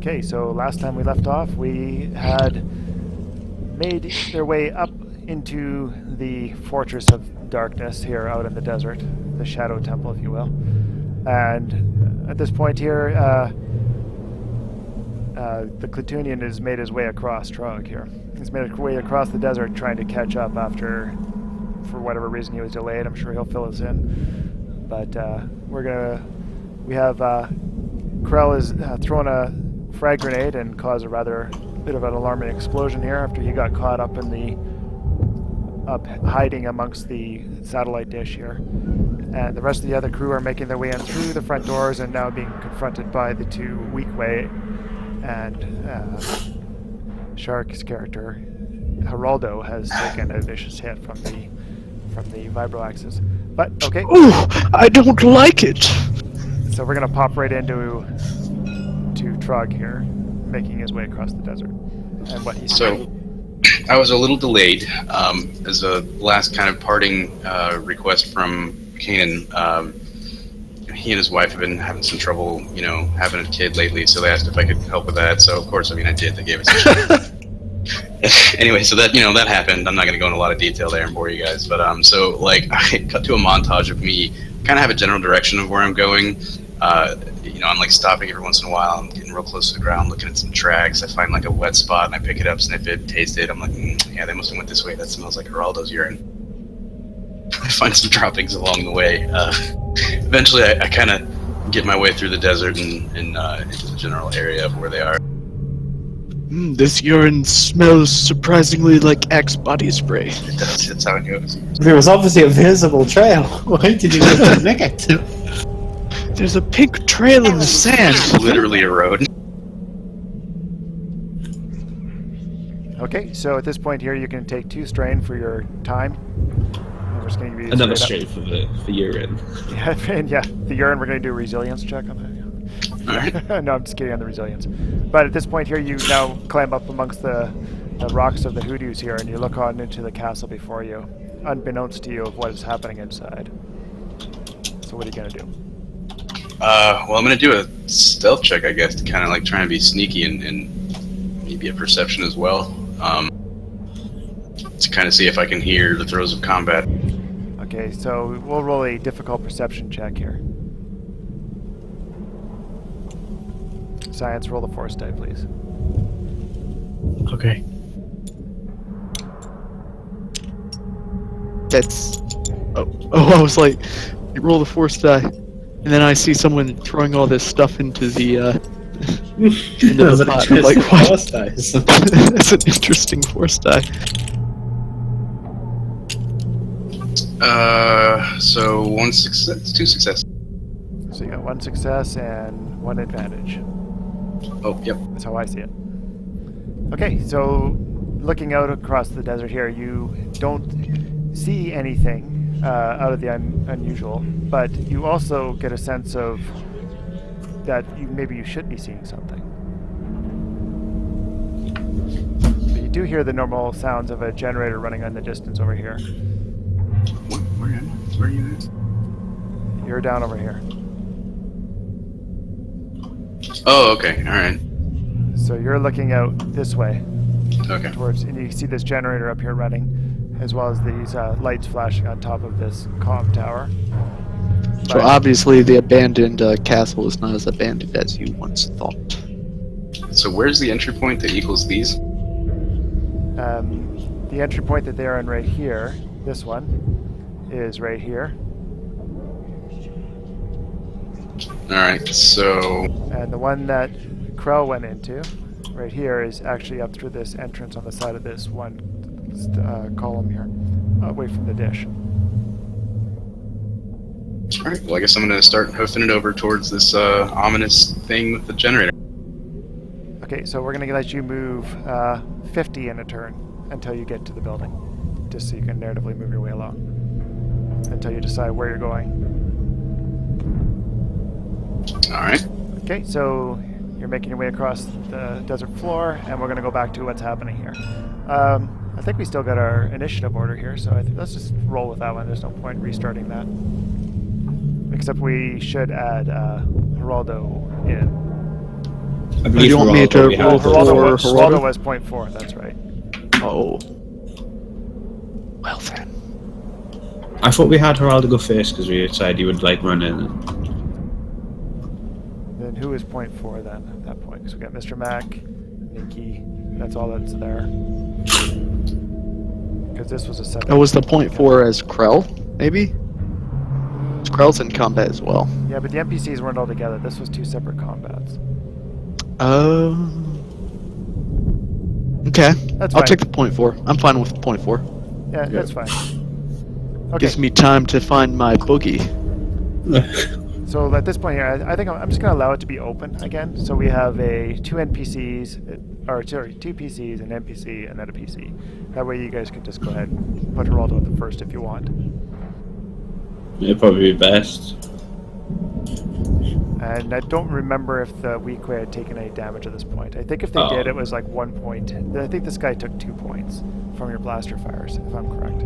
Okay, so last time we left off, we had made their way up into the Fortress of Darkness here out in the desert, the Shadow Temple, if you will. And at this point here, the Clitunian has made his way across Trog here. He's made his way across the desert trying to catch up after, for whatever reason he was delayed. I'm sure he'll fill us in. But we have Krell has thrown a frag grenade and caused a rather bit of an alarming explosion here after he got caught up in the hiding amongst the satellite dish here. And the rest of the other crew are making their way in through the front doors and now being confronted by the two Weakway and Shark's character Geraldo has taken a vicious hit from the vibroaxis. But okay. Ooh, I don't like it. So we're gonna pop right into Trog here, making his way across the desert, and what he's So, I was a little delayed. As a last kind of parting request from Kanan, he and his wife have been having some trouble, having a kid lately. So they asked if I could help with that. So of course, I did. They gave us a shot. Anyway, so that that happened. I'm not going to go into a lot of detail there and bore you guys, but I cut to a montage of me kind of have a general direction of where I'm going. I'm like stopping every once in a while. I'm getting real close to the ground, looking at some tracks. I find like a wet spot and I pick it up, sniff it, taste it. I'm like, yeah, they must have went this way. That smells like Geraldo's urine. I find some droppings along the way. Eventually, I kind of get my way through the desert and into the general area of where they are. This urine smells surprisingly like Axe body spray. It does. That's how it goes. There was obviously a visible trail. Why did you just nick it? There's a pink trail in the sand. It's literally a road. Okay, so at this point here, you can take 2 strain for your time. And we're just going to give you Another straight strain for the urine. Yeah, the urine. We're going to do a resilience check on that. Alright. No, I'm just kidding on the resilience. But at this point here, you now climb up amongst the rocks of the hoodoos here, and you look on into the castle before you, unbeknownst to you of what is happening inside. So what are you going to do? Well, I'm going to do a stealth check, I guess, to kind of like try and be sneaky and maybe a perception as well. To kind of see if I can hear the throes of combat. Okay, so we'll roll a difficult perception check here. Science, roll the force die, please. Okay. That's... Oh, I was like, you roll the force die, and then I see someone throwing all this stuff into the, That's an pot. interesting Like, what? force dice. That's an interesting force die. So 1 success, 2 success. So you got 1 success and 1 advantage. Oh, yep. That's how I see it. Okay, so looking out across the desert here, you don't see anything out of the unusual, but you also get a sense of that maybe you should be seeing something. But you do hear the normal sounds of a generator running in the distance over here. Where are you at? You're down over here. Oh, okay. Alright. So you're looking out this way Okay. towards, and you see this generator up here running, as well as these lights flashing on top of this comm tower. So obviously the abandoned castle is not as abandoned as you once thought. So where's the entry point that equals these? The entry point that they're in right here, this one, is right here. Alright, so... And the one that Krell went into, right here, is actually up through this entrance on the side of this one column here, away from the dish. Alright, well I guess I'm gonna start hoofing it over towards this ominous thing with the generator. Okay, so we're going to let you move 50 in a turn until you get to the building, just so you can narratively move your way along, until you decide where you're going. Alright. Okay, so you're making your way across the desert floor, and we're going to go back to what's happening here. I think we still got our initiative order here, so let's just roll with that one. There's no point restarting that. Except we should add Geraldo in. I believe you want me to we roll have for Geraldo Geraldo? was 0.4, that's right. Oh. Well then. I thought we had Geraldo go first because we decided he would like run in. Then who is 0.4 then at that point? Because we got Mr. Mac, Nikki, that's all that's there. Because this was a 7. That was the 0.4 as Krell, maybe? Krell's in combat as well. Yeah, but the NPCs weren't all together. This was 2 separate combats. Okay. That's I'll fine. take the 0.4. I'm fine with 0.4. Yeah, that's fine. Okay. Gives me time to find my boogie. So at this point here, I think I'm just going to allow it to be open again. So we have 2 NPCs, or sorry, 2 PCs, an NPC, and then a PC. That way you guys can just go ahead and put Geraldo at the first if you want. It'd probably be best. And I don't remember if the Weequay had taken any damage at this point. I think if they did, it was like 1 point. I think this guy took 2 points from your blaster fires, if I'm correct.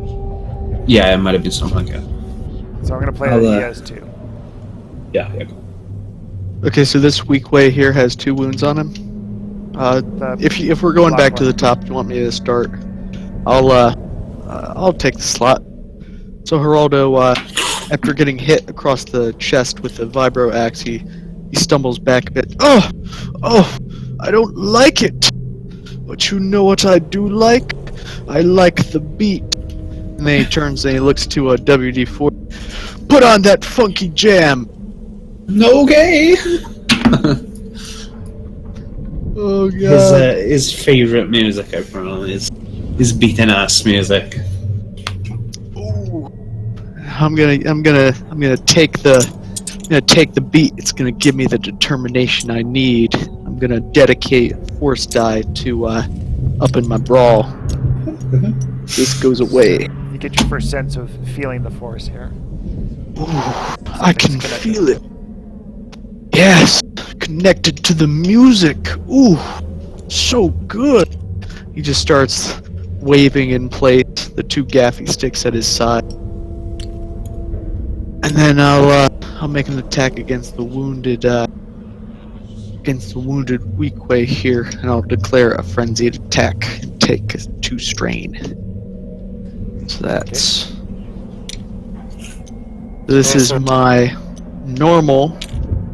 Yeah, it might have been something like that. So I'm going to play I'll, that he has 2. Yeah. Okay, so this weak way here has 2 wounds on him. If we're going back to the top, you want me to start? I'll take the slot. So Geraldo, after getting hit across the chest with the vibro axe, he stumbles back a bit. Oh, I don't like it. But you know what I do like? I like the beat. And then he turns and he looks to a WD-40. Put on that funky jam. No gay. Oh god. His favorite music, I probably is beating ass music. Ooh. I'm gonna take the beat. It's gonna give me the determination I need. I'm gonna dedicate Force Die to upping my brawl. This goes away. You get your first sense of feeling the force here. Ooh, I can feel it. Yes, connected to the music. Ooh, so good. He just starts waving in place, the 2 gaffy sticks at his side. And then I'll make an attack against the wounded Weequay here, and I'll declare a frenzied attack and take 2 strain. So that's this is my normal,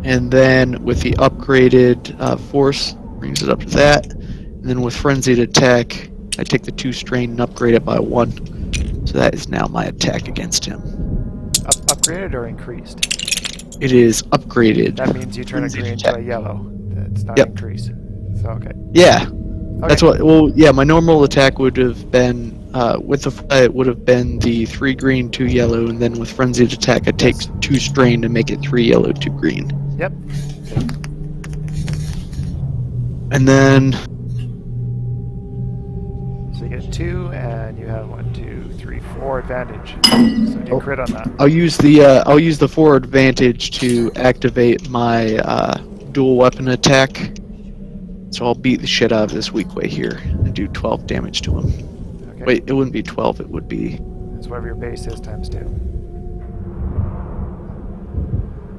and then with the upgraded force, brings it up to that. And then with frenzied attack, I take the 2 strain and upgrade it by 1. So that is now my attack against him. Upgraded or increased? It is upgraded. That means you turn a green to a yellow. It's not Yep. increased. So, okay. Yeah, Okay. that's what. Well, yeah, my normal attack would have been it would have been the 3 green, 2 yellow, and then with frenzied attack, I take 2 strain to make it 3 yellow, 2 green. Yep. And then So you get 2, and you have 1, 2, 3, 4 advantage. So you crit on that. I'll use the 4 advantage to activate my dual weapon attack. So I'll beat the shit out of this Weequay here and do 12 damage to him. Okay. Wait, it wouldn't be 12. It would be. It's whatever your base is times 2.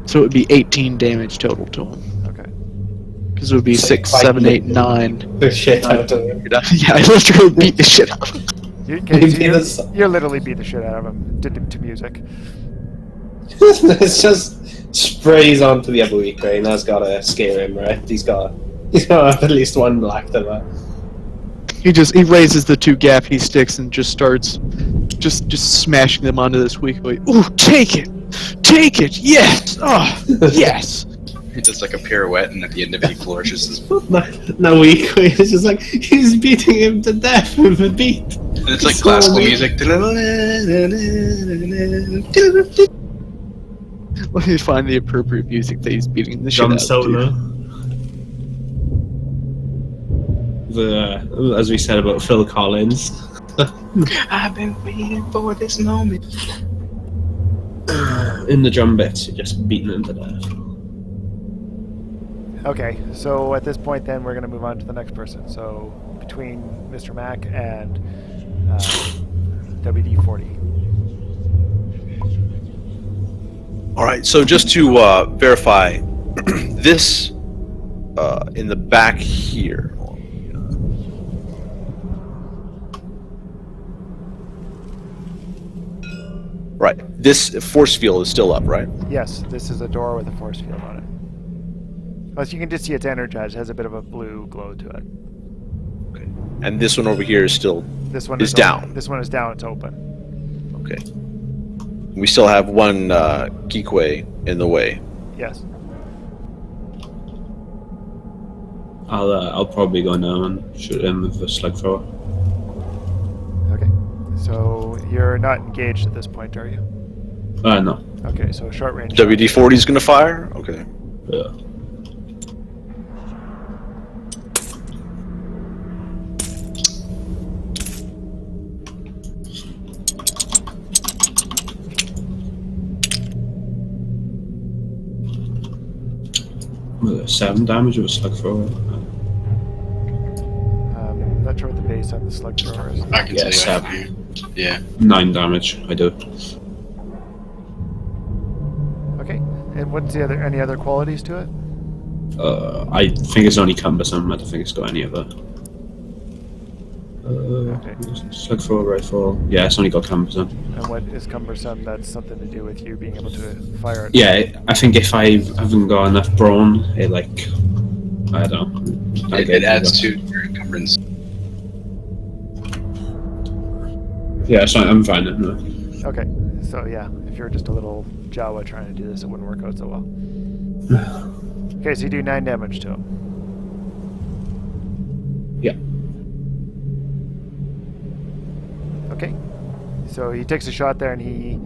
So it would be 18 damage total to him. Okay. Because it would be So 6, fight 7, me. 8, 9. The shit out of him. Yeah, I literally beat the shit out of him. You literally beat the shit out of him to music. It's just sprays onto the other Weequay, and that's gotta scare him, right? He's got at least 1 black to that. He raises the 2 gaffy sticks and just starts just smashing them onto this Weequay. Ooh, take it, yes, oh, yes. He does like a pirouette, and at the end of it, he flourishes his. No Weequay is just like he's beating him to death with a beat. And it's like So classical weird. music. Let me find the appropriate music that he's beating the shit out Drum of. solo. As we said about Phil Collins. I've been waiting for this moment. In the drum bits, you're just beating him to death. Okay, so at this point then we're going to move on to the next person. So between Mr. Mac and WD-40. All right, so just to verify, this in the back here. Right. This force field is still up, right? Yes, this is a door with a force field on it. Plus, you can just see it's energized. It has a bit of a blue glow to it. Okay. And this one over here is still This one is open. down. This one is down. It's open. Okay. We still have one Geekway in the way. Yes. I'll probably go down and shoot him with a slug thrower. Okay. So you're not engaged at this point, are you? No. Okay. So short range. WD-40 is going to fire? Okay. Yeah. Was it 7 damage with a slug thrower? Not sure what the base on the slug thrower is. I can Yeah, tell you. 7. Yeah. 9 damage, I do. Okay. And what's the other? Any other qualities to it? I think it's only cumbersome. I don't think it's got any other. Slug thrower, rifle. Yeah, it's only got cumbersome. And what is cumbersome? That's something to do with you being able to fire it. Yeah, I think if I haven't got enough brawn, it like I don't know. It adds to your encumbrance. Yeah, so I'm fine. No. Okay. So yeah, if you're just a little Jawa trying to do this, it wouldn't work out so well. Okay, so you do 9 damage to him. Yeah. Okay. So he takes a shot there and he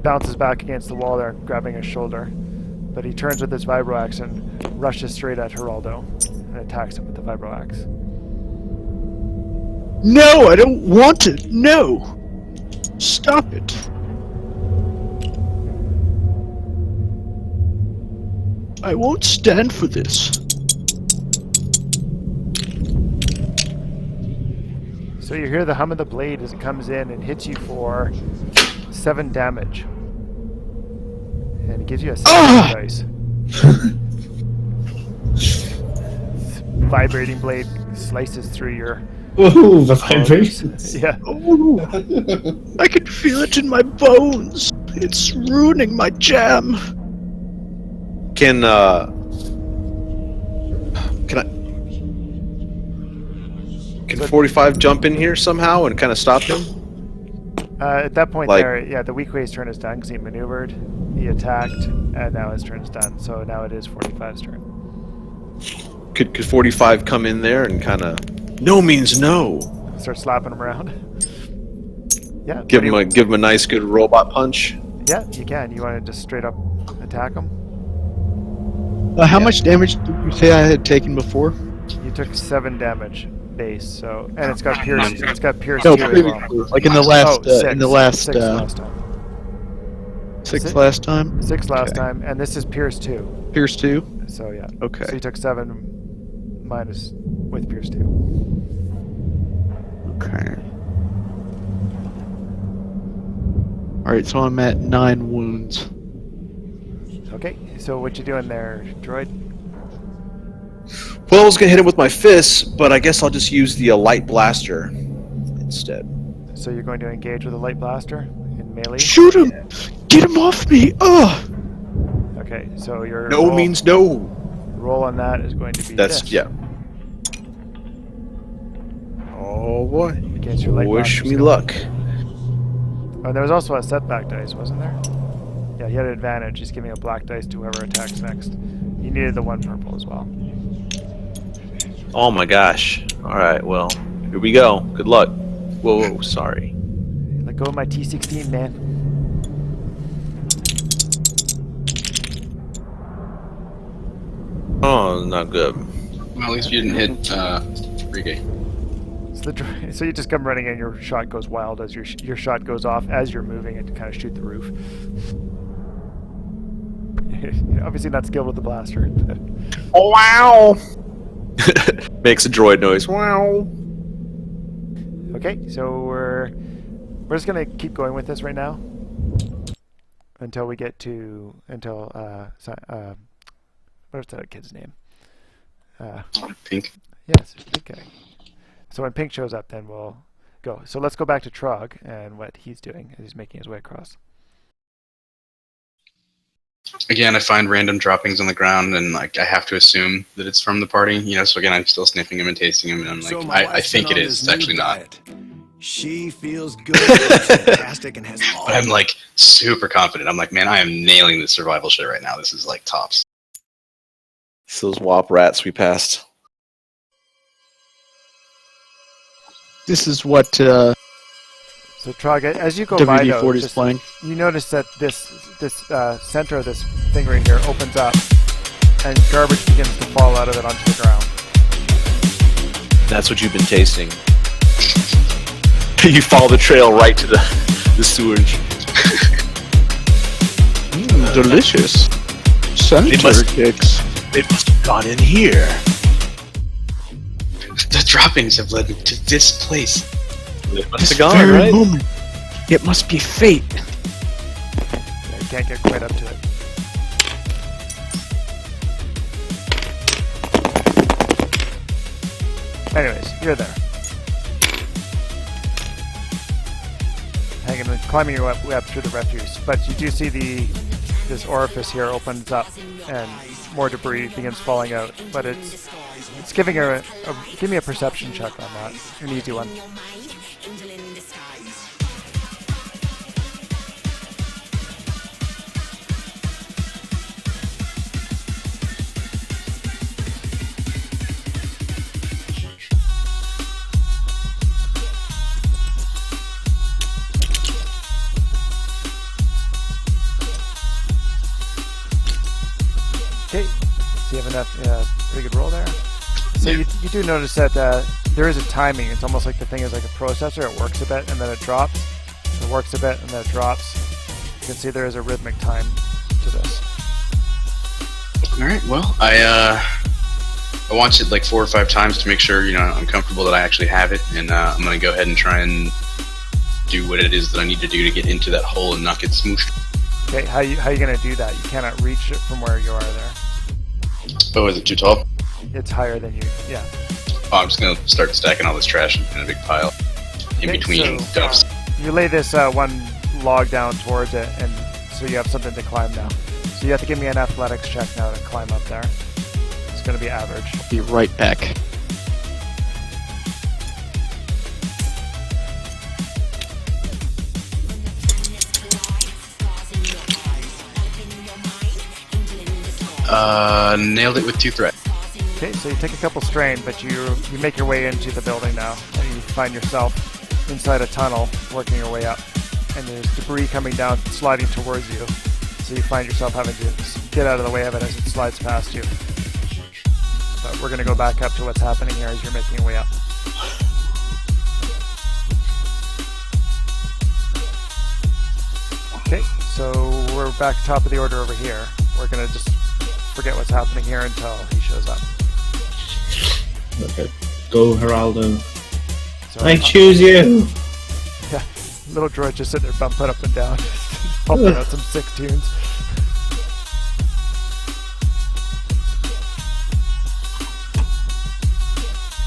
bounces back against the wall there, grabbing his shoulder. But he turns with his vibroaxe and rushes straight at Geraldo and attacks him with the vibroaxe. No, I don't want it. No. Stop it. I won't stand for this. So you hear the hum of the blade as it comes in and hits you for 7 damage. And it gives you a 7 dice. Vibrating blade slices through your... Ooh, the vibrations. Yeah. Oh, I can feel it in my bones. It's ruining my jam. Can I? Can 45 jump in here somehow and kind of stop him? At that point Like- there, yeah, the Weequay's turn is done because he maneuvered, he attacked, and now his turn's done. So now it is 45's turn. Could 45 come in there and kind of? No means no. Start slapping him around. Yeah. Give what him do a nice good robot punch. Yeah, you can. You want to just straight up attack him? How much damage did you say I had taken before? You took 7 damage base, so and it's got pierce. It's got pierce No, too as previously, well. like in the last, Oh, in the last, six last time. sixth Six? last time. 6 last Okay. time, and this is pierce 2. Pierce 2. So yeah. Okay. So you took 7 minus with pierce 2. Okay. Alright, so I'm at 9 wounds. Okay. So what you doing there, droid? Well, I was gonna hit him with my fists, but I guess I'll just use the light blaster instead. So you're going to engage with a light blaster in melee? Shoot him! Get him off me! Ugh! Okay, so your No roll, means no. roll on that is going to be That's this. yeah. Oh boy. Against your light Wish blaster me skill. luck. Oh, there was also a setback dice, wasn't there? Yeah, he had an advantage. He's giving a black dice to whoever attacks next. You needed the 1 purple as well. Oh my gosh. All right. Well, here we go. Good luck. Whoa. Sorry. Let go of my T16, man. Oh, not good. Well, at least you didn't hit Rige. So you just come running in, your shot goes wild as your shot goes off as you're moving and kind of shoot the roof. You're obviously not skilled with the blaster. Oh wow! Makes a droid noise. Wow. Okay, so we're just gonna keep going with this right now until we get to what's that kid's name? Pink. Yes, okay. So when Pink shows up, then we'll go. So let's go back to Trog and what he's doing as he's making his way across. Again, I find random droppings on the ground, and like I have to assume that it's from the party. You know, so again, I'm still sniffing them and tasting them, and I'm like, So my I wife's think been it on is. this It's new actually not. diet. She feels good, looks fantastic, and has all. But I'm like super confident. I'm like, man, I am nailing this survival shit right now. This is like tops. It's those WAP rats we passed. This is what So Trog, as you go by though, WD-40 is just- playing. you notice that this center of this thing right here opens up, and garbage begins to fall out of it onto the ground. That's what you've been tasting. You follow the trail right to the sewage. Delicious. Senator must- kicks. It must have gone in here. The droppings have led me to this place. It must have gone, right? Moment. It must be fate. Yeah, you can't get quite up to it. Anyways, you're there. Hanging and climbing your way up through the refuse. But you do see this orifice here opens up and more debris begins falling out. But it's giving her give me a perception check on that. An easy one. Okay, so you have enough, pretty good roll there. So Yeah. you do notice that there is a timing. It's almost like the thing is like a processor. It works a bit and then it drops. It works a bit and then it drops. You can see there is a rhythmic time to this. All right. Well, I watched it like 4 or 5 times to make sure I'm comfortable that I actually have it, and I'm gonna go ahead and try and do what it is that I need to do to get into that hole and not get smooshed. Okay, how you gonna do that? You cannot reach it from where you are there. Oh, is it too tall? It's higher than you. Yeah. Oh, I'm just gonna start stacking all this trash in a big pile in Okay, between so- dumps. You lay this one log down towards it, and so you have something to climb now. So you have to give me an athletics check now to climb up there. It's gonna be average. Be right back. Nailed it with 2 threat. Okay, so you take a couple strain, but you make your way into the building now, and you find yourself inside a tunnel, working your way up, and there's debris coming down, sliding towards you. So you find yourself having to get out of the way of it as it slides past you. But we're gonna go back up to what's happening here as you're making your way up. Okay, so we're back top of the order over here. We're gonna just forget what's happening here until he shows up. Okay. Go, Geraldo. So, I choose you. yeah, little droid just sitting there bumping up and down, pumping out some sick tunes.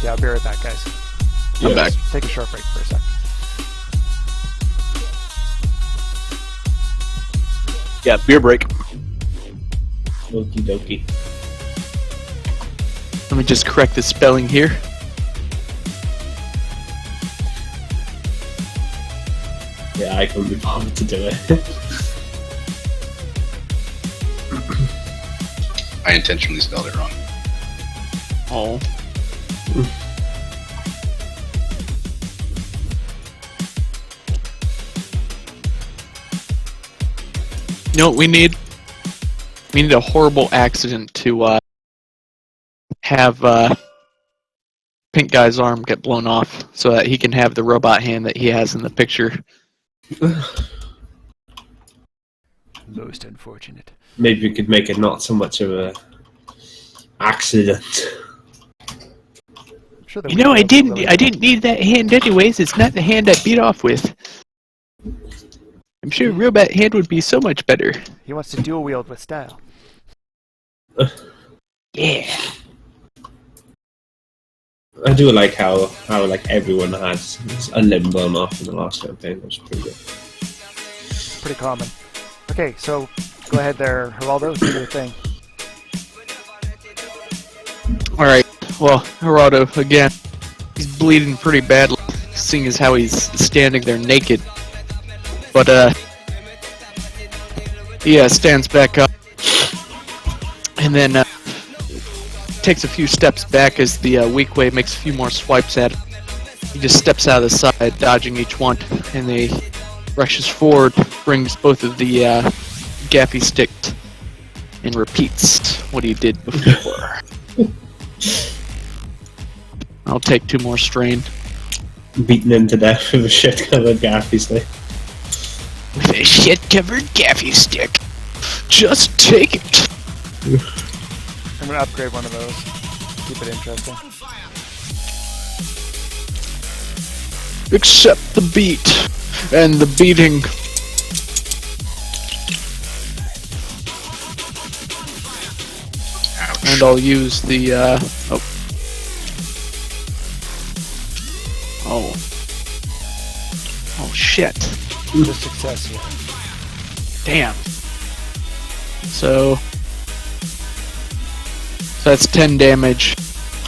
Yeah, I'll be right back, guys. I'm back. Take a short break for a sec. Yeah, beer break. Okie dokie. Let me just correct the spelling here. Yeah, I couldn't be bothered to do it. I intentionally spelled it wrong. Oh. You know what we need? We need a horrible accident to have Pink Guy's arm get blown off so that he can have the robot hand that he has in the picture. Most unfortunate. Maybe we could make it not so much of a accident. I'm sure that You we know, can I all didn't. really I didn't need that hand anyways. It's not the hand I beat off with. I'm sure a robot hand would be so much better. He wants to dual wield with style. Yeah. I do like how like everyone has a limbo off in the last campaign. That was pretty good. Pretty common. Okay, so go ahead there, Geraldo. Do your thing. Alright, well, Geraldo, again, he's bleeding pretty badly, seeing as how he's standing there naked. But, yeah, stands back up, and then, takes a few steps back as the weak way makes a few more swipes at him. He just steps out of the side, dodging each one, and he rushes forward, brings both of the gaffy sticks, and repeats what he did before. I'll take 2 more strain. Beaten him to death with a shit-covered gaffy stick. With a shit-covered gaffy stick. Just take it. I'm gonna upgrade one of those. Keep it interesting. Accept the beat and the beating. Ouch. And I'll use the oh. Oh shit. Just success here. Damn. So that's 10 damage.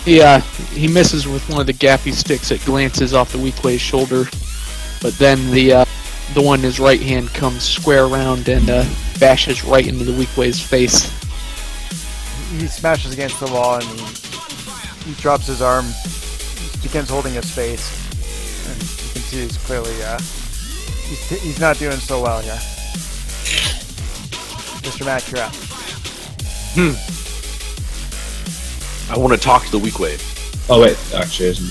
He misses with one of the gaffy sticks. It glances off the weak way's shoulder, but then the one in his right hand comes square around and bashes right into the weak way's face. He smashes against the wall and he drops his arm, begins holding his face, and you can see he's clearly he's not doing so well here. Mr. Mac, you're up. I want to talk to the weak wave. Oh wait, actually isn't.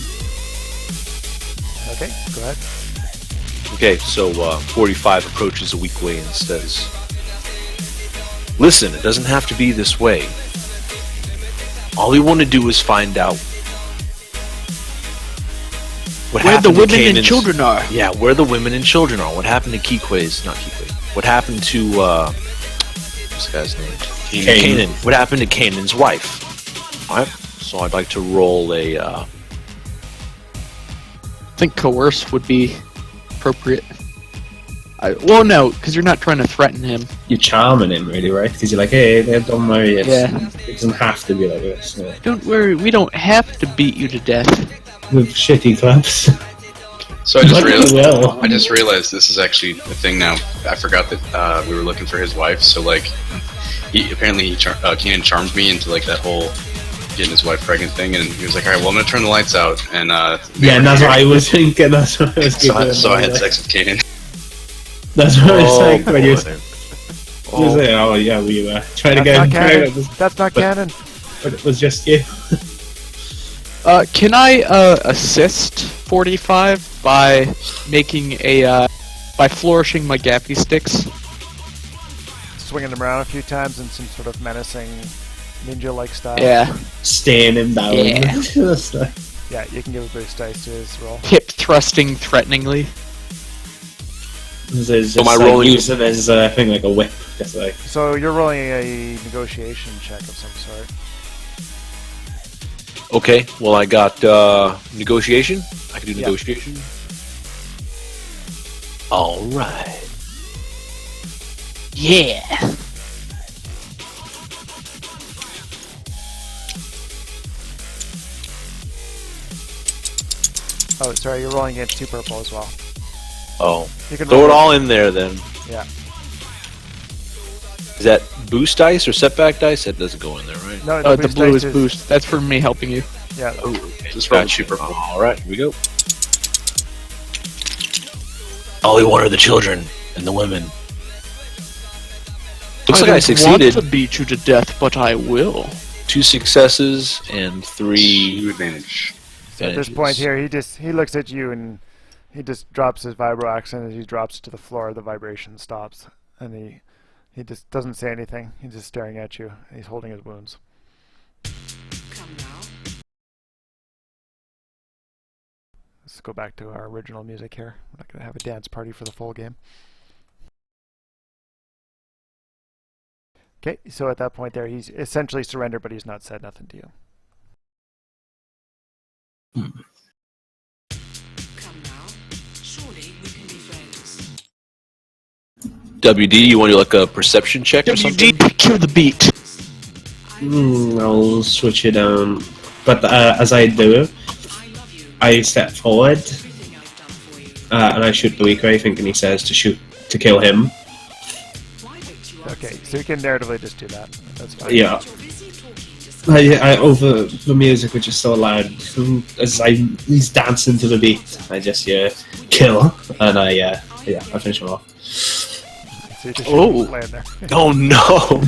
Okay, go ahead. Okay, so 45 approaches the weak way and says, "Listen, it doesn't have to be this way. All we want to do is find out what Where the happened to women and Kanan's- children are. Yeah, where the women and children are. What happened to Kikwe's? Not Kikwe. What happened to what's the guy's name? Kanan. What happened to Kanan's wife? Alright, so I'd like to roll a I think coerce would be appropriate. Well, no, because you're not trying to threaten him. You're charming him, really, right? Because you're like, hey, don't worry. Yeah. It doesn't have to be like this. Yeah. Don't worry, we don't have to beat you to death. With shitty clubs. So I Well. just realized this is actually a thing now. I forgot that we were looking for his wife. So like, Kanan charmed me into like that whole getting his wife pregnant thing, and he was like, "All right, well, I'm gonna turn the lights out." And Yeah, and that's what I was thinking. That's what I was thinking. so I had sex with Kanan. That's what I was saying when you boy. was like, oh yeah, we were trying to That's not get canon. pregnant, That's not but- canon. but it was just you. Can I assist 45 by making by flourishing my gaffy sticks? Swinging them around a few times in some sort of menacing ninja-like style. Yeah. Staying him down. Yeah. Just like- Yeah, you can give a boost dice to his roll. Hip thrusting threateningly. This is So just am I like rolling- using as a thing like a whip, just like So you're rolling a negotiation check of some sort. Okay, well I got negotiation. I can do Yeah. negotiation. All right. Yeah. Oh, sorry, you're rolling against 2 purple as well. Oh, You can throw roll it all in there then. Yeah. Is that boost dice or setback dice? That doesn't go in there, right? No, The blue dice is boost. That's for me helping you. Yeah. Just roll Got you. super. All right, here we go. All we want are the children and the women. Looks like I don't succeeded. want to beat you to death, but I will. 2 successes and 3 Two advantage. So at this point here, he looks at you and he just drops his vibro axe, and as he drops it to the floor, the vibration stops, and he just doesn't say anything. He's just staring at you. He's holding his wounds. Let's go back to our original music here. We're not gonna have a dance party for the full game. Okay, so at that point there, he's essentially surrendered, but he's not said nothing to you. Come now. Surely we can be friends. WD, you want to do like a perception check or something? WD, cue the beat. I'll switch it down. But as I do, I love you. I step forward Everything I've done for you. and I shoot the weak ray, thinking he says to kill him. Why don't you answer Okay, me? so you can narratively just do that. That's fine. Yeah. You're busy talking to someone. I over the music, which is so loud, as he's dancing to the beat, I just kill, and I finish him off. So you just Oh. land there. Oh no!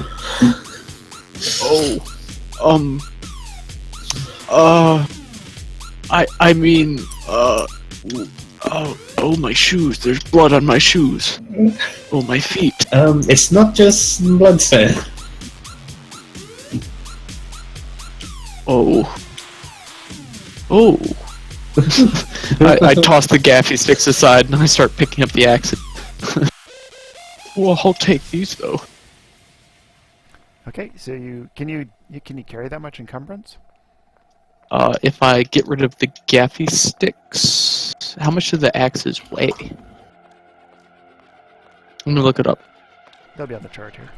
I mean, oh, my shoes. There's blood on my shoes. Oh, my feet. It's not just blood stain. Oh. Oh. I toss the gaffy sticks aside and I start picking up the axe. Well, I'll take these though. Okay, so can you carry that much encumbrance? If I get rid of the gaffy sticks, how much do the axes weigh? Let me look it up. They'll be on the chart here.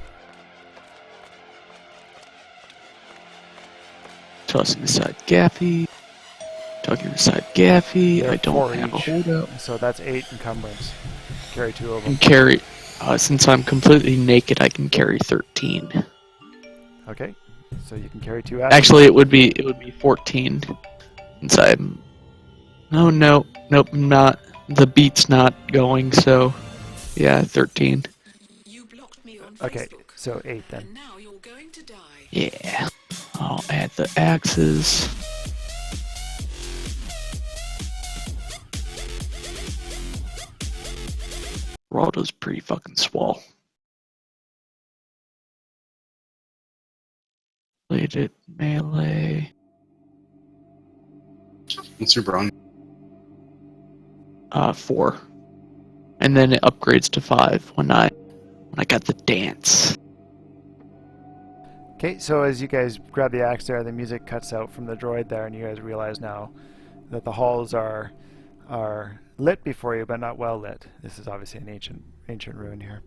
Tossing aside gaffy. Tucking aside gaffy. They're I don't 4 have a each. holdout. So that's 8 encumbrance. Carry 2 of I can them. carry. Since I'm completely naked, I can carry 13. Okay, so you can carry 2 axes. Actually, it would be 14. Since I'm. Nope, I'm not. The beat's not going, so yeah, 13. You blocked me on Okay, Facebook. so 8 then. And now you're going to die. Yeah. I'll add the axes. Raldo's pretty fucking swole. Played it melee. What's your brawn? 4. And then it upgrades to 5 when I got the dance. Okay, so as you guys grab the axe there, the music cuts out from the droid there, and you guys realize now that the halls are lit before you, but not well lit. This is obviously an ancient ruin here.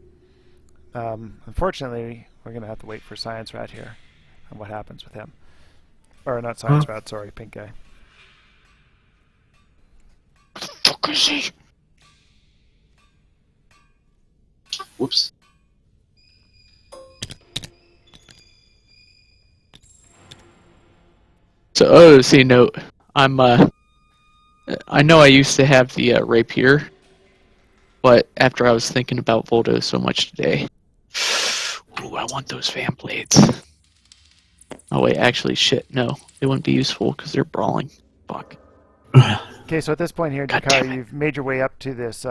Unfortunately, we're gonna have to wait for Science Rat here, and what happens with him. Or not Science Rat, sorry, Pink Guy. Fuck is he? Whoops. So, see, note. I know I used to have the rapier, but after I was thinking about Voldo so much today, ooh, I want those fan blades. Oh wait, actually, shit, no, they wouldn't be useful because they're brawling. Fuck. Okay, so at this point here, God damn Jakar, it. you've made your way up to this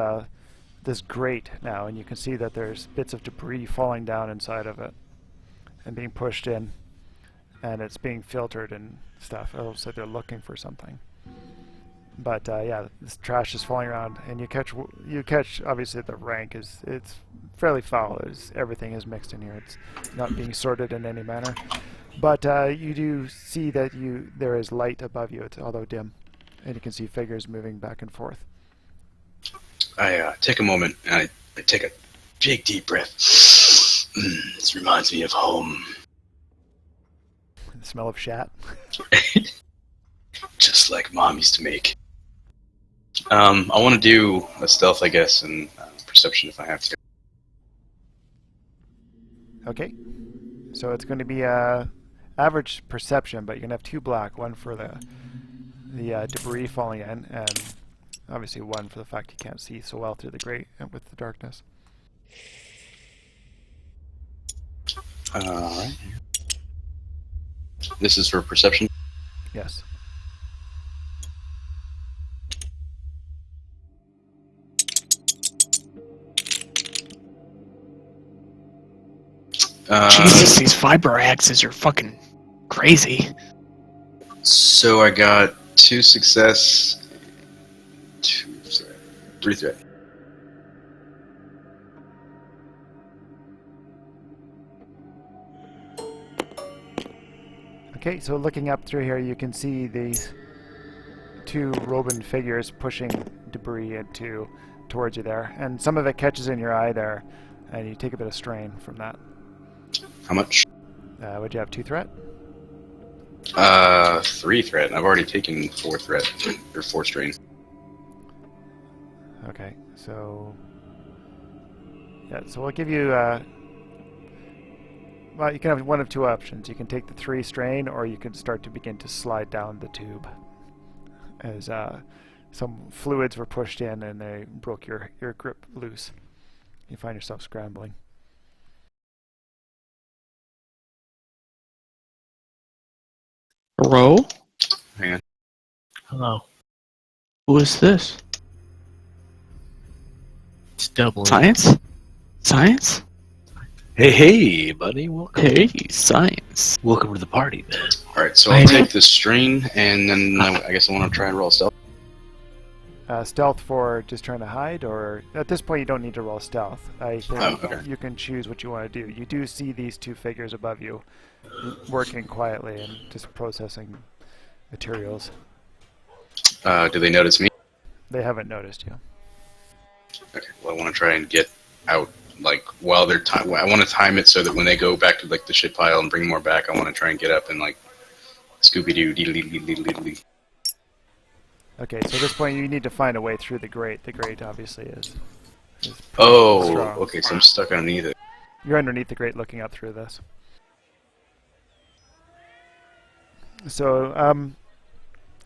this grate now, and you can see that there's bits of debris falling down inside of it and being pushed in, and it's being filtered and stuff. It looks like they're looking for something. But yeah, this trash is falling around, and you catch obviously the rank it's fairly foul. Everything is mixed in here. It's not being sorted in any manner. But you do see that there is light above you, although dim, and you can see figures moving back and forth. I take a moment and I take a big deep breath. This reminds me of home. The smell of shat. Just like Mom used to make. I want to do a stealth, I guess, and perception if I have to. Okay, so it's going to be average perception, but you're gonna have 2 black, 1 for the debris falling in, and obviously 1 for the fact you can't see so well through the grate with the darkness. Alright. This is for perception. Yes. Jesus, these fiber axes are fucking crazy. So I got 2 success, 3 threat. Okay, so looking up through here, you can see these two robin figures pushing debris towards you there, and some of it catches in your eye there, and you take a bit of strain from that. How much? Would you have 2 threat? 3 threat. I've already taken 4 threat or 4 strain. Okay, so yeah, so we'll give you. Well, you can have one of 2 options. You can take the 3 strain, or you can start to begin to slide down the tube, as some fluids were pushed in and they broke your grip loose. You find yourself scrambling. Hello? Hang on. Hello. Who is this? It's double. Science? Science? Hey, buddy. Welcome. Hey, science. Welcome to the party, man. Alright, so I'll take the strain, and then I guess I want to try and roll stealth. Stealth for just trying to hide, or at this point you don't need to roll stealth. I think okay. you can choose what you want to do. You do see these 2 figures above you working quietly and just processing materials. Do they notice me? They haven't noticed you. Okay, well, I want to try and get out, like, while they're I want to time it so that when they go back to, like, the shit pile and bring more back, I want to try and get up and, like, Scooby-Doo, dee-dee-dee-dee-dee-dee. Okay, so at this point you need to find a way through the grate. The grate obviously is pretty Oh, strong. okay, so I'm stuck underneath it. You're underneath the grate looking up through this. So,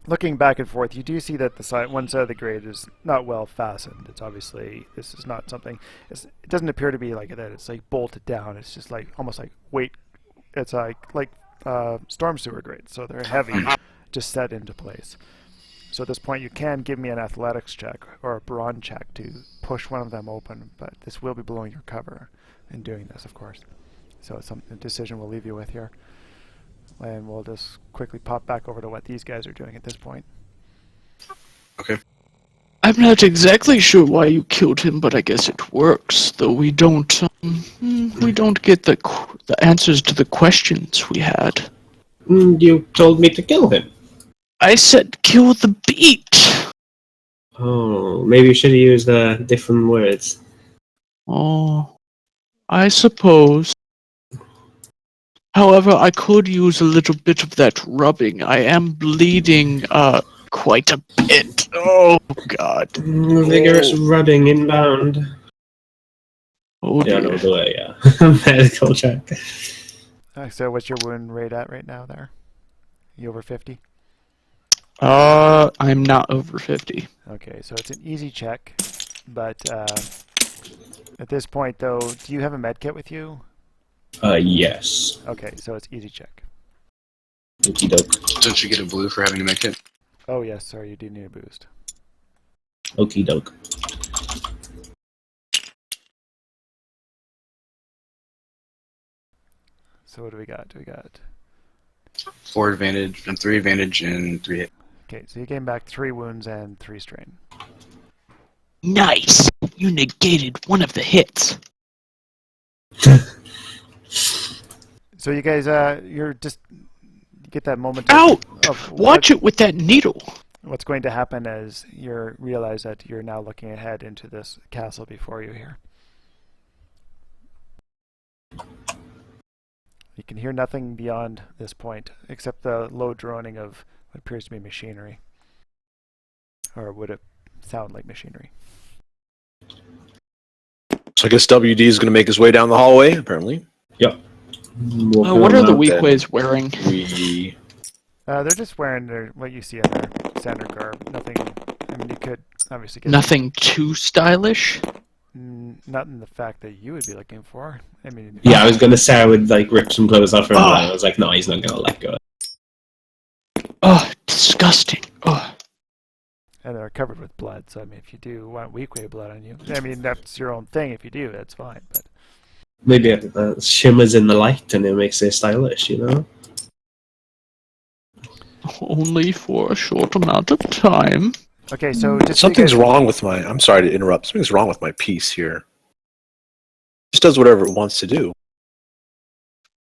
looking back and forth, you do see that one side of the grate is not well fastened. It's obviously, this is not something, it doesn't appear to be like that. It's like bolted down. It's just like, almost like weight, it's like storm sewer grates. So they're heavy, just set into place. So at this point you can give me an athletics check or a brawn check to push one of them open, but this will be blowing your cover in doing this, of course. So it's a decision we'll leave you with here. And we'll just quickly pop back over to what these guys are doing at this point. Okay. I'm not exactly sure why you killed him, but I guess it works. Though we don't get the answers to the questions we had. You told me to kill him. I said kill the beat. Oh, maybe you should have used different words. Oh, I suppose. However, I could use a little bit of that rubbing. I am bleeding quite a bit. Oh, God. Vigorous rubbing inbound. Oh, Yeah, dear. no, the way, yeah. Medical check. So what's your wound rate at right now there? You over 50? I'm not over 50. Okay, so it's an easy check, but at this point though, do you have a med kit with you? Yes. Okay, so it's easy check. Okie doke. Don't you get a blue for having a med kit? Oh yes, sorry, you do need a boost. Okie doke. So what do we got? 4 advantage, and 3 advantage, and 3 hit. Okay, so you gain back 3 wounds and 3 strain. Nice! You negated one of the hits. So you guys, you're just you get that moment Ow! of Watch it with that needle. What's going to happen is you realize that you're now looking ahead into this castle before you here. You can hear nothing beyond this point except the low droning of what appears to be machinery. Or would it sound like machinery? So I guess WD is going to make his way down the hallway, apparently. Yep. What are the weak ways wearing? They're just wearing what you see in their standard garb. Nothing, I mean, you could obviously get... Nothing too stylish? Not in the fact that you would be looking for. I mean... Yeah, I was gonna say I would like rip some clothes off her, but I was like, no, he's not gonna let go. Oh, disgusting. Oh. And they're covered with blood, so I mean, if you do want weak-way blood on you, I mean, that's your own thing. If you do, that's fine, but... Maybe it shimmers in the light and it makes it stylish, you know? Only for a short amount of time. Okay, so just Something's so you guys, wrong with my... I'm sorry to interrupt. Something's wrong with my piece here. It just does whatever it wants to do.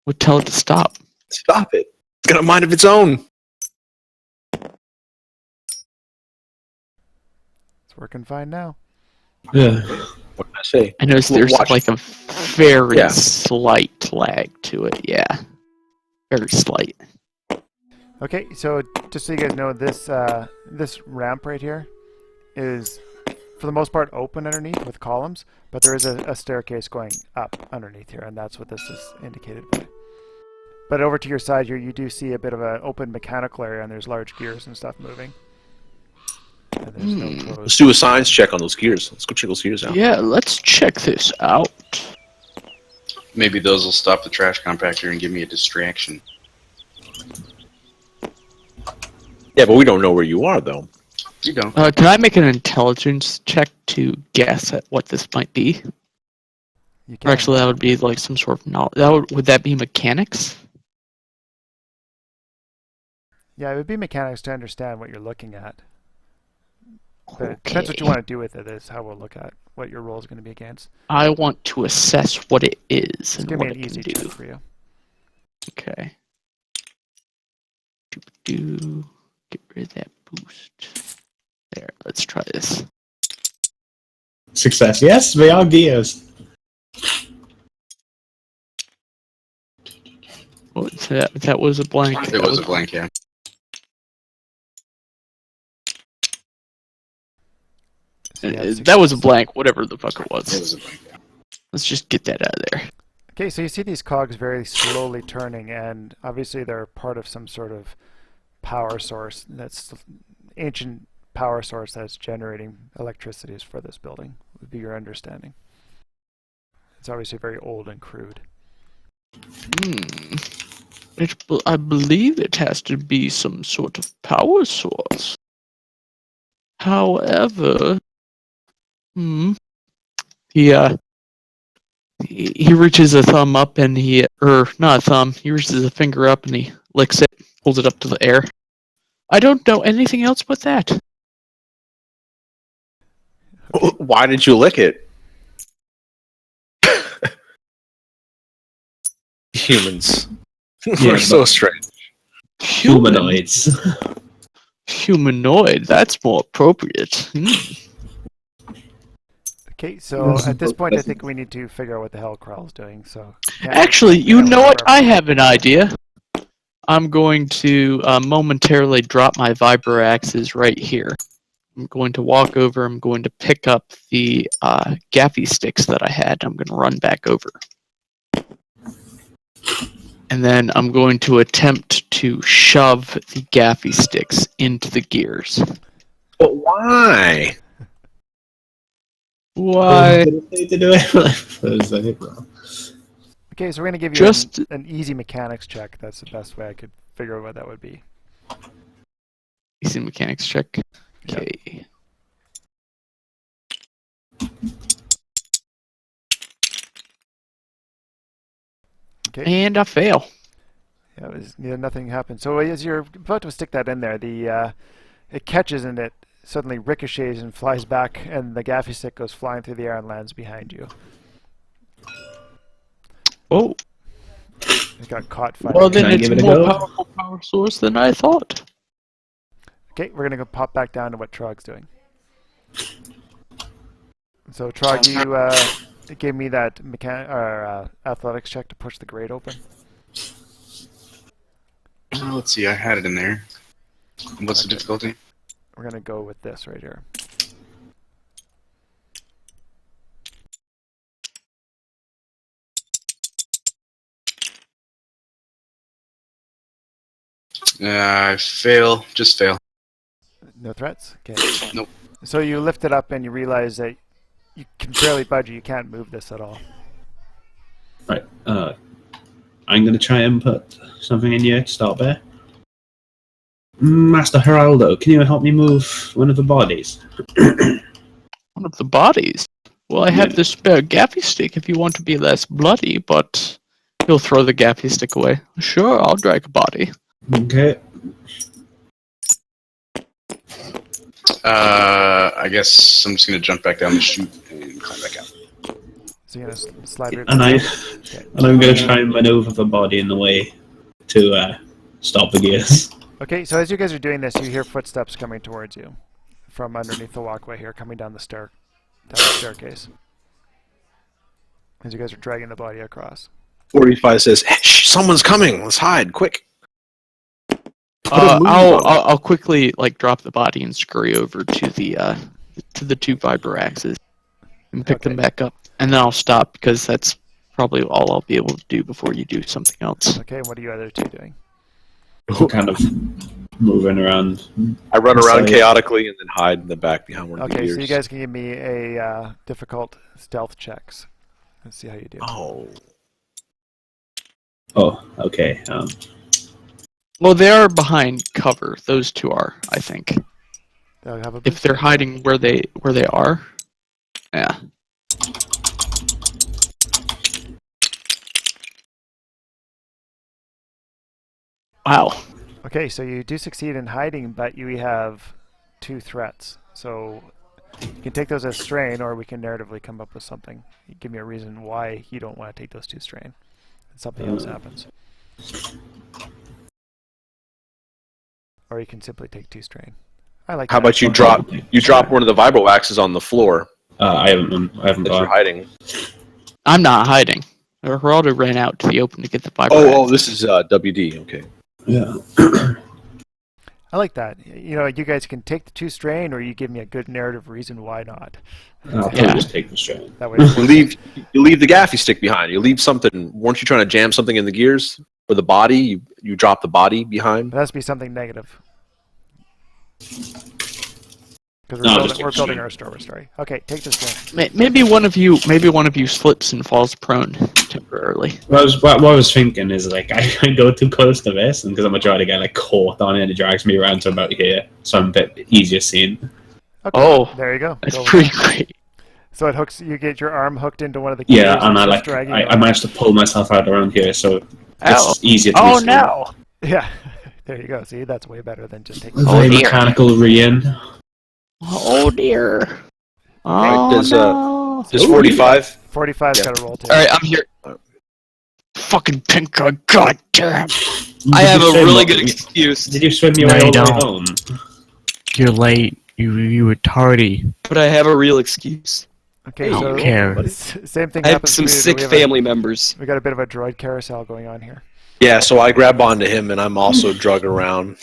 Would tell it to stop. Stop it. It's got a mind of its own. It's working fine now. Yeah. What can I say? I noticed Well, there's watch- like a very Yeah. slight lag to it. Yeah, very slight. Okay, so just so you guys know, this this ramp right here is, for the most part, open underneath with columns, but there is a staircase going up underneath here, and that's what this is indicated by. But over to your side here, you do see a bit of an open mechanical area, and there's large gears and stuff moving. And there's no Let's closed. do a science check on those gears. Let's go check those gears out. Yeah, let's check this out. Maybe those will stop the trash compactor and give me a distraction. Yeah, but we don't know where you are, though. You don't. Can I make an intelligence check to guess at what this might be? You Or can. actually, that would be like some sort of knowledge. Would that be mechanics? Yeah, it would be mechanics to understand what you're looking at. But it depends what you want to do with it, is how we'll look at what your roll is going to be against. I want to assess what it is Just and give me what an it can easy do. check for you. Okay. Do get rid of that boost. There. Let's try this. Success. Yes, they are gears. What's that? That was a blank. It was a blank, yeah. So you have That was a 6. blank. Whatever the fuck it It was. was a blank, yeah. Let's just get that out of there. Okay, so you see these cogs very slowly turning, and obviously they're part of some sort of power source. That's ancient power source that's generating electricity for this building, would be your understanding. It's obviously very old and crude. I believe it has to be some sort of power source. However, he reaches a thumb up and not a thumb, he reaches a finger up and he licks it, holds it up to the air. I don't know anything else but that. Why did you lick it? Humans. Yeah, We're so but- strange. Humanoids. Humanoid, that's more appropriate. Okay, so Yes, at this point I doesn't- think we need to figure out what the hell Krell's doing, so... can't- Actually, you can't know what? remember. I have an idea. I'm going to momentarily drop my vibro axes right here. I'm going to walk over. I'm going to pick up the gaffy sticks that I had. I'm going to run back over. And then I'm going to attempt to shove the gaffy sticks into the gears. But why? Why? To do it. Okay, so we're going to give you Just- an easy mechanics check. That's the best way I could figure out what that would be. Easy mechanics check. Yep. Okay. Okay. And I fail. Yeah, nothing happened. So as you're about to stick that in there, it catches and it suddenly ricochets and flies back, and the gaffy stick goes flying through the air and lands behind you. Oh, It got caught fighting. well it. then Can I it's give it a more go? powerful power source than I thought. Okay, we're gonna go pop back down to what Trog's doing. So Trog, you gave me that athletics check to push the grate open. Let's see, I had it in there. What's the difficulty? We're gonna go with this right here. I fail. Just fail. No threats? Okay. Nope. So you lift it up and you realize that you can barely budge it. You can't move this at all. Right. I'm going to try and put something in you to start there. Master Geraldo, can you help me move one of the bodies? One of the bodies. Well, I have Yeah. this spare gaffy stick if you want to be less bloody, but he'll throw the gaffy stick away. Sure, I'll drag a body. Okay. I guess I'm just gonna jump back down the chute and climb back out. So you're gonna slide it. And I'm going to Mm-hmm. try and maneuver the body in the way to stop the gears. Okay, so as you guys are doing this, you hear footsteps coming towards you. from underneath the walkway here, coming down the staircase. As you guys are dragging the body across. 45 says, hey, shh, someone's coming. Let's hide, quick. Put a move I'll on. I'll quickly like drop the body and scurry over to the two vibro axes and pick them Okay. back up, and then I'll stop because that's probably all I'll be able to do before you do something else. Okay, what are you other two doing? We're kind of moving around. I run around Inside. chaotically and then hide in the back behind one of the Okay, gears. so you guys can give me a difficult stealth checks. Let's see how you do. Oh. Oh, okay. Well, they are behind cover. Those two are, I think. They'll have a If they're hiding where they are, yeah. Wow. Okay, so you do succeed in hiding, but you have 2 threats. So you can take those as strain, or we can narratively come up with something. You give me a reason why you don't want to take those 2 strain, and something else happens. Or you can simply take 2 strain. I like How that. about you drop one of the vibro axes on the floor I haven't that you're gone. hiding. I'm not hiding. Geraldo ran out to the open to get the vibro. Oh, this is WD. Okay. Yeah. I like that. You know, you guys can take the 2 strain, or you give me a good narrative reason why not. I'll probably Yeah. just take the strain. That way, You leave the gaffy stick behind. You leave something. Weren't you trying to jam something in the gears for the body? You drop the body behind. it has to be something negative. Because No, we're just building, we're take building strain. our story. Okay, take the strain. Maybe one of you slips and falls prone temporarily. What I was thinking is like I go too close to this, and because I'm trying to get like caught on it, and it drags me around to about here, so I'm a bit easier seen. Okay, Oh, there you go. that's Go with pretty that. great. So it hooks. You get your arm hooked into one of the gears. Yeah, and it's I just dragging you I around. managed to pull myself out around here, so Ow. it's easier to Oh be no! Yeah, there you go. See, that's way better than just taking. seen. Oh, Very dear. mechanical re-in. Oh dear! Right, Oh does, no! Does 45? 45's Yeah. got a roll too. All right, I'm here. Fucking pink eye, goddamn! I Did have you a swim really all- good excuse, Did you swim your No, way you all the way don't. home? You're late. You were tardy. but I have a real excuse. Okay, I so don't care. Same thing I have happens. some for you, but sick we have a- family members. We got a bit of a droid carousel going on here. Yeah, so I grab onto him and I'm also drug around.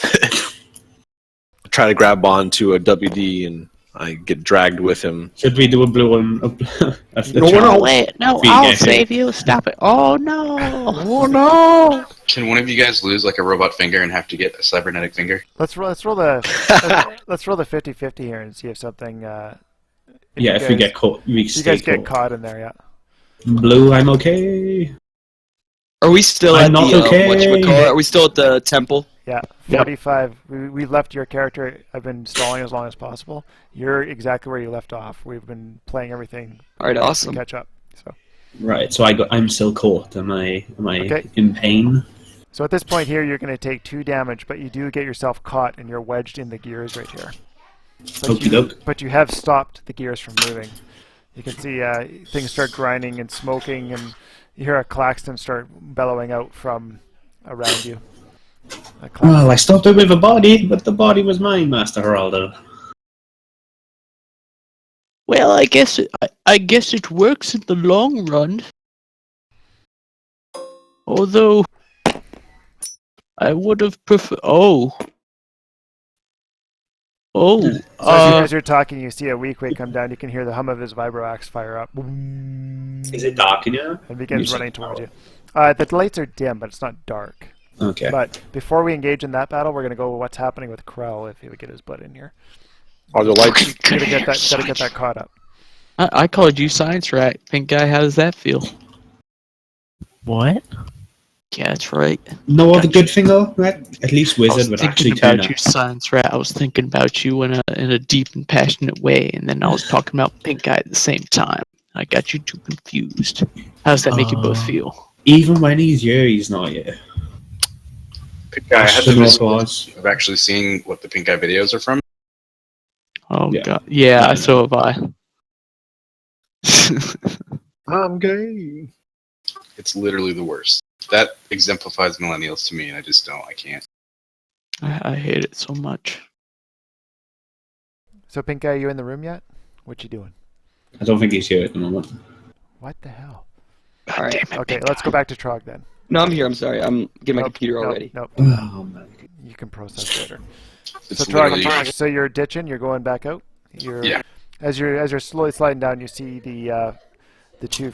Try to grab onto a WD and I get dragged with him. Should we do a blue one? No, wait, no, Feet I'll get hit. save you. Stop it. Oh no! Oh no! Can one of you guys lose like a robot finger and have to get a cybernetic finger? Let's roll the let's roll the 50-50 here and see if something. Yeah, you if we guys- get caught, we you stay guys get caught. caught in there, yeah. Blue, I'm okay. Are we still I'm at not the okay. whatchamacallit? Are we still at the temple? Yeah, Yep. 45. We left your character. I've been stalling as long as possible. You're exactly where you left off. We've been playing everything. All right, to awesome. catch up. So, Right, so I'm still caught. Am I Okay. in pain? so at this point here, you're going to take 2 damage, but you do get yourself caught, and you're wedged in the gears right here. Okey-doke. But you have stopped the gears from moving. You can see things start grinding and smoking, and you hear a klaxon start bellowing out from around you. A klaxon. Well, I stopped it with a body, but the body was mine, Master Geraldo. Well, I guess it works in the long run. Although I would have preferred. Oh. So as you're talking, you see a Weequay come down. You can hear the hum of his vibroaxe fire up. Is it dark in here? And begins You running said towards no. you. The lights are dim, but it's not dark. Okay. But before we engage in that battle, we're going to go with what's happening with Krell if he would get his butt in here. Are the lights? You gotta get that caught up. I called you Science Rat. Pink guy, how does that feel? What? Yeah, that's right. No other good thing though, right? At least I was Wizard would thinking actually turn about up. you, Science Rat. I was thinking about you in a deep and passionate way, and then I was talking about Pink guy at the same time. I got you two confused. How does that make you both feel? Even when he's here, he's not here. Pink guy, I had the Similar vision clause. of actually seeing what the pink guy videos are from. Oh Yeah. god, yeah, Yeah. so have I. I'm gay. It's literally the worst. That exemplifies millennials to me, and I can't. I hate it so much. So, Pink Guy, you in the room yet? What you doing? I don't think he's here at the moment. What the hell? All right. Okay, let's go back to Trog then. No, I'm here. I'm sorry. I'm getting my Nope, computer all nope, ready. Nope. Oh man. You can process later. It's So, Trog, literally so you're ditching. You're going back out. You're, Yeah. As you're slowly sliding down, you see the two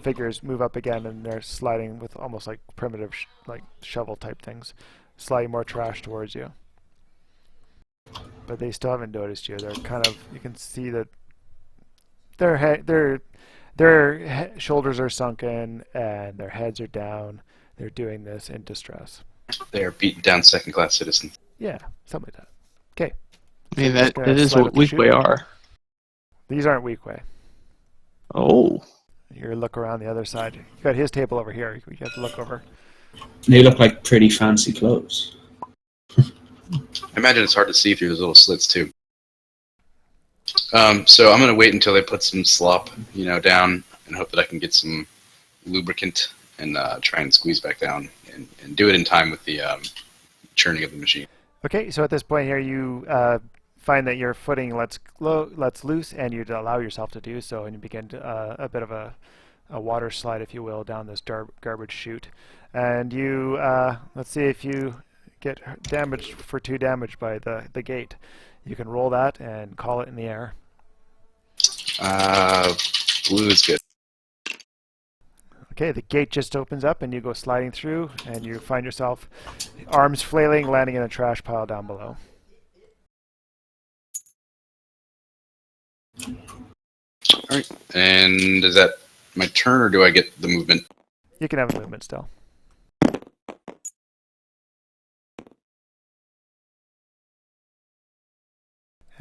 figures move up again, and they're sliding with almost like primitive like shovel type things, sliding more trash towards you. But they still haven't noticed you. They're kind of, you can see that their shoulders are sunken and their heads are down. They're doing this in distress. they're beaten down second-class citizens. Yeah, something like that. Okay. I mean, just that gonna is slide what with the Weekway chute. are. These aren't weak way. Oh. You look around the other side. You got his table over here. You have to look over. They look like pretty fancy clothes. I imagine it's hard to see through those little slits too. So I'm gonna wait until they put some slop, down, and hope that I can get some lubricant and try and squeeze back down and do it in time with the churning of the machine. Okay, so at this point here, you find that your footing lets loose, and you allow yourself to do so, and you begin a bit of a water slide, if you will, down this garbage chute. And you, let's see if you get damaged for 2 damage by the gate. You can roll that and call it in the air. Blue is good. Okay, the gate just opens up, and you go sliding through, and you find yourself arms flailing, landing in a trash pile down below. All right. And is that my turn, or do I get the movement? You can have a movement still.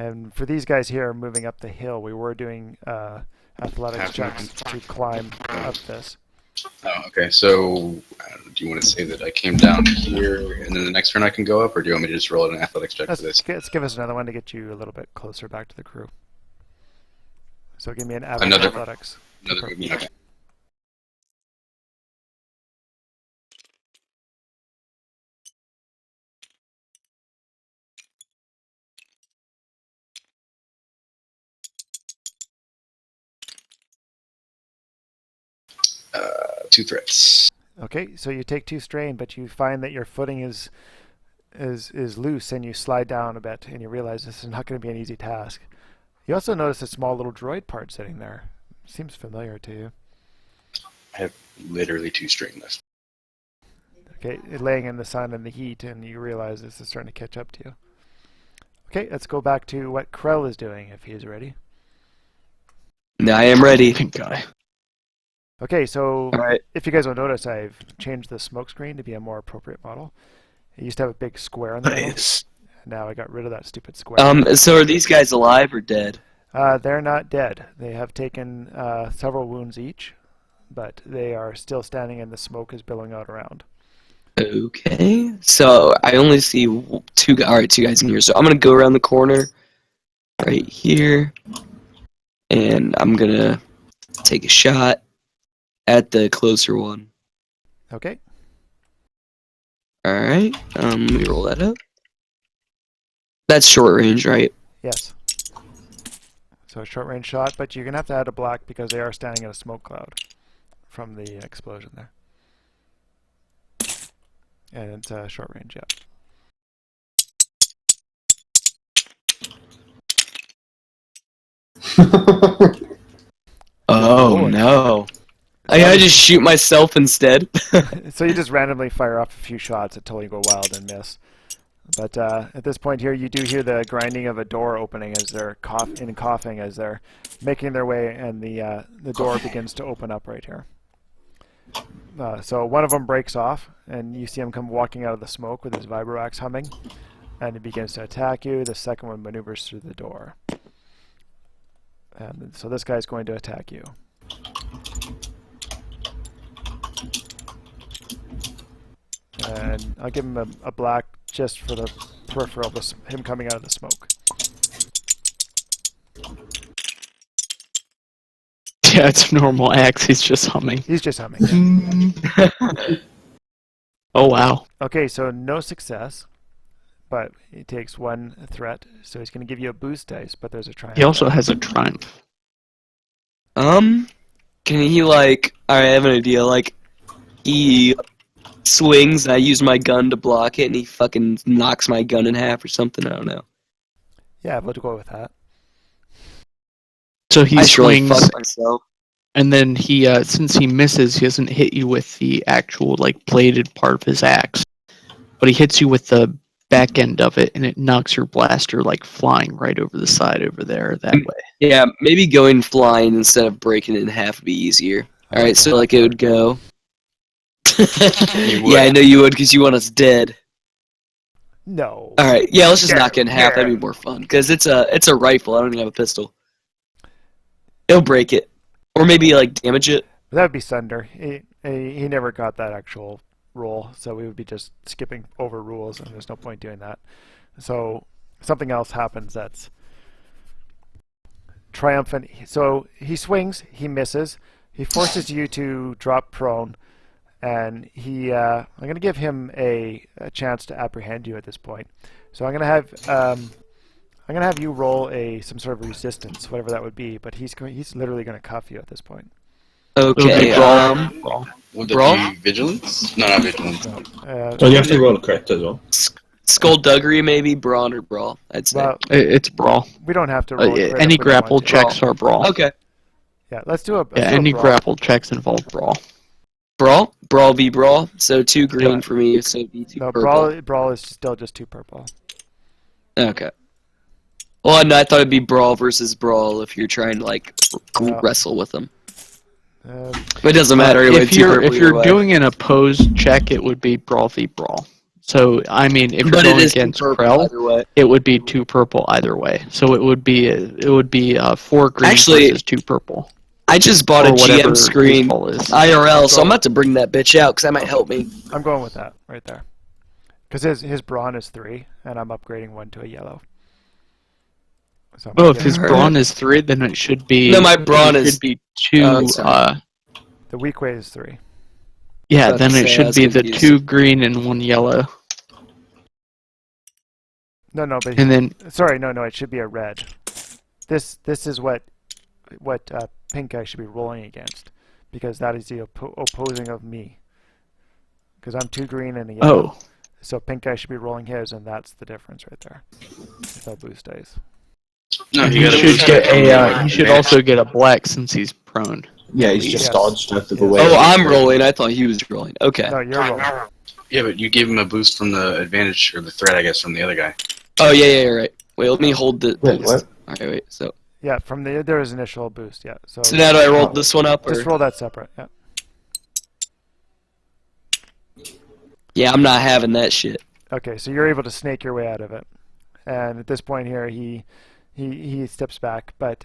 And for these guys here moving up the hill, we were doing athletics checks to climb up this. Oh, okay. So, do you want to say that I came down here, and then the next turn I can go up, or do you want me to just roll an athletics check for this? Let's give us another one to get you a little bit closer back to the crew. So give me an Another- athletics. Another movement. Okay. Two threats. Okay, so you take 2 strain, but you find that your footing is loose, and you slide down a bit, and you realize this is not going to be an easy task. You also notice a small little droid part sitting there. Seems familiar to you. I have literally 2 strain left. Okay, laying in the sun and the heat, and you realize this is starting to catch up to you. Okay, let's go back to what Krell is doing, if he is ready. I am ready. Pink Guy. Okay, so All right. if you guys will notice, I've changed the smoke screen to be a more appropriate model. It used to have a big square in the middle. Nice. Now I got rid of that stupid square. So are these guys alive or dead? They're not dead. They have taken several wounds each, but they are still standing, and the smoke is billowing out around. Okay. So I only see 2 guys. All right, 2 guys in here. So I'm gonna go around the corner, right here, and I'm gonna take a shot at the closer one. Okay. All right. Let me roll that up. That's short range, right? Yes. So a short range shot, but you're gonna have to add a black because they are standing in a smoke cloud from the explosion there. And it's short range, yeah. Oh no! I gotta just shoot myself instead. So you just randomly fire off a few shots until you go wild and miss. But at this point here, you do hear the grinding of a door opening as they're coughing as they're making their way, and the door begins to open up right here. So one of them breaks off, and you see him come walking out of the smoke with his vibroax humming, and he begins to attack you. The second one maneuvers through the door. And so this guy's going to attack you. And I'll give him a black just for the peripheral of him coming out of the smoke. Yeah, it's normal axe. He's just humming. He's just humming. Oh, wow. Okay, so no success, but he takes 1 threat, so he's going to give you a boost dice, but there's a triumph. He also die. has a triumph. Can he like? I have an idea. Like, he swings, and I use my gun to block it, and he fucking knocks my gun in half or something. I don't know. Yeah, we'll go with that. So he I should really swings, fuck myself. and then he, since he misses, he doesn't hit you with the actual like bladed part of his axe, but he hits you with the back end of it, and it knocks your blaster like flying right over the side over there that way. Yeah, maybe going flying instead of breaking it in half would be easier. All right, so like it would go. You would. Yeah, I know you would because you want us dead. No. All right, yeah, let's just knock it in half. Yeah. That'd be more fun because it's a rifle. I don't even have a pistol. It'll break it, or maybe like damage it. That would be Sunder. He never got that actual roll, so we would be just skipping over rules, and there's no point doing that. So something else happens that's triumphant. So he swings, he misses, he forces you to drop prone, and I'm going to give him a chance to apprehend you at this point. So I'm going to have you roll some sort of resistance, whatever that would be, but he's literally going to cuff you at this point. Okay. Would Brawl? that be vigilance? No, not vigilance. So you have to roll a crit as well. Skullduggery, maybe brawn or brawl. I'd say. Well, It's brawl. we don't have to roll. a crit if Any we don't grapple want to. checks are brawl. Okay. Yeah, let's do a. Yeah, let's do a any brawl. grapple checks involve brawl. Brawl v brawl. So 2 green Yeah. for me. So be 2 No, purple. brawl is still just 2 purple. Okay. Well, no, I thought it'd be brawl versus brawl if you're trying to like wrestle with them. It doesn't matter. Anyway, If 2 you're purple if you're either way. doing an opposed check, it would be brawl v brawl. So I mean, if you're But it going is 2 against purple Krell, either way. it would be 2 purple either way. So it would be 4 green Actually, versus 2 purple. I just bought Or a whatever GM screen his ball is. IRL, so I'm about to bring that bitch out because that might help me. I'm going with that right there. Because his brawn is 3, and I'm upgrading 1 to a yellow. So I'm Oh, gonna if get his him- brawn is 3, then it should be. No, my brawn it is- should be 2. Oh, sorry. The weak way is 3. Yeah, About then to it say, I should was be the confused. 2 green and 1 yellow, No, but and then sorry, no, it should be a red. This is what pink guy should be rolling against, because that is the opposing of me. Because I'm 2 green and a yellow. oh, So pink guy should be rolling his, and that's the difference right there. Without boost dice. No, he you gotta should boost get it. a. He should also get a black since he's prone. Yeah, he's just Yes. dodged out of the Yes. way. Oh, I'm rolling. I thought he was rolling. Okay. No, you're rolling. Yeah, but you gave him a boost from the advantage or the threat, I guess, from the other guy. Oh yeah, you're right. Wait, let me hold the. Wait, what? All right, wait. So Yeah, from there was initial boost. Yeah. So now do I roll this one up? just Or? roll that separate. Yeah. Yeah, I'm not having that shit. Okay, so you're able to snake your way out of it, and at this point here, he steps back. But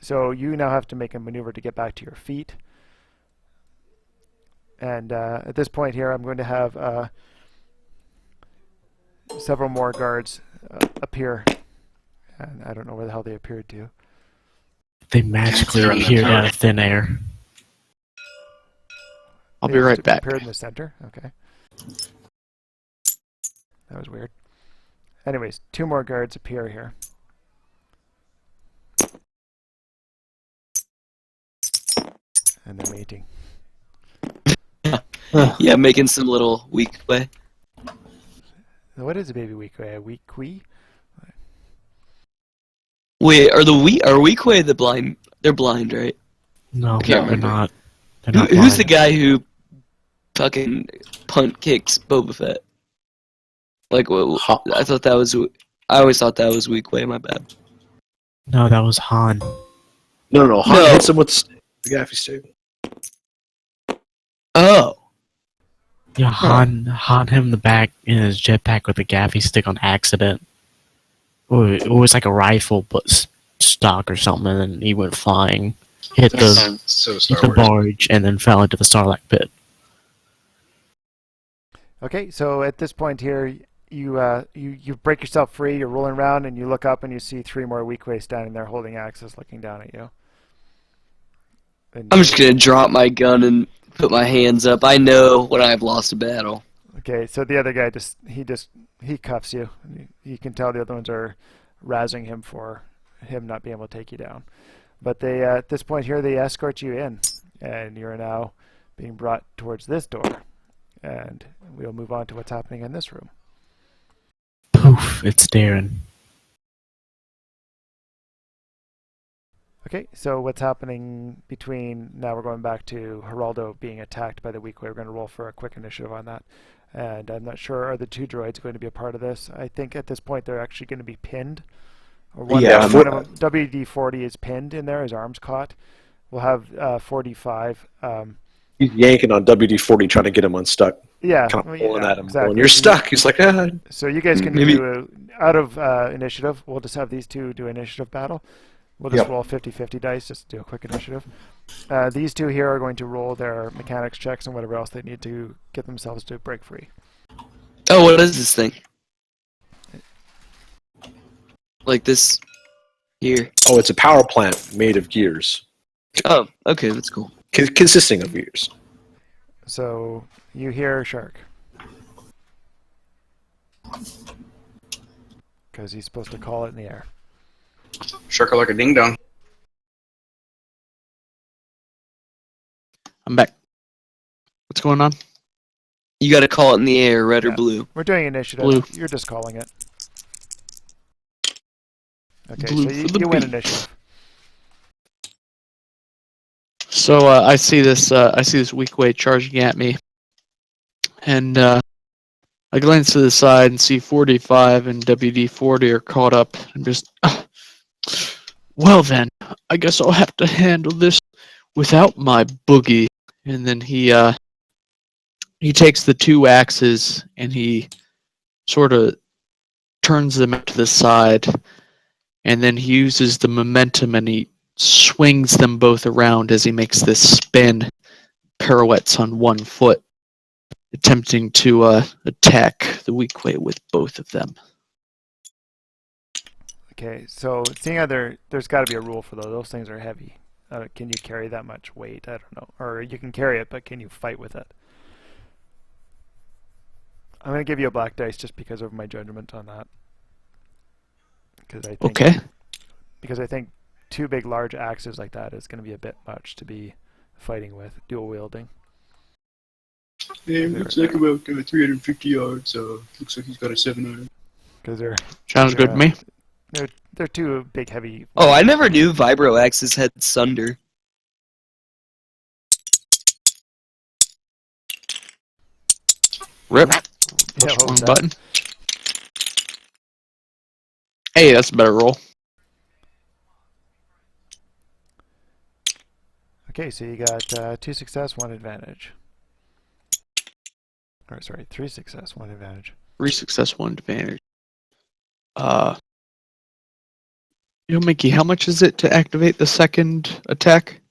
so you now have to make a maneuver to get back to your feet. And at this point here, I'm going to have several more guards appear, and I don't know where the hell they appeared to. They magically They're in the appeared tower. out of thin air. I'll They be right just back. Appeared in the center. Okay. That was weird. Anyways, 2 more guards appear here. And they're waiting. Yeah, making some little weak way. What is a baby weak way? A weak quee? Wait, are weak way the blind? They're blind, right? No, can't they're remember. not. They're not Who's the blind. guy who fucking punt kicks Boba Fett? Like, I thought that was. I always thought that was weak way. My bad. No, that was Han. No, Han No. hits him with the gaffy stick. Oh. Yeah, Han him in the back in his jetpack with a gaffy stick on accident. It was like a rifle, but stock or something, and then he went flying, hit the So hit Star the Wars. barge, and then fell into the Sarlacc pit. Okay, so at this point here, you break yourself free, you're rolling around, and you look up and you see 3 more weak ways standing there holding axes looking down at you. And I'm just gonna drop my gun and put my hands up. I know when I've lost a battle. Okay, so the other guy he cuffs you. You can tell the other ones are razzing him for him not being able to take you down. But they at this point here they escort you in, and you're now being brought towards this door. And we'll move on to what's happening in this room. Poof, it's Darren. Okay, so what's happening between now? We're going back to Geraldo being attacked by the Weequay. We're going to roll for a quick initiative on that. And I'm not sure, are the two droids going to be a part of this? I think at this point they're actually going to be pinned. Or one of them, WD-40 is pinned in there, his arm's caught. We'll have 45. He's yanking on WD-40 trying to get him unstuck. Yeah, Kind of pulling at him. exactly. Going, you're stuck. He's like, ah. So you guys can Maybe- do out of initiative. We'll just have these two do initiative battle. We'll just roll 50-50 dice just to do a quick initiative. These two here are going to roll their mechanics checks and whatever else they need to get themselves to break free. Oh, what is this thing? Like this here. Oh, it's a power plant made of gears. Oh, okay, that's cool. Consisting of gears. So you hear Shark. Because he's supposed to call it in the air. Shark like a ding dong. I'm back. What's going on? You gotta call it in the air, red or Yeah. blue. We're doing initiative. Blue. You're just calling it. Okay, Blue so for the you win beach. initiative. So I see this Weequay charging at me, and I glance to the side and see 45 and WD-40 are caught up, and just, well then, I guess I'll have to handle this without my boogie. And then he takes the two axes and he sort of turns them to the side, and then he uses the momentum and he swings them both around as he makes this spin, pirouettes on one foot, attempting to attack the Weequay with both of them. Okay, so seeing how there's got to be a rule for those. Those things are heavy. Can you carry that much weight? I don't know. Or you can carry it, but can you fight with it? I'm going to give you a black dice just because of my judgment on that. Because I think, Okay. Because I think two big, large axes like that is going to be a bit much to be fighting with, dual wielding. Yeah, looks like about 350 yards. Looks like he's got a 7-iron. Because they're Sounds good to me. they're two big, heavy. Oh, I never knew Vibro axes had sunder. Rip. Yeah, Push what one was that? button. Hey, that's a better roll. Okay, so you got 2 success, 1 advantage. Or sorry, 3 success, 1 advantage. 3 success, 1 advantage. Mickey, how much is it to activate the second attack?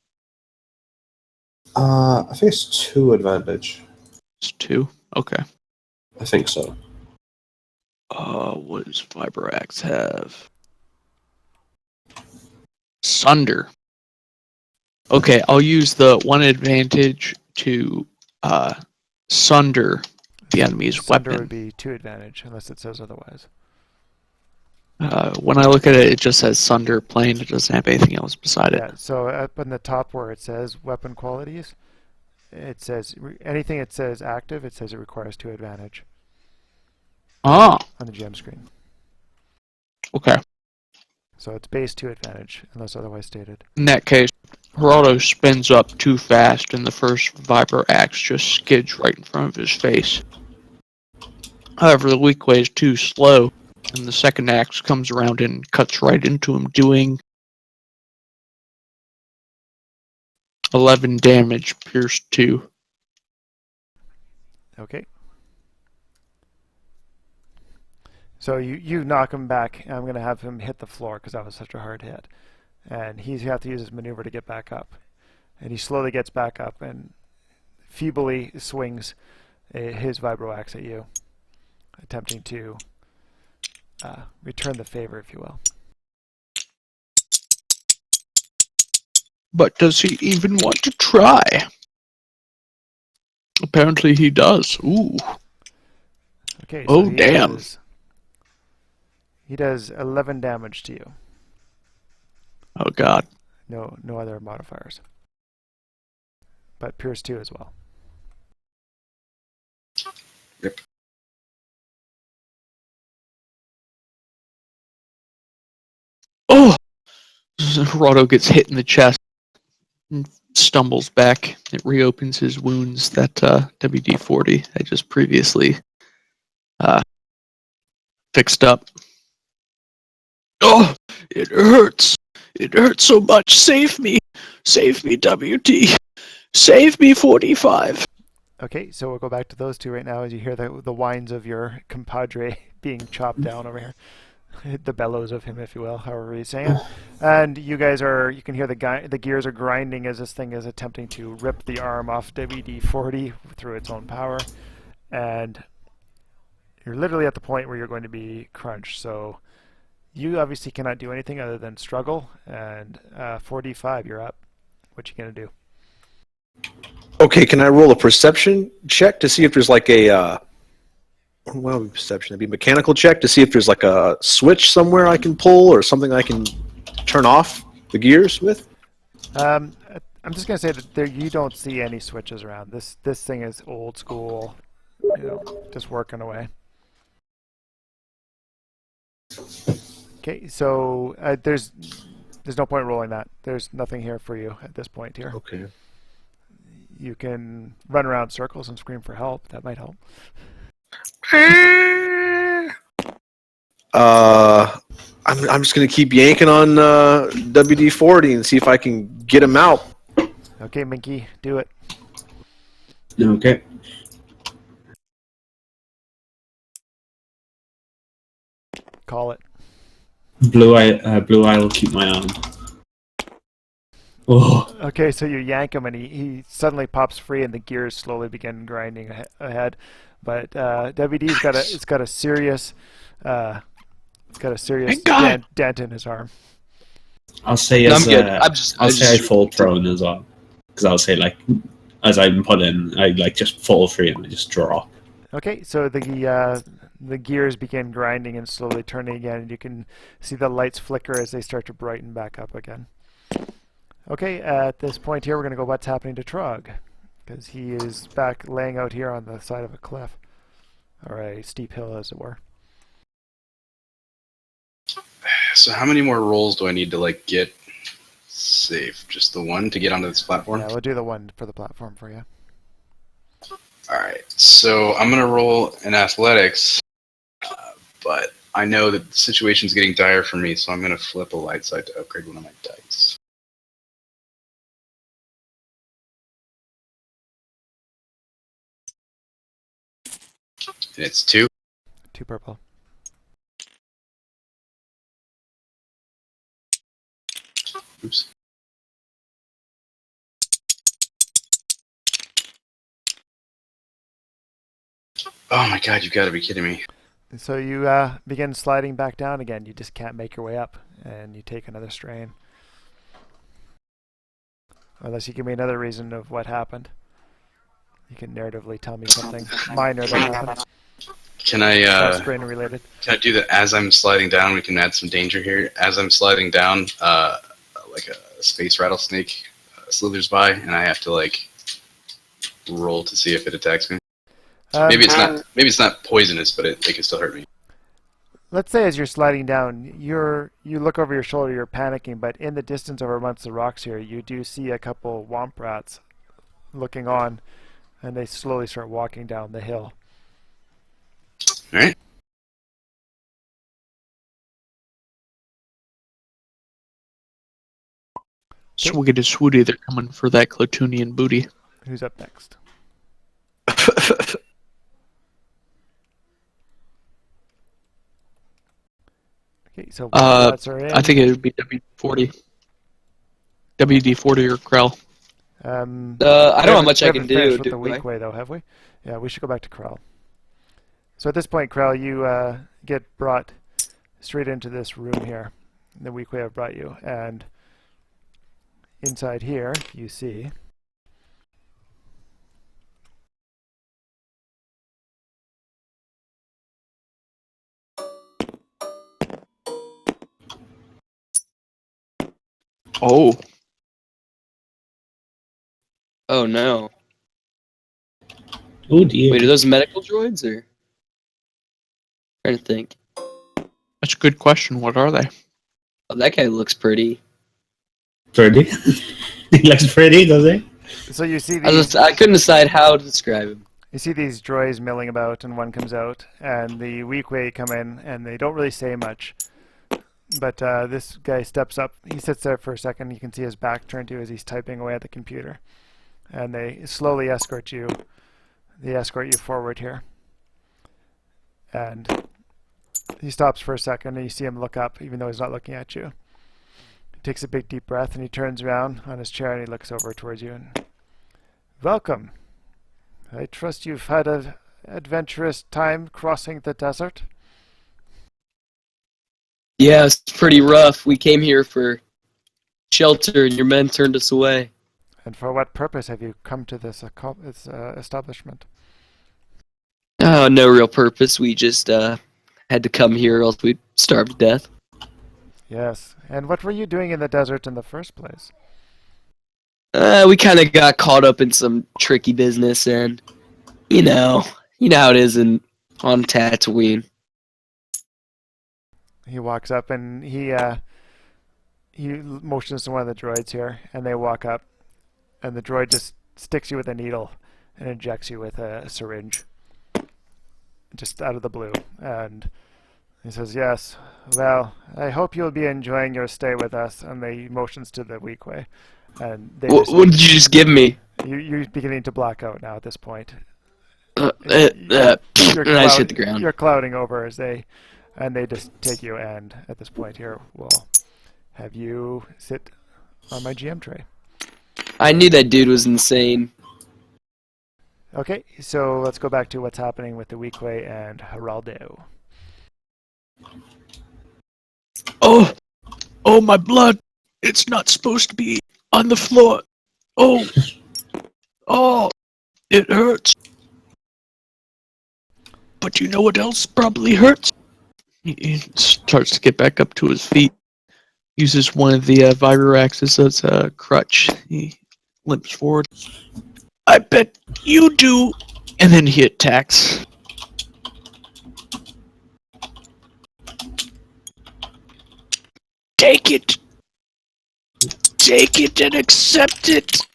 I think it's 2 advantage. It's 2. Okay. I think so. What does Vibroax have? Sunder. Okay, I'll use the 1 advantage to sunder the enemy's Sunder weapon. would be 2 advantage, unless it says otherwise. When I look at it, it just says Sunder plain. It doesn't have anything else beside it. Yeah, so up in the top where it says weapon qualities, it says anything it says active, it says it requires 2 advantage Ah, on the GM screen. okay. So it's base 2 advantage, unless otherwise stated. In that case, Geraldo spins up too fast, and the first Vibro axe just skids right in front of his face. However, the Weequay is too slow, and the second axe comes around and cuts right into him, doing 11 damage, pierced 2. Okay. So you knock him back, and I'm going to have him hit the floor because that was such a hard hit. And he's have to use his maneuver to get back up. And he slowly gets back up and feebly swings his Vibro axe at you, attempting to return the favor, if you will. But does he even want to try? Apparently he does. Ooh. Okay. Oh, he damn. He does 11 damage to you. Oh god. No other modifiers. But Pierce 2 as well. Yep. Oh! Geraldo gets hit in the chest and stumbles back. It reopens his wounds that WD-40 I just previously fixed up. Oh! It hurts! It hurts so much! Save me! Save me, WD! Save me, 45! Okay, so we'll go back to those two right now as you hear the whines of your compadre being chopped down over here. The bellows of him, if you will, however you say it. And you guys you can hear the gears are grinding as this thing is attempting to rip the arm off WD-40 through its own power. And you're literally at the point where you're going to be crunched. So you obviously cannot do anything other than struggle. And 45, you're up. What you gonna do? Okay, can I roll a perception check to see if there's like a well, perception. It'd be a mechanical check to see if there's like a switch somewhere I can pull or something I can turn off the gears with. I'm just gonna say that you don't see any switches around. This thing is old school, just working away. Okay, so there's no point rolling that. There's nothing here for you at this point here. Okay. You can run around circles and scream for help. That might help. I'm just gonna keep yanking on WD-40 and see if I can get him out. Okay, Minky, do it. Okay. Call it. Blue eye will keep my arm. Oh. Okay, so you yank him and he suddenly pops free and the gears slowly begin grinding ahead. But WD's got a serious dent in his arm. I'll say No, as I'm good. I'll say I fall prone as well, because I'll say like as I'm put in, I like just fall free and I just drop. Okay, so the gears begin grinding and slowly turning again, and you can see the lights flicker as they start to brighten back up again. Okay, at this point here, we're going to go what's happening to Trog, because he is back laying out here on the side of a cliff, or a steep hill, as it were. So how many more rolls do I need to like get safe? Just the one to get onto this platform? Yeah, we'll do the one for the platform for you. Alright, so I'm going to roll in athletics, but I know that the situation's getting dire for me, so I'm going to flip a light side to upgrade one of my dice. And it's 2. 2 purple. Oops. Oh my god, you've got to be kidding me. So you begin sliding back down again. You just can't make your way up, and you take another strain. Unless you give me another reason of what happened. You can narratively tell me something minor that happened. Can I Not strain related. Can I do that as I'm sliding down? We can add some danger here. As I'm sliding down, like a space rattlesnake slithers by, and I have to like roll to see if it attacks me. Maybe it's not poisonous, but it can still hurt me. Let's say as you're sliding down, you look over your shoulder, you're panicking, but in the distance over amongst the rocks here, you do see a couple womp rats looking on, and they slowly start walking down the hill. All right. Swiggy to swooty, they're coming for that Clotunian booty. Who's up next? Okay, so rats are in. I think it would be WD-40. WD-40 or Krell. I don't have much I can do. With the weak way, though, have we? Yeah, we should go back to Krell. So at this point, Krell, you get brought straight into this room here. The weak way I've brought you, and inside here, you see Oh. Oh no. Oh dear. Wait, are those medical droids or? Trying to think. That's a good question. What are they? Oh, that guy looks pretty. Pretty. He looks pretty, does he? So you see I these. I couldn't decide how to describe him. You see these droids milling about, and one comes out, and the Weequay come in, and they don't really say much. But this guy steps up. He sits there for a second. You can see his back turned to you as he's typing away at the computer. And they slowly escort you. They escort you forward here. And he stops for a second, and you see him look up, even though he's not looking at you. He takes a big deep breath, and he turns around on his chair, and he looks over towards you. And welcome. I trust you've had an adventurous time crossing the desert. Yeah, it's pretty rough. We came here for shelter, and your men turned us away. And for what purpose have you come to this establishment? Oh, no real purpose. We just had to come here, or else we'd starve to death. Yes. And what were you doing in the desert in the first place? We kind of got caught up in some tricky business, and you know how it is on Tatooine. He walks up and he motions to one of the droids here, and they walk up, and the droid just sticks you with a needle and injects you with a syringe, just out of the blue. And he says, "Yes, well, I hope you'll be enjoying your stay with us." And they motions to the Weequay, and they What did you just give me? You're beginning to black out now at this point. And I just hit the ground. You're clouding over as they just take you, and at this point here, we'll have you sit on my GM tray. I knew that dude was insane. Okay, so let's go back to what's happening with the Weequay and Geraldo. Oh, oh, my blood! It's not supposed to be on the floor. Oh, oh, it hurts. But you know what else probably hurts? He starts to get back up to his feet. Uses one of the Vibraxes as a crutch. He limps forward. I bet you do. And then he attacks. Take it. Take it and accept it.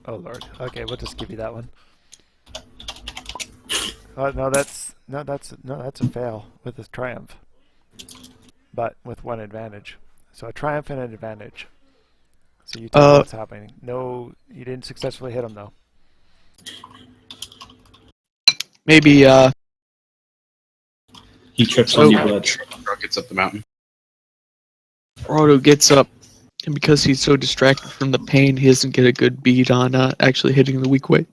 Oh lord. Okay, we'll just give you that one. No, that's a fail with a triumph, but with one advantage. So a triumph and an advantage. So you tell me what's happening. No, you didn't successfully hit him though. Maybe He trips on your blood. Truck gets up the mountain. Geraldo gets up, and because he's so distracted from the pain, he doesn't get a good beat on actually hitting the Weequay.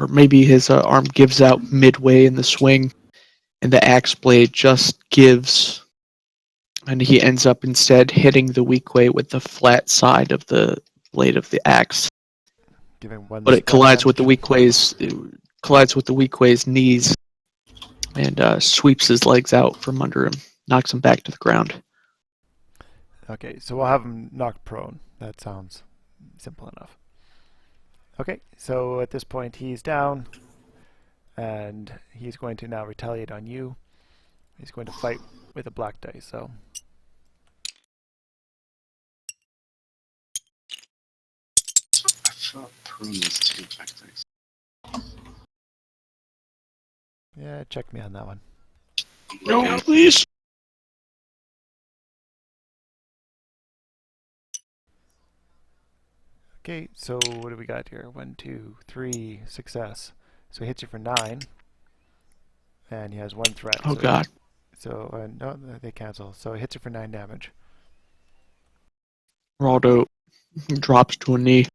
Or maybe his arm gives out midway in the swing, and the axe blade just gives, and he ends up instead hitting the Weequay with the flat side of the blade of the axe. Giving one. But it collides with the Weequay's knees, and sweeps his legs out from under him, knocks him back to the ground. Okay, so we'll have him knocked prone. That sounds simple enough. Okay, so at this point he's down, and he's going to now retaliate on you. He's going to fight with a black dice, so... I thought prune was 2 tactics. Yeah, check me on that one. No, please. Okay, so what do we got here? 1, 2, 3, success. So he hits you for 9, and he has 1 threat. Oh so god. So, no, they cancel. So he hits you for 9 damage. Geraldo drops to a knee.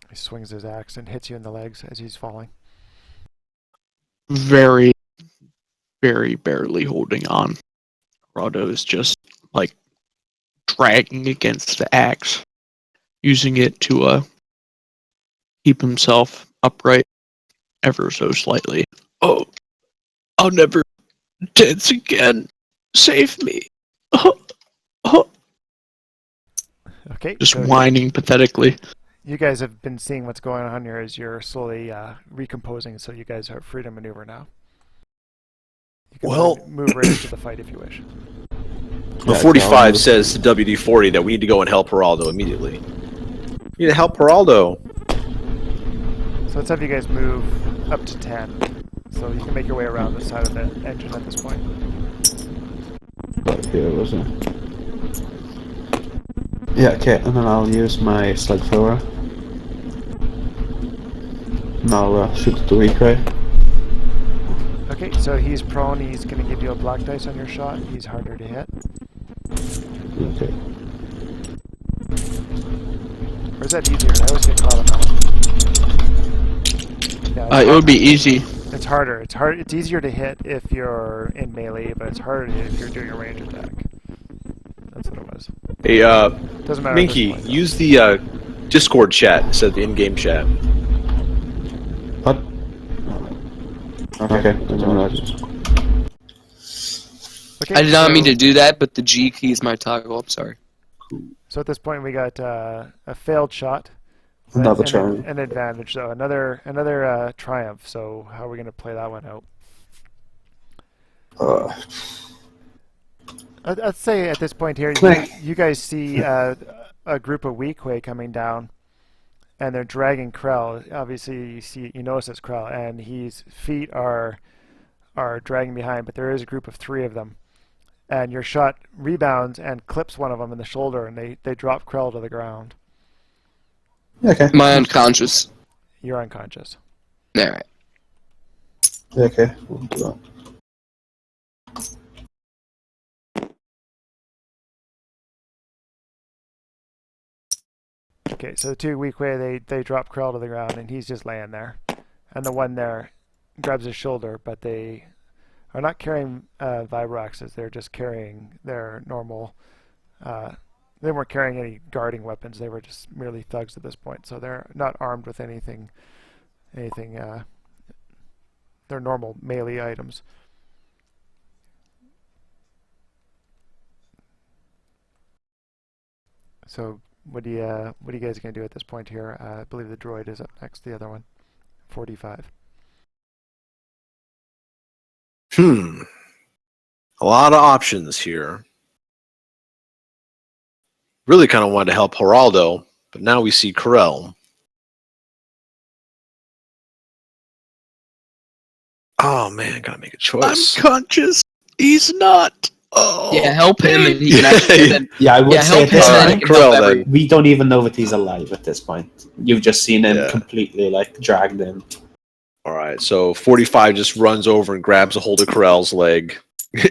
He swings his axe and hits you in the legs as he's falling. Very, very barely holding on. Geraldo is just, like, dragging against the axe, using it to keep himself upright ever so slightly. Oh, I'll never dance again. Save me. Oh. Oh, Okay. just so whining pathetically. You guys have been seeing what's going on here as you're slowly recomposing, so you guys are free to maneuver now. You can Well- move right into the fight if you wish. Well, 45 says to WD-40 that we need to go and help Geraldo immediately. We need to help Geraldo. So let's have you guys move up to 10. So you can make your way around the side of the engine at this point. Right here, wasn't it? Yeah, okay, and then I'll use my slug thrower. And I'll shoot at the weak ray. Okay, so he's prone. He's going to give you a black dice on your shot. He's harder to hit. Okay. Or is that easier? I always get caught on that one. Yeah, It would be easy. It's harder. It's hard. It's easier to hit if you're in melee, but it's harder to hit if you're doing a range attack. That's what it was. Hey, Doesn't matter. at this Minky, point, though. use the Discord chat instead of the in-game chat. What? Okay, that's alright. Okay, I did not mean so- to do that, but the G key is my toggle. I'm sorry. So at this point, we got a failed shot. Another an, triumph. An advantage, so another triumph. So how are we going to play that one out? Let's say at this point here, you guys see a group of Weequay coming down, and they're dragging Krell. Obviously, you notice it's Krell, and his feet are dragging behind. But there is a group of 3 of them, and your shot rebounds and clips one of them in the shoulder, and they drop Krell to the ground. Okay. Am I unconscious? You're unconscious. Alright. Okay, we'll do that. Okay, so the 2 Weequay, they drop Krell to the ground, and he's just laying there. And the one there grabs his shoulder, but they are not carrying vibroaxes. They're just carrying their normal... they weren't carrying any guarding weapons. They were just merely thugs at this point. So they're not armed with anything... they're normal melee items. So what are you guys going to do at this point here? I believe the droid is up next, the other one. 45. A lot of options here. Really kind of wanted to help Geraldo, but now we see Karel. Oh man, gotta make a choice. I'm conscious. He's not. Oh. Yeah, help him and he can actually then, Yeah, I would yeah, say help at him this and Alright, then point, he can help Krell, then. everyone. we don't even know that he's alive at this point. You've just seen him Yeah. completely, like, dragged in. All right, so 45 just runs over and grabs a hold of Karel's leg.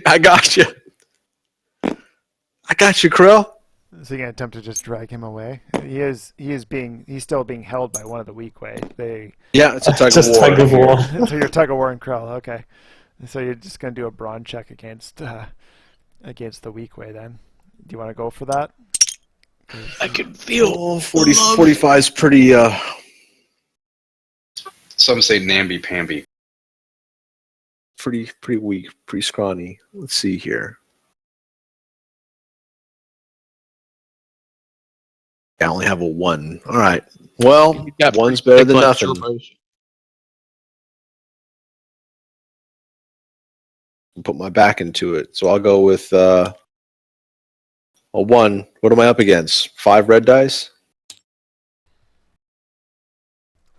I got you. I got you, Karel. So you're going to attempt to just drag him away? He's still being held by one of the Weequay. Yeah, it's a tug Just of war. tug of war. So you're tug of war and Krell, okay. So you're just going to do a brawn check against the Weequay then. Do you want to go for that? I can feel. Oh, 45 is pretty. Some say namby-pamby. Pretty weak, pretty scrawny. Let's see here. I only have a 1. All right. Well, You got one's pretty better than thick nothing. turbos. Put my back into it. So I'll go with a 1. What am I up against? 5 red dice?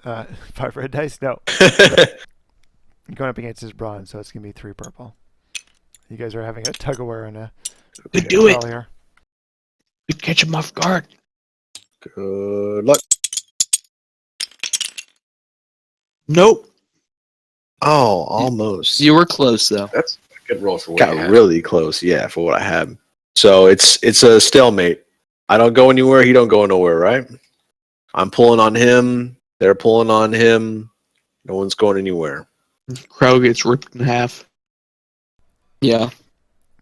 5 red dice? No. You're going up against his brawn, so it's going to be 3 purple. You guys are having a tug of war and a Could do it. Krell here. We'd catch him off guard. Good luck. Nope. Oh, almost. You were close though. That's a good roll for what Got you had. really close, yeah, for what I had. So it's a stalemate. I don't go anywhere, he don't go nowhere, right? I'm pulling on him, they're pulling on him, no one's going anywhere. Crow gets ripped in half. Yeah.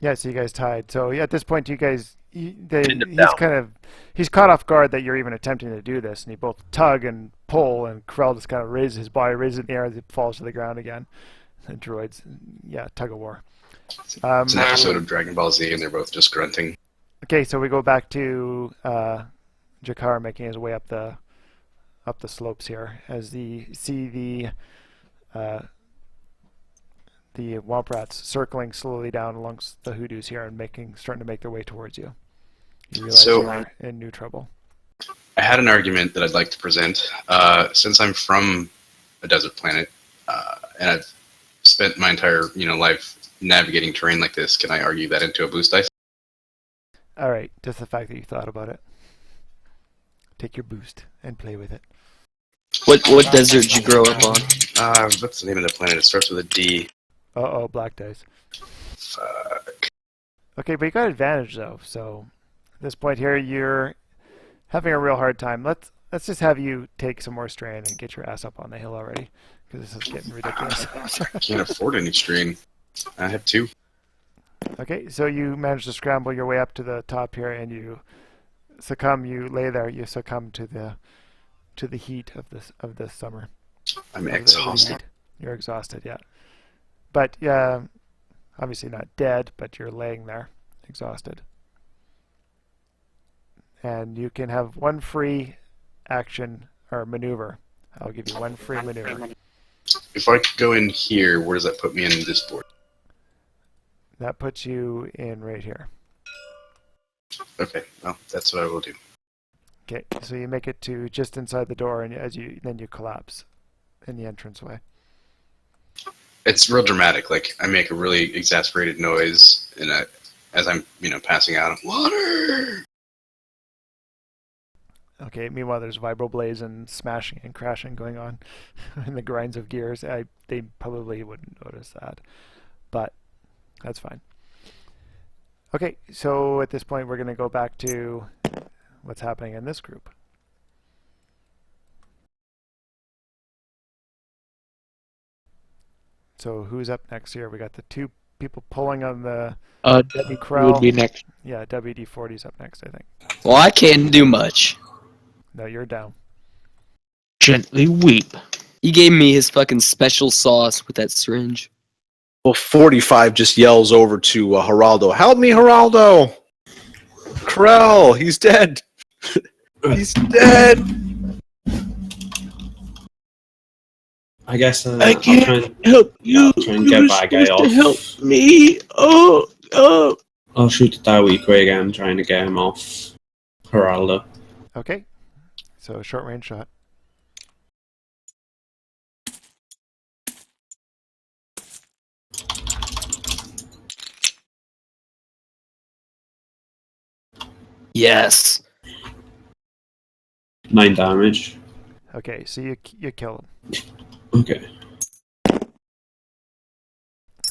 Yeah, so you guys tied. So yeah, at this point, you guys, Pinned him down. he's caught off guard that you're even attempting to do this, and you both tug and pull, and Krell just kind of raises his body, raises it in the air as it falls to the ground again. The droids, yeah, tug of war. It's an episode of Dragon Ball Z, and they're both just grunting. Okay, so we go back to Jakar making his way up the slopes here as see the Womp Rats circling slowly down amongst the hoodoos here and starting to make their way towards you. You realize So- you're in new trouble. I had an argument that I'd like to present. Since I'm from a desert planet, and I've spent my entire life navigating terrain like this, can I argue that into a boost dice? All right, just the fact that you thought about it. Take your boost and play with it. What desert did you grow up on? What's the name of the planet? It starts with a D. Uh-oh, black dice. Fuck. Okay, but you got advantage though, so at this point here you're having a real hard time. Let's just have you take some more strain and get your ass up on the hill already, because this is getting ridiculous. I can't afford any strain. I have 2. Okay, so you manage to scramble your way up to the top here, and you succumb. You lay there. You succumb to the heat of this summer. I'm Of the exhausted. heat. You're exhausted, yeah. But obviously not dead, but you're laying there, exhausted. And you can have one free action or maneuver. I'll give you one free maneuver. If I could go in here, where does that put me in this board? That puts you in right here. Okay, well, that's what I will do. Okay, so you make it to just inside the door, and then you collapse in the entranceway. It's real dramatic. Like, I make a really exasperated noise, and as I'm, passing out, I'm, water! Okay, meanwhile there's vibroblaze and smashing and crashing going on and the grinds of gears. They probably wouldn't notice that, but that's fine. Okay, so at this point we're going to go back to what's happening in this group. So who's up next here? We got the 2 people pulling on the Debbie Krell. would be next. Yeah, WD-40's up next, I think. Well, I can't do much. No, you're down. Gently weep. He gave me his fucking special sauce with that syringe. Well, 45 just yells over to Geraldo, "Help me, Geraldo! Krell, he's dead! He's dead!" I guess I I'll can't try and, help you. I'll try and You get were that guy supposed off. to help me. Oh. I'll shoot at that weaker again, trying to get him off Geraldo. Okay, so short range shot. Yes. 9 damage. Okay, so you kill him. Okay.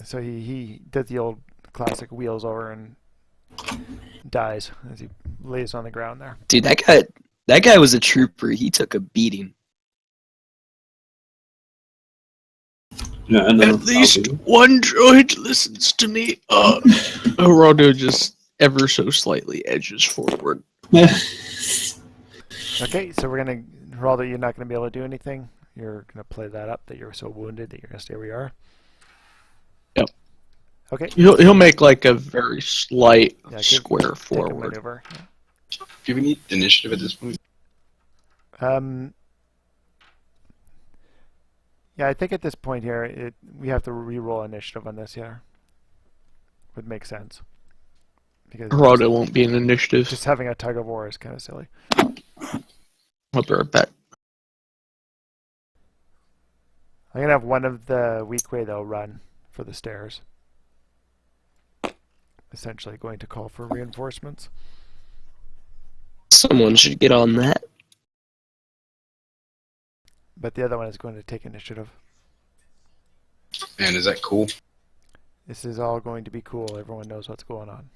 So he does the old classic wheels over and dies as he lays on the ground there. Dude, that guy was a trooper. He took a beating. Yeah, and then At least one droid listens to me. Geraldo just ever so slightly edges forward. Okay, so we're gonna Geraldo, you're not gonna be able to do anything. You're gonna play that up that you're so wounded that you're gonna stay where you are. Yep. Okay. He'll make like a very slight Yeah, square take a forward. maneuver. Do we need initiative at this point? Yeah, I think at this point here, we have to re-roll initiative on this here. Would make sense. Because Geraldo won't be an initiative. just having a tug of war is kind of silly. I'll be right back. I'm gonna have one of the weak way though run for the stairs. Essentially going to call for reinforcements. Someone should get on that. But the other one is going to take initiative. And is that cool? This is all going to be cool. Everyone knows what's going on.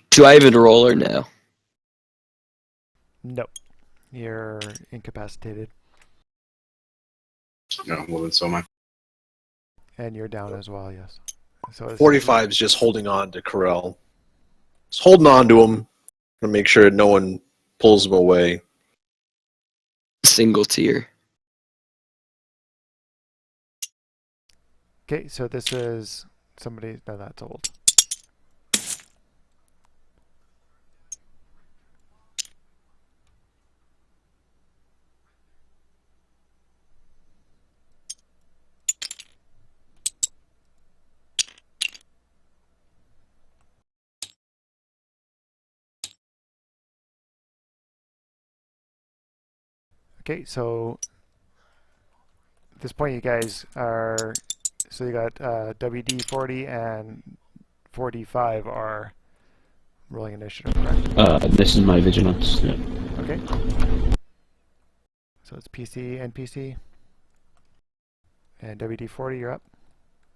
Do I even roll or no? No. You're incapacitated. No, well then so am I. And you're down as well, yes. So 45 is just holding on to Corell. Just holding on to him to make sure no one pulls him away. Single tier. Okay, so this is somebody. No, that's old. Okay, so at this point you guys are, so you got WD 40 and 45 are rolling initiative, correct? This is my vigilance. Yeah. Okay. So it's PC, NPC, and WD 40, you're up.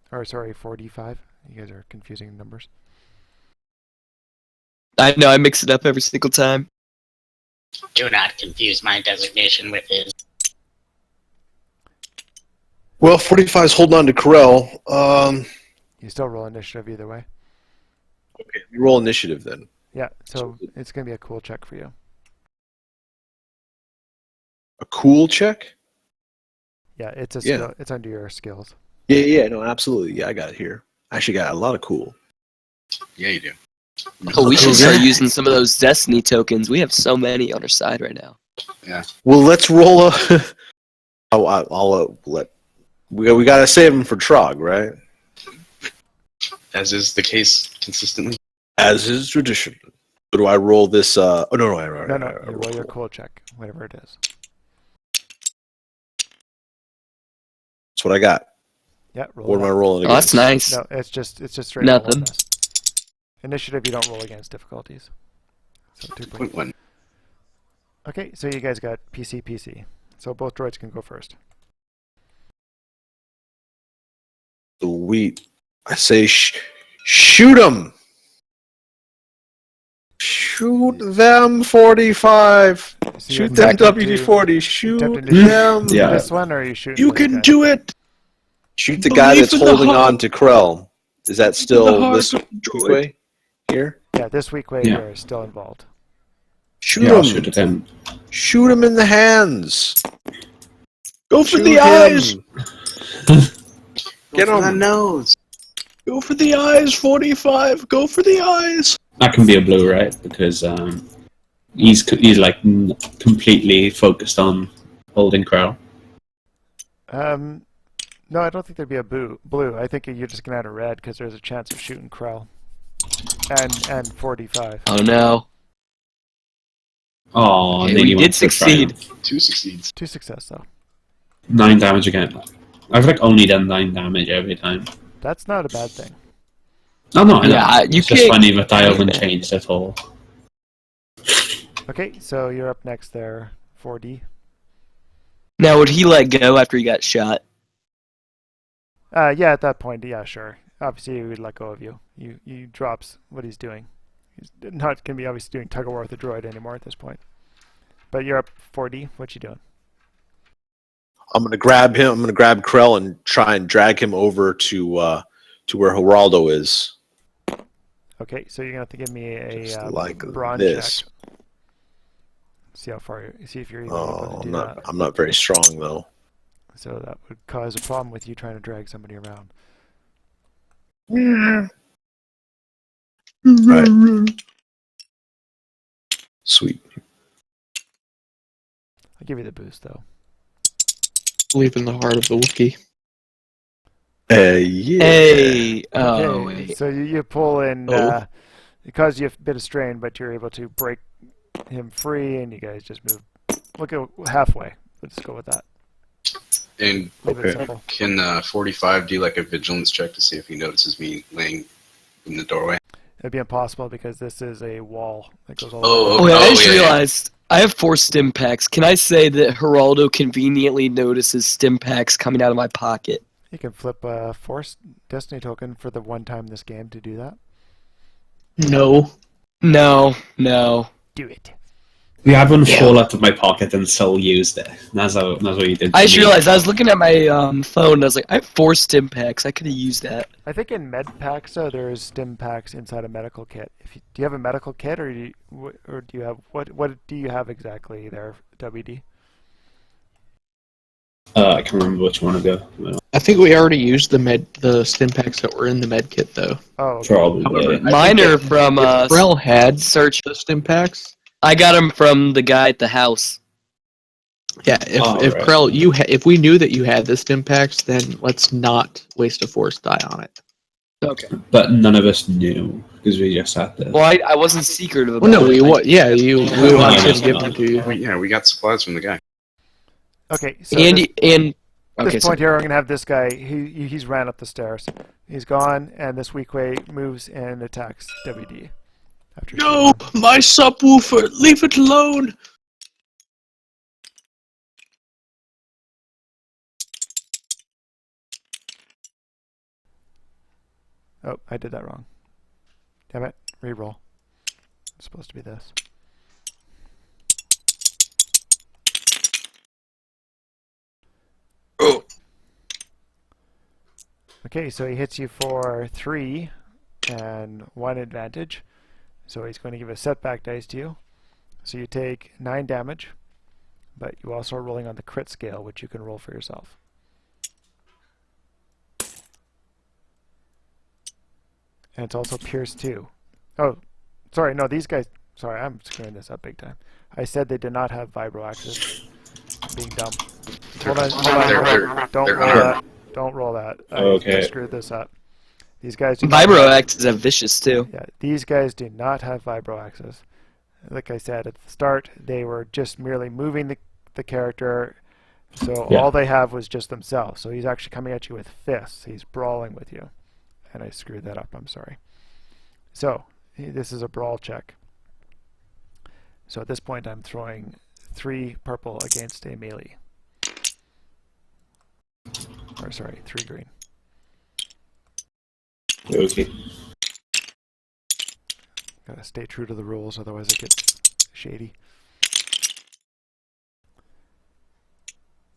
Or sorry, 45. You guys are confusing numbers. I know, I mix it up every single time. Do not confuse my designation with his. Well, 45 is holding on to Corel. You still roll initiative either way. Okay, we roll initiative then. Yeah, so it's going to be a cool check for you. A cool check? Yeah, it's a Yeah. skill. It's under your skills. Yeah, no, absolutely. Yeah, I got it here. I actually got a lot of cool. Yeah, you do. Oh, we should start using some of those Destiny tokens. We have so many on our side right now. Yeah. Well, let's roll a. I'll let. We gotta save them for Trog, right? As is the case consistently. As is tradition. So do I roll this? Oh no, No, you roll your cool check, whatever it is. That's what I got. Yeah, roll. What am I rolling Oh, that's against? nice. No, it's just straight Nothing. roll. Initiative, you don't roll against difficulties. So 2.1. Okay, so you guys got PC. So both droids can go first. Sweet. I say shoot them. Shoot them, 45. So you're Shoot them, attempting to- WD-40. Shoot attempting to them. shoot this one, or are you shooting? You this can guy? do it. Shoot the guy Believe that's in the holding heart. on to Krell. Is that the still heart this of droid. way? Here? Yeah, this weak way Yeah. you're still involved. Shoot Yeah, I'll him. shoot at him. Shoot him in the hands. Go for Shoot the him. eyes. Get The him. nose. Go for the eyes. 45. Go for the eyes. That can be a blue, right? Because he's like completely focused on holding Crow. No, I don't think there'd be a blue. I think you're just gonna add a red because there's a chance of shooting Krell. And 45. Oh no. Oh, Okay, and then we he did went for succeed. triumph. 2 succeeds. 2 success though. 9 damage again. I've like only done 9 damage every time. That's not a bad thing. No, I know. Yeah, you it's just can't- funny that I haven't changed at all. Okay, so you're up next there, 4D. Now, would he let go after he got shot? Yeah, at that point, yeah, sure. Obviously, he would let go of you. He drops what he's doing. He's not going to be obviously doing tug of war with the droid anymore at this point. But you're up 4D. What you doing? I'm gonna grab him. I'm gonna grab Krell and try and drag him over to where Geraldo is. Okay, so you're going to have to give me a Just like brawn this. check. See how far. See if you're even Oh, able to do that. I'm not very strong though. So that would cause a problem with you trying to drag somebody around. Right. Sweet. I'll give you the boost though. Believe in the heart of the Wookiee. Yeah. Hey! Oh, Okay, wait. so you pull in. Oh. It caused you a bit of strain, but you're able to break him free, and you guys just move. Look at halfway. Let's go with that. And Leave it simple. can 45 do like a vigilance check to see if he notices me laying in the doorway? It'd be impossible because this is a wall that goes all Oh, the Oh, way. yeah, I just yeah, yeah. realized I have 4 stim packs. Can I say that Geraldo conveniently notices stim packs coming out of my pocket? You can flip a Force Destiny token for the one time this game to do that. No. No. Do it. We had one fall out of my pocket and Sol used it. That's what you did. I to just me. realized I was looking at my phone and I was like, I have 4 stim packs. I could have used that. I think in med packs though there's stim packs inside a medical kit. Do you have a medical kit or do you have what do you have exactly there, WD? I can't remember which one ago. I think we already used the stim packs that were in the med kit though. Oh, okay. Probably. Mine are from Krell had search. the stim packs. I got them from the guy at the house. Yeah, if Right. Krell, if we knew that you had the stim packs, then let's not waste a force die on it. Okay. But none of us knew because we just sat there. Well, I wasn't secretive about Well, no, it. we wanted to give them to you. We got supplies from the guy. Okay, so And this, and at okay, this point here, I'm gonna have this guy. He's ran up the stairs. He's gone, and this weak way moves and attacks WD. After No, my subwoofer, leave it alone. Oh, I did that wrong. Damn it! Reroll. It's supposed to be this. Oh. Okay, so he hits you for 3 and 1 advantage. So he's going to give a setback dice to you. So you take 9 damage, but you also are rolling on the crit scale, which you can roll for yourself. And it's also pierce 2. Oh, sorry, no, these guys... Sorry, I'm screwing this up big time. I said they did not have vibro axis. I'm being dumb. Hold on, Don't they're roll under. that. Don't roll that. Okay. I screwed this up. These guys do not Vibro have- axes are vicious too. Yeah, these guys do not have vibro axis. Like I said at the start, they were just merely moving the character, so Yeah. all they have was just themselves. So he's actually coming at you with fists. He's brawling with you. And I screwed that up, I'm sorry. So, this is a brawl check. So at this point I'm throwing 3 purple against a melee. Or sorry, 3 green. Okay. Gotta stay true to the rules, otherwise it gets shady.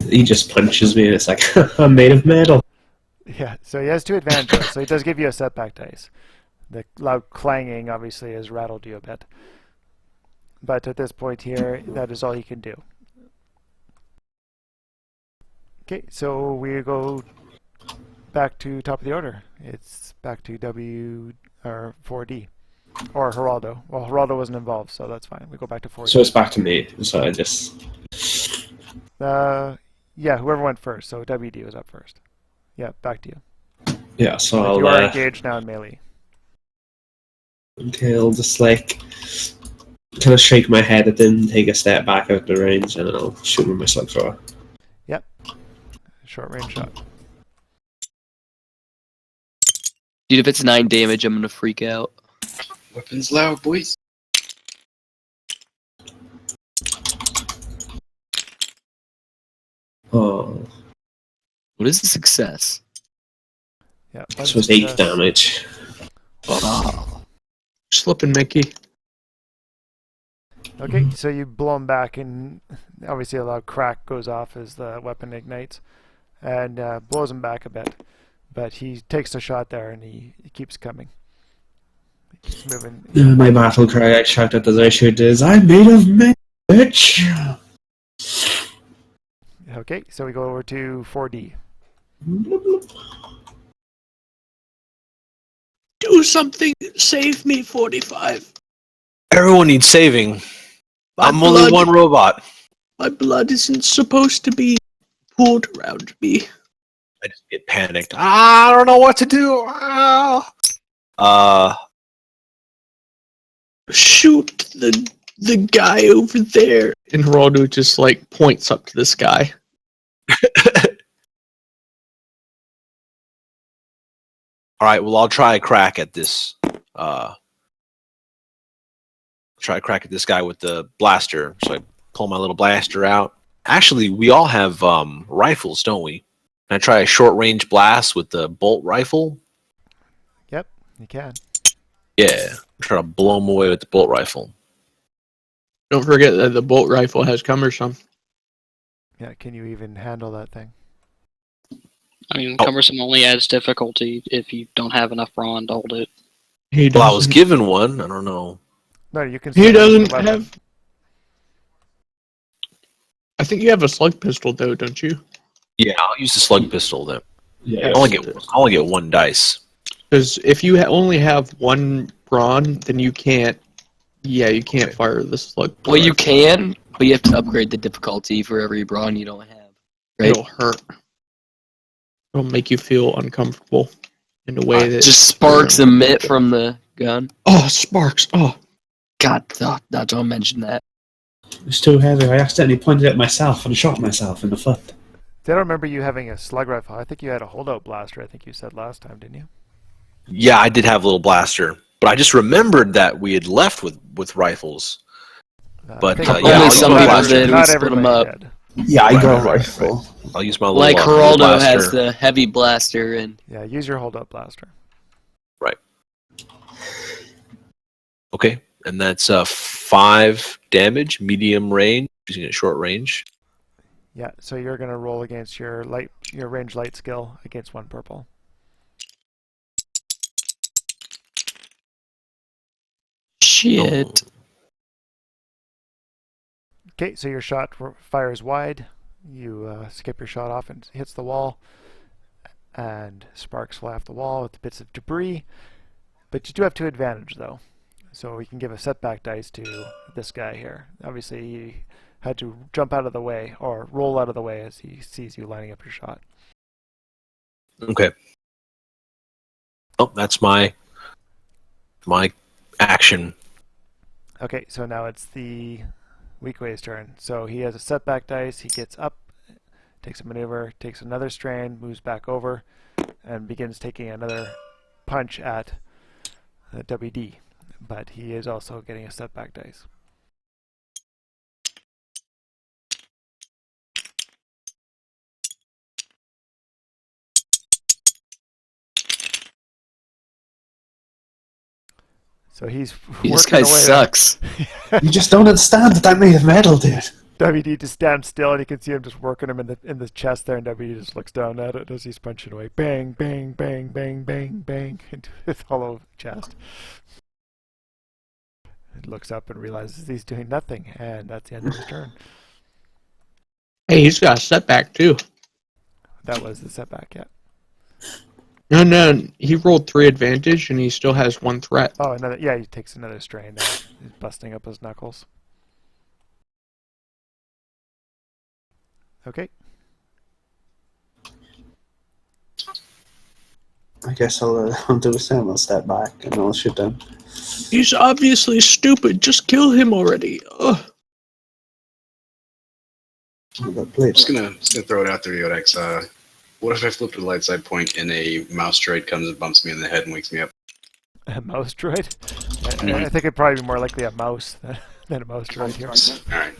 He just punches me and it's like, I'm made of metal. Yeah, so he has 2 advantages. So he does give you a setback dice. The loud clanging obviously has rattled you a bit. But at this point here, that is all he can do. Okay, so we go back to top of the order. It's back to W or 4D. Or Geraldo. Well, Geraldo wasn't involved, so that's fine. We go back to 4D. So it's back to me. So I just. Yeah, whoever went first. So WD was up first. Yeah, back to you. Yeah, so But I'll. you are engaged now in melee. Okay, I'll just like. Kind of shake my head and then take a step back out the range and then I'll shoot with my slug thrower. Yep. Short range shot. Dude, if it's 9 damage, I'm gonna freak out. Weapons loud, boys. Oh, What is a success? Yeah. this was 8 damage. Oh. Slipping, Mickey. Okay, so you blow him back, and obviously a loud crack goes off as the weapon ignites, and blows him back a bit. But he takes a shot there, and he keeps coming. He keeps moving. My battle cry I shout out as I shoot is, I'm made of metal, bitch! Okay, so we go over to 4D. Do something. Save me, 45. Everyone needs saving. My I'm only blood- one robot. My blood isn't supposed to be pooled around me. I just get panicked. I don't know what to do. Shoot the guy over there. And Geraldo just like points up to this guy. All right. Well, I'll try a crack at this. Try a crack at this guy with the blaster. So I pull my little blaster out. Actually, we all have rifles, don't we? Can I try a short range blast with the bolt rifle? Yep, you can. Yeah. Try to blow him away with the bolt rifle. Don't forget that the bolt rifle has cumbersome. Yeah, can you even handle that thing? I mean, cumbersome only adds difficulty if you don't have enough brawn to hold it. Well, I was given one. I don't know. No, you can. He still use the doesn't weapon. have. I think you have a slug pistol though, don't you? Yeah, I'll use the slug pistol then. Yeah, I only get 1 dice. Because if you only have 1 brawn, then you can't. Yeah, you can't fire the slug. Well, you can, but you have to upgrade the difficulty for every brawn you don't have. Right? It'll hurt. It'll make you feel uncomfortable in a way that Just sparks emit from the gun. Oh, sparks! Oh, God, don't mention that. It was too heavy. I accidentally pointed at myself and shot myself in the foot. I don't remember you having a slug rifle. I think you had a holdout blaster, I think you said last time, didn't you? Yeah, I did have a little blaster, but I just rememred that we had left with rifles. But I think yeah, Only I'll some use my people blaster. did. We Not split 'em everybody up. did. Yeah, I got a Right. rifle. I'll use my little Like little Geraldo blaster. has the heavy blaster, and Yeah, use your holdout blaster. Right. Okay, and that's 5 damage, medium range, using it short range. Yeah, so you're gonna roll against your range light skill against 1 purple. shit. Okay, so your shot fires wide. You skip your shot off and hits the wall, and sparks fly off the wall with bits of debris. But you do have 2 advantage though, so we can give a setback dice to this guy here. Obviously, he had to jump out of the way or roll out of the way as he sees you lining up your shot. Okay. Oh, that's my action. Okay, so now it's the Weakway's turn. So he has a setback dice. He gets up, takes a maneuver, takes another strain, moves back over, and begins taking another punch at WD. But he is also getting a setback dice. So he's This working guy away. sucks. You just don't understand that I'm made of metal, dude. WD just stands still, and you can see him just working him in the chest there, and WD just looks down at it as he's punching away. Bang, bang, bang, bang, bang, bang, into his hollow chest. He looks up and realizes he's doing nothing, and that's the end of his turn. Hey, he's got a setback too. That was the setback, yeah. No, he rolled 3 advantage and he still has 1 threat. Oh, another. Yeah, he takes another strain there. He's busting up his knuckles. Okay. I guess I'll do the same. I'll step back and I'll shoot them. He's obviously stupid. Just kill him already. Ugh. I've got I'm blade. just gonna throw it out there, Yodex. What if I flip to the light side point and a mouse droid comes and bumps me in the head and wakes me up? A mouse droid? I think it'd probably be more likely a mouse than a mouse droid here. Alright.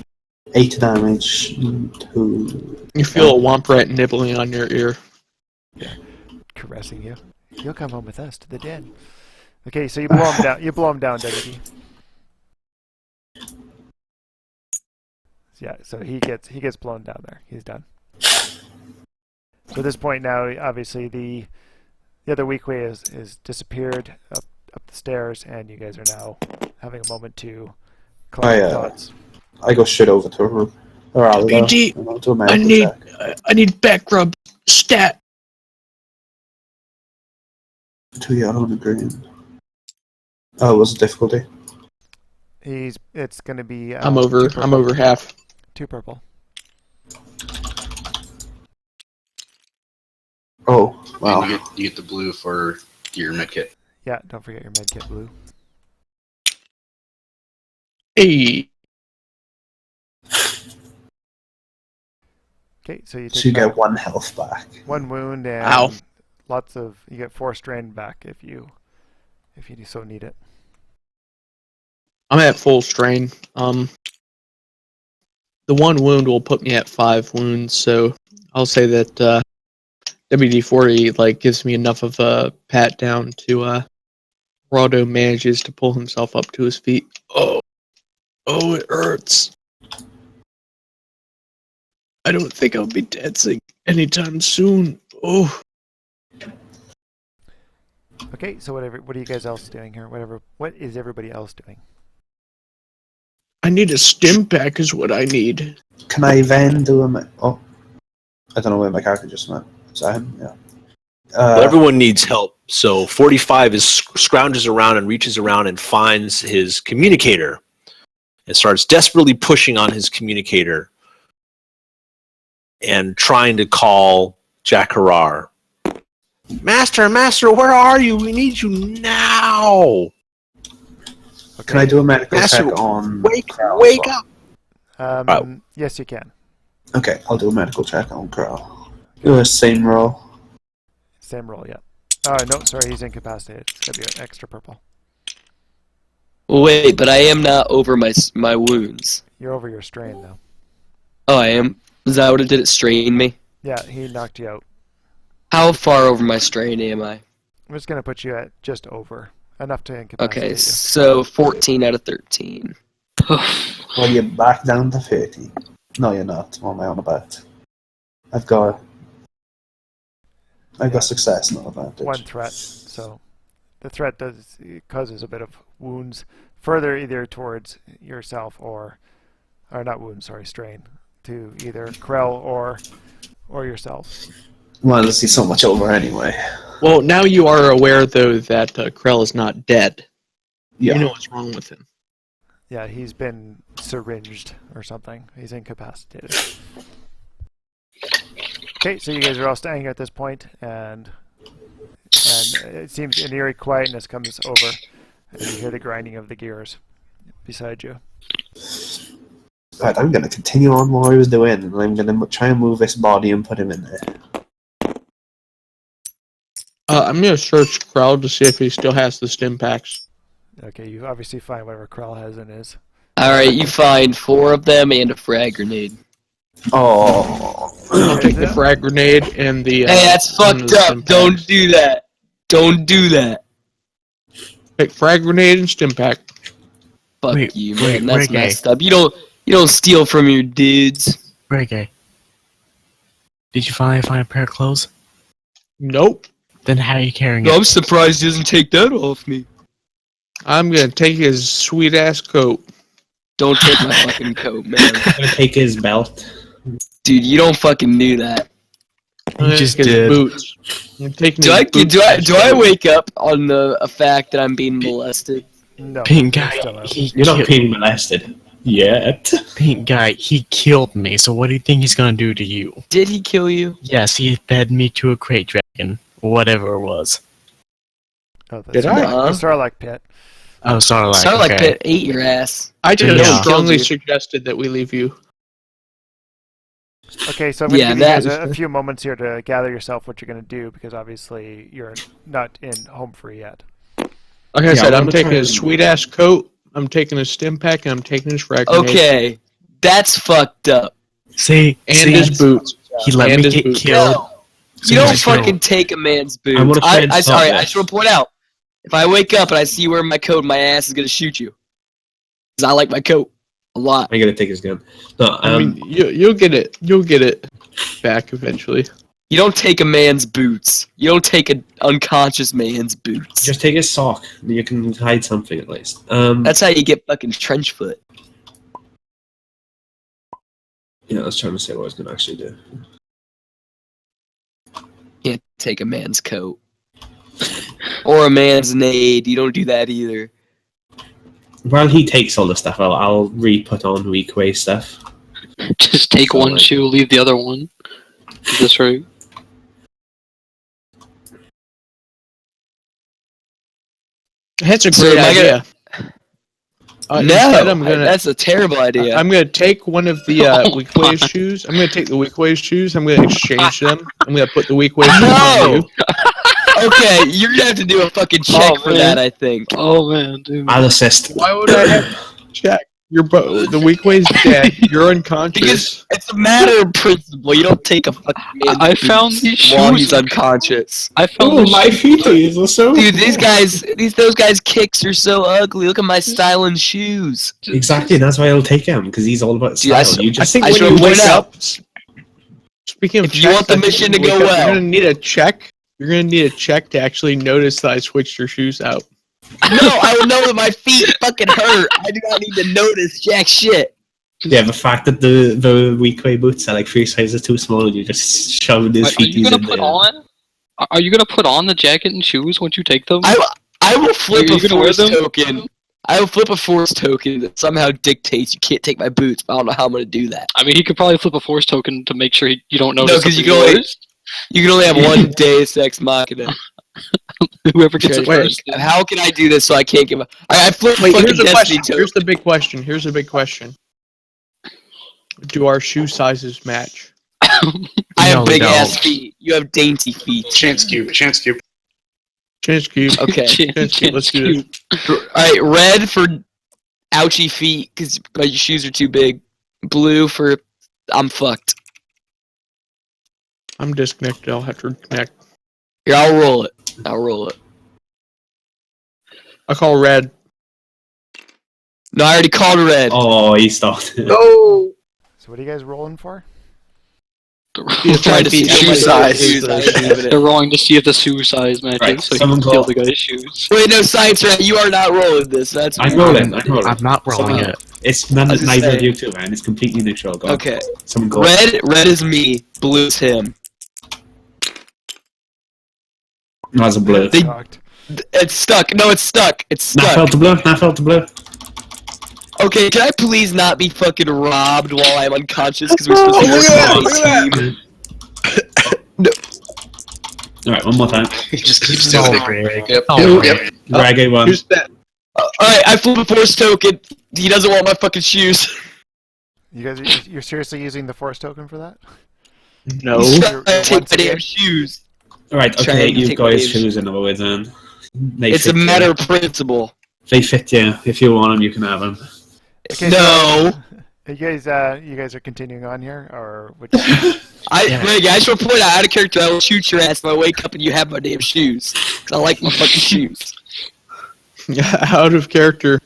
8 damage. 2. You feel a womp rat nibbling on your ear. Caressing you. You'll come home with us to the den. Okay, so you blow him down. You blow him down, WD. Yeah, so he gets blown down there. He's done. So at this point now, obviously the other Weakway is disappeared up the stairs, and you guys are now having a moment to collect thoughts. I go straight over to her. Or I'll go. BG, I'll do a medical check. I need back rub. Stat. 2 yellow and a green. Oh, what's the difficulty? It's going to be. I'm over half. 2 purple. Oh, wow. And you get the blue for your medkit. Yeah, don't forget your medkit blue. Hey. Okay, so you So you get 1 health back. 1 wound and Ow. you get 4 strain back if you so need it. I'm at full strain. The 1 wound will put me at 5 wounds, so I'll say that WD-40 gives me enough of a pat down to Geraldo manages to pull himself up to his feet. Oh, it hurts. I don't think I'll be dancing anytime soon. Oh. Okay, so what are you guys else doing here? What is everybody else doing? I need a stim pack is what I need. Can I then do a... Oh. I don't know where my character just went. Is that him? Yeah. Well, everyone needs help, so 45 scrounges around and reaches around and finds his communicator and starts desperately pushing on his communicator and trying to call Jack Harar. Master, where are you? We need you now. Can I do a medical Master, check on... Wake up. Yes, you can. Okay, I'll do a medical check on Crow. Do a same roll. Same roll, yeah. Oh, no, sorry, he's incapacitated. It's going to be an extra purple. Wait, but I am not over my wounds. You're over your strain, though. Oh, I am? Is that what it did? It strain me? Yeah, he knocked you out. How far over my strain am I? I'm just going to put you at just over. Enough to incapacitate Okay, you. so 14 out of 13. Well, you're back down to 30. No, you're not. What am I on about? I've got success, not advantage. One threat, so the threat causes a bit of wounds further either towards yourself or not wounds, sorry, strain to either Krell or yourself. Well, he's so much over anyway. Well, now you are aware, though, that Krell is not dead. Yeah. You know what's wrong with him. Yeah, he's been syringed or something. He's incapacitated. Okay, so you guys are all standing at this point, and it seems an eerie quietness comes over, and you hear the grinding of the gears beside you. Right, I'm going to continue on what I was doing, and I'm going to try and move this body and put him in there. I'm going to search Krell to see if he still has the stim packs. Okay, you obviously find whatever Krell has in his. Alright, you find 4 of them and a frag grenade. Oh. I'll take the frag grenade and the... Hey, that's fucked up! Don't do that! Don't do that! Take frag grenade and stim pack. Fuck Wait, you, wait, man. That's Reggae. messed up. You don't steal from your dudes. Reggae. Did you finally find a pair of clothes? Nope. Then how are you carrying No, it? I'm surprised he doesn't take that off me. I'm going to take his sweet-ass coat. Don't take my fucking coat, man. I'm gonna take his belt. Dude, you don't fucking do that. I'm gonna just take his did. boots. I'm taking Do his I boots. do I wake up on a fact that I'm being molested? No. Pink you're guy, still out. You're not being molested yet. Pink guy, he killed me, so what do you think he's gonna do to you? Did he kill you? Yes, he fed me to a crate dragon, whatever it was. Oh, the Did I? The Sarlacc pit. Oh, sorry, like, Sounded like okay. Pit ate your ass. I just Yeah. strongly Killed you. suggested that we leave you. Okay, so I'm going to Yeah, give you guys that- a few moments here to gather yourself what you're going to do, because obviously you're not in home free yet. Like I Yeah, said, I'm I'm gonna taking try his and- sweet-ass coat, I'm taking his stim pack, and I'm taking his frag grenade. Okay, that's fucked up. See, And see, his boots. he let And me his get boots. killed. No, So you don't he's gonna- fucking take a man's boots. I'm gonna try and stop sorry, I this. just want to point out. If I wake up and I see you wearing my coat, my ass is gonna shoot you. Cause I like my coat a lot. I'm gonna take his gun. No, I mean, you'll get it. You'll get it back eventually. You don't take a man's boots. You don't take an unconscious man's boots. just take his sock. You can hide something at least. That's how you get fucking trench foot. Yeah, I was trying to say what I was gonna actually do. Can't take a man's coat. Or a man's nade. You don't do that either. While he takes all the stuff, I'll re-put on weak way stuff. Just take So, one like- shoe, leave the other one. Is this right? That's a So great am I idea. No, Instead, I'm gonna. that's a terrible idea. I'm gonna take one of the Oh weak ways my. shoes. I'm gonna take the weak ways shoes. I'm gonna exchange them. I'm gonna put the weak ways shoes on No! you. Okay, you're gonna have to do a fucking check Oh, for man. that, I think. Oh man, dude. I'll assist. Why would I have to check? The weak ways dead. You're unconscious. Because it's a matter of principle. You don't take a fucking man's I boots found these while shoes. he's unconscious. I found Oh, this- my feeties are so. Dude, those guys' kicks are so ugly. Look at my styling shoes. Exactly, that's why I'll take him because he's all about Dude, I style. s- You I just think I when should you point wake out- up. Speaking of If you checks, want the I think mission when to you go wake up, well. you're gonna need a check. You're gonna need a check to actually notice that I switched your shoes out. No, I will know that my feet fucking hurt. I do not need to notice jack shit. yeah. The fact that the weak way boots are like 3 sizes too small, you just shove these Are you feeties gonna in put there. on? Are you gonna put on the jacket and shoes once you take them? I will flip Are a you gonna wear force them? token. I will flip a force token that somehow dictates you can't take my boots. But I don't know how I'm gonna do that. I mean, he could probably flip a force token to make sure you don't No, notice. because you something can only yours. you can only have one Deus Ex Machina. Whoever gets it Wait, first. How can I do this so I can't give a? I flipped Wait, fucking here's the Destiny question. token. Here's the big question. Here's the big question. Do our shoe sizes match? I No, have we big ass don't. feet. You have dainty feet. Chance cube. Chance cube. Chance cube. Okay. Chance cube. Let's do this. Alright, red for ouchie feet, because my shoes are too big. Blue for I'm fucked. I'm disconnected. I'll have to connect. Here, I'll roll it. I'll roll it. I call red. No, I already called red. Oh, he started. No. So what are you guys rolling for? He's trying to see shoe shoe size. size. They're rolling to see if the shoe size matches, Right, so he someone can steal call- the guy's shoes. Wait, no, science rat, you are not rolling this. That's I'm rolling. I'm rolling. I'm not rolling Someone- it. It's none, I was just neither of saying. you two, man. It's completely neutral. Go on. okay. Someone go. Red is me. Blue is him. That's a blue. They- Shocked. It's stuck. No, it's stuck. It's Now stuck. fell to blue. Now fell to blue. Okay, can I please not be fucking robbed while I'm unconscious? Because we're supposed to Oh, work look as at a team. Alright, one more time. He just keeps Oh, doing it. Rick. Yep. Oh, Yep. Rick. Reggae one. Who's that? Alright, I flip a force token. He doesn't want my fucking shoes. You guys, you're seriously using the force token for that? No. He's You're- trying to you're take once my damn again- shoes. Alright, okay, Trying to you take my guys names. choose in other words then. They It's a fit you. matter of principle. They fit you. If you want them, you can have them. Okay, No. so- you guys are continuing on here, or which? Greg, I just want to point out, out of character, I will shoot your ass if I wake up and you have my damn shoes. 'Cause I like my fucking shoes. Out of character.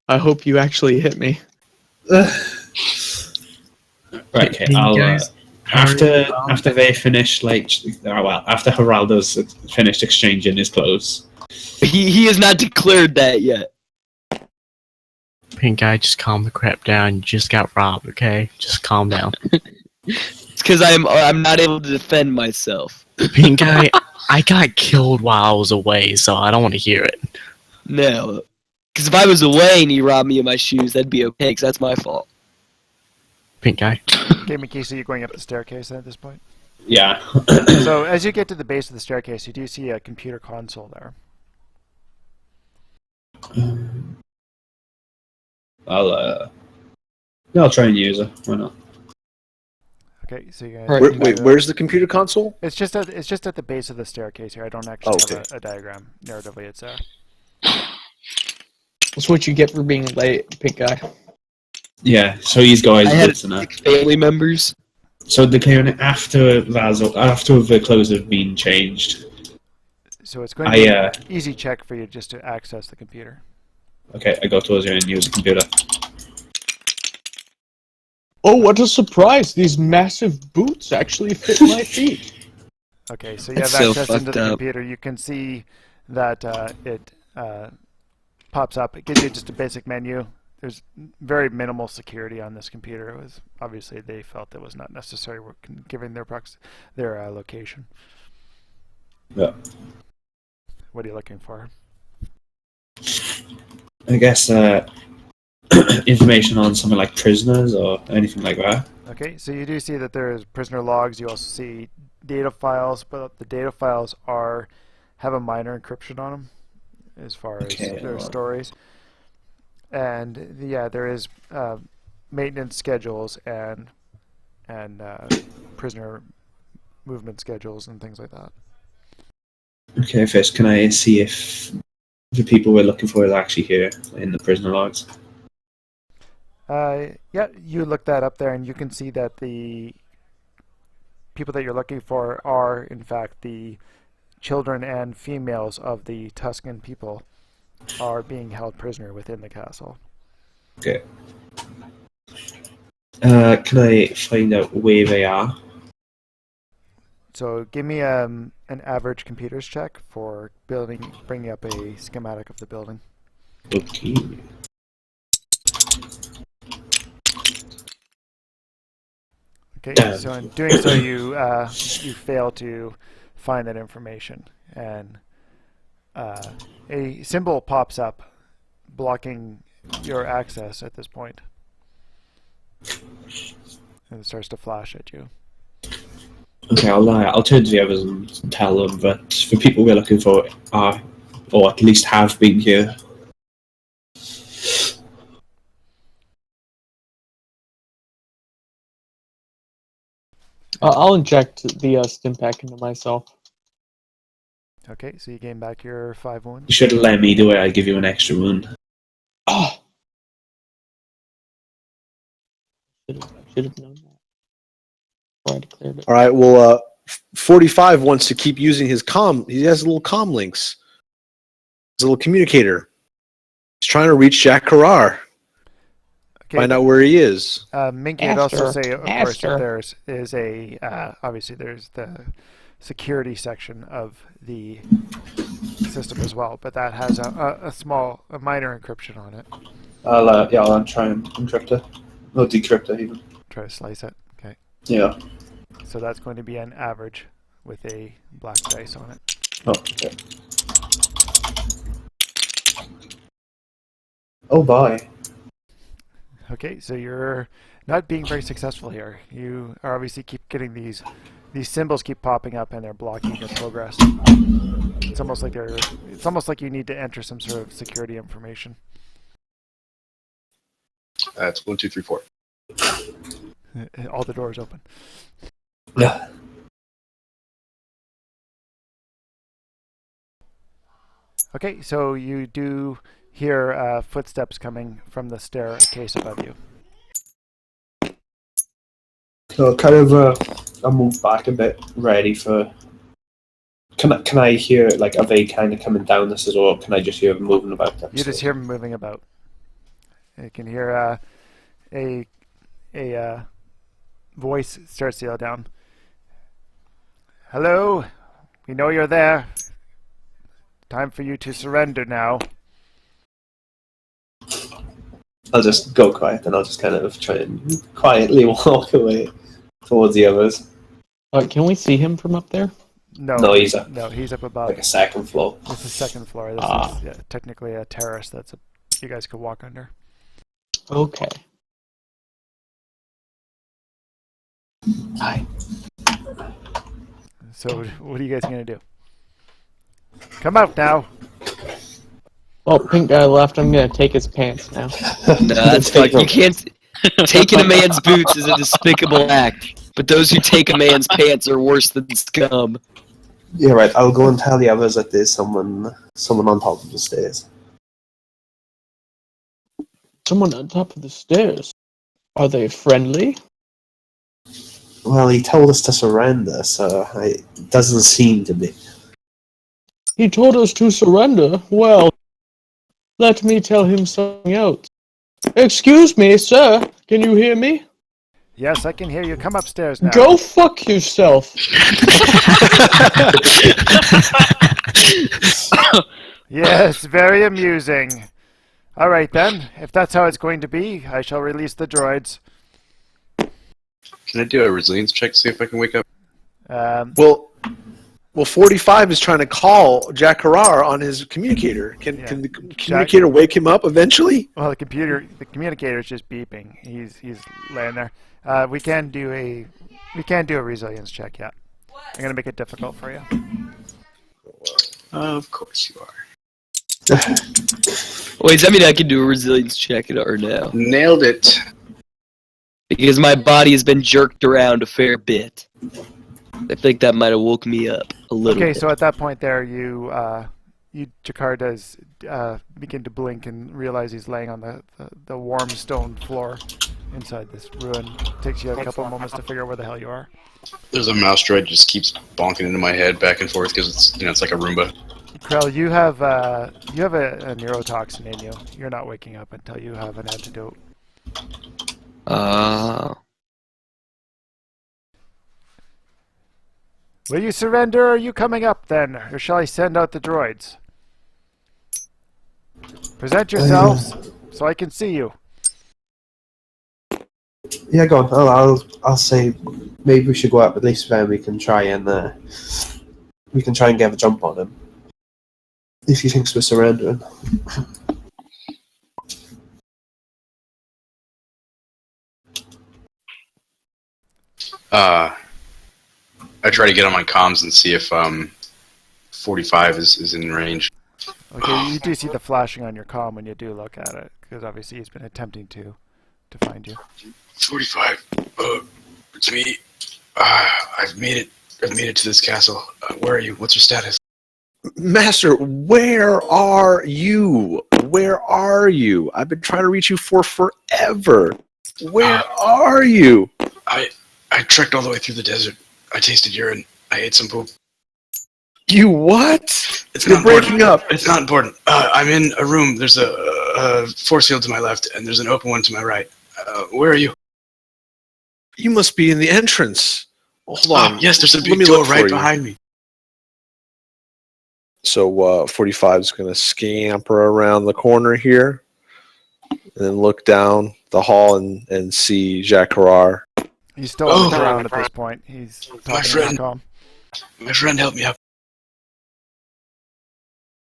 I hope you actually hit me. Right, okay, You I'll guys after they finish after Geraldo's finished exchanging his clothes. He has not declared that yet. Pink eye, just calm the crap down. You just got robbed, okay? Just calm down. It's because I'm not able to defend myself. Pink eye, I got killed while I was away, so I don't want to hear it. No. Because if I was away and he robbed me of my shoes, that'd be okay, because that's my fault. Pink eye. Okay, Mikisa, you're going up the staircase at this point. Yeah. So as you get to the base of the staircase, you do see a computer console there. I'll try and use it. Why not? Okay, so you guys. Wait, where's the computer console? It's just at the base of the staircase here. I don't actually Okay. have a diagram. Narratively, it's there. That's what you get for being late, Pink eye. Yeah, so these guys I had listen up. 6 family members. So the clearing after the clothes have been changed. So it's going to be I an easy check for you just to access the computer. okay, I go towards you and use the computer. Oh, what a surprise! These massive boots actually fit my feet. Okay, so you That's have so access into fucked the up. computer. You can see that it pops up. It gives you just a basic menu. There's very minimal security on this computer. It was obviously they felt it was not necessary given their location. Yeah. What are you looking for? I guess information on something like prisoners or anything like that. Okay, so you do see that there is prisoner logs. You also see data files, but the data files have a minor encryption on them as far as their stories. And yeah, there is maintenance schedules and prisoner movement schedules and things like that. Okay, first, can I see if the people we're looking for is actually here in the prisoner logs? Yeah, you look that up there, and you can see that the people that you're looking for are, in fact, the children and females of the Tuscan people are being held prisoner within the castle. Okay. Can I find out where they are? So give me an average computers check for bringing up a schematic of the building. Okay. Okay, so in doing so, you fail to find that information, and a symbol pops up blocking your access at this point, and it starts to flash at you. Okay, I'll turn to the others and tell them that the people we're looking for are, or at least have been here. I'll inject the stim pack into myself. Okay, so you gain back your 5 wounds. You should have let me do it. I'd give you an extra wound. Oh! Should have known that. Before I declared it. All right. Well, 45 wants to keep using his comm. He has little comm links. His little communicator. He's trying to reach Jack Harar. Okay. Find out where he is. Minky would also say, of course, that there's is a obviously there's the security section of the system as well, but that has a minor encryption on it. I'll try and encrypt it. No, decrypt it even. Try to slice it. Okay. Yeah. So that's going to be an average with a black dice on it. Oh, okay. Oh, bye. Okay, so you're not being very successful here. You are obviously keep getting these symbols keep popping up and they're blocking your progress. It's almost like you need to enter some sort of security information. That's 1, 2, 3, 4. All the doors open. Yeah. Okay, so you do hear footsteps coming from the staircase above you. So kind of, I'll move back a bit, ready for. Can I hear like are they kind of coming down this as well? Or can I just hear them moving about? You just hear them moving about. You can hear a voice starts to yell down. Hello, we know you're there. Time for you to surrender now. I'll just go quiet and I'll just kind of try and quietly walk away towards the others. Can we see him from up there? No, he's up. No, he's up above. Like a second floor. This is second floor. This is technically a terrace that's you guys could walk under. Okay. Hi. So what are you guys gonna do? Come out now. Well, pink guy left. I'm gonna take his pants now. No, that's fine. You can't. Taking a man's boots is a despicable act, but those who take a man's pants are worse than scum. Yeah, right. I'll go and tell the others that there's someone on top of the stairs. Someone on top of the stairs. Are they friendly? Well, he told us to surrender, so it doesn't seem to be. He told us to surrender. Well, let me tell him something else. Excuse me, sir. Can you hear me? Yes, I can hear you. Come upstairs now. Go fuck yourself. Yes, very amusing. All right then. If that's how it's going to be, I shall release the droids. Can I do a resilience check to see if I can wake up? Well, 45 is trying to call Jack Harar on his communicator. Can the communicator wake him up eventually? Well, the communicator is just beeping. He's laying there. We can do a resilience check yet. I'm gonna make it difficult for you. Of course you are. Wait, does that mean I can do a resilience check or no? Nailed it. Because my body has been jerked around a fair bit. I think that might have woke me up a little bit. Okay, so at that point there, Jakar does begin to blink and realize he's laying on the warm stone floor inside this ruin. It takes you a couple of moments to figure out where the hell you are. There's a mouse droid just keeps bonking into my head back and forth because it's like a Roomba. Krell, you have a neurotoxin in you. You're not waking up until you have an antidote. Will you surrender, or are you coming up then? Or shall I send out the droids? Present yourselves so I can see you. Yeah, go on. I'll say maybe we should go up. At least then we can try and get a jump on him. If he thinks we're surrendering. I try to get on my comms and see if 45 is in range. Okay, you do see the flashing on your comm when you do look at it, because obviously he's been attempting to find you. 45. It's me. I've made it. I've made it to this castle. Where are you? What's your status? Master, where are you? Where are you? I've been trying to reach you for forever. Where are you? I trekked all the way through the desert. I tasted urine. I ate some poop. You what? It's You're not breaking important. up. It's not important. I'm in a room. There's a force field to my left, and there's an open one to my right. Where are you? You must be in the entrance. Hold on. Yes, there's a Let big me door look for right you. behind me. So 45 is going to scamper around the corner here, and then look down the hall and see Jacques Carrar. He's still on the ground at this point. He's talking My friend. to Malcolm. My friend, help me up.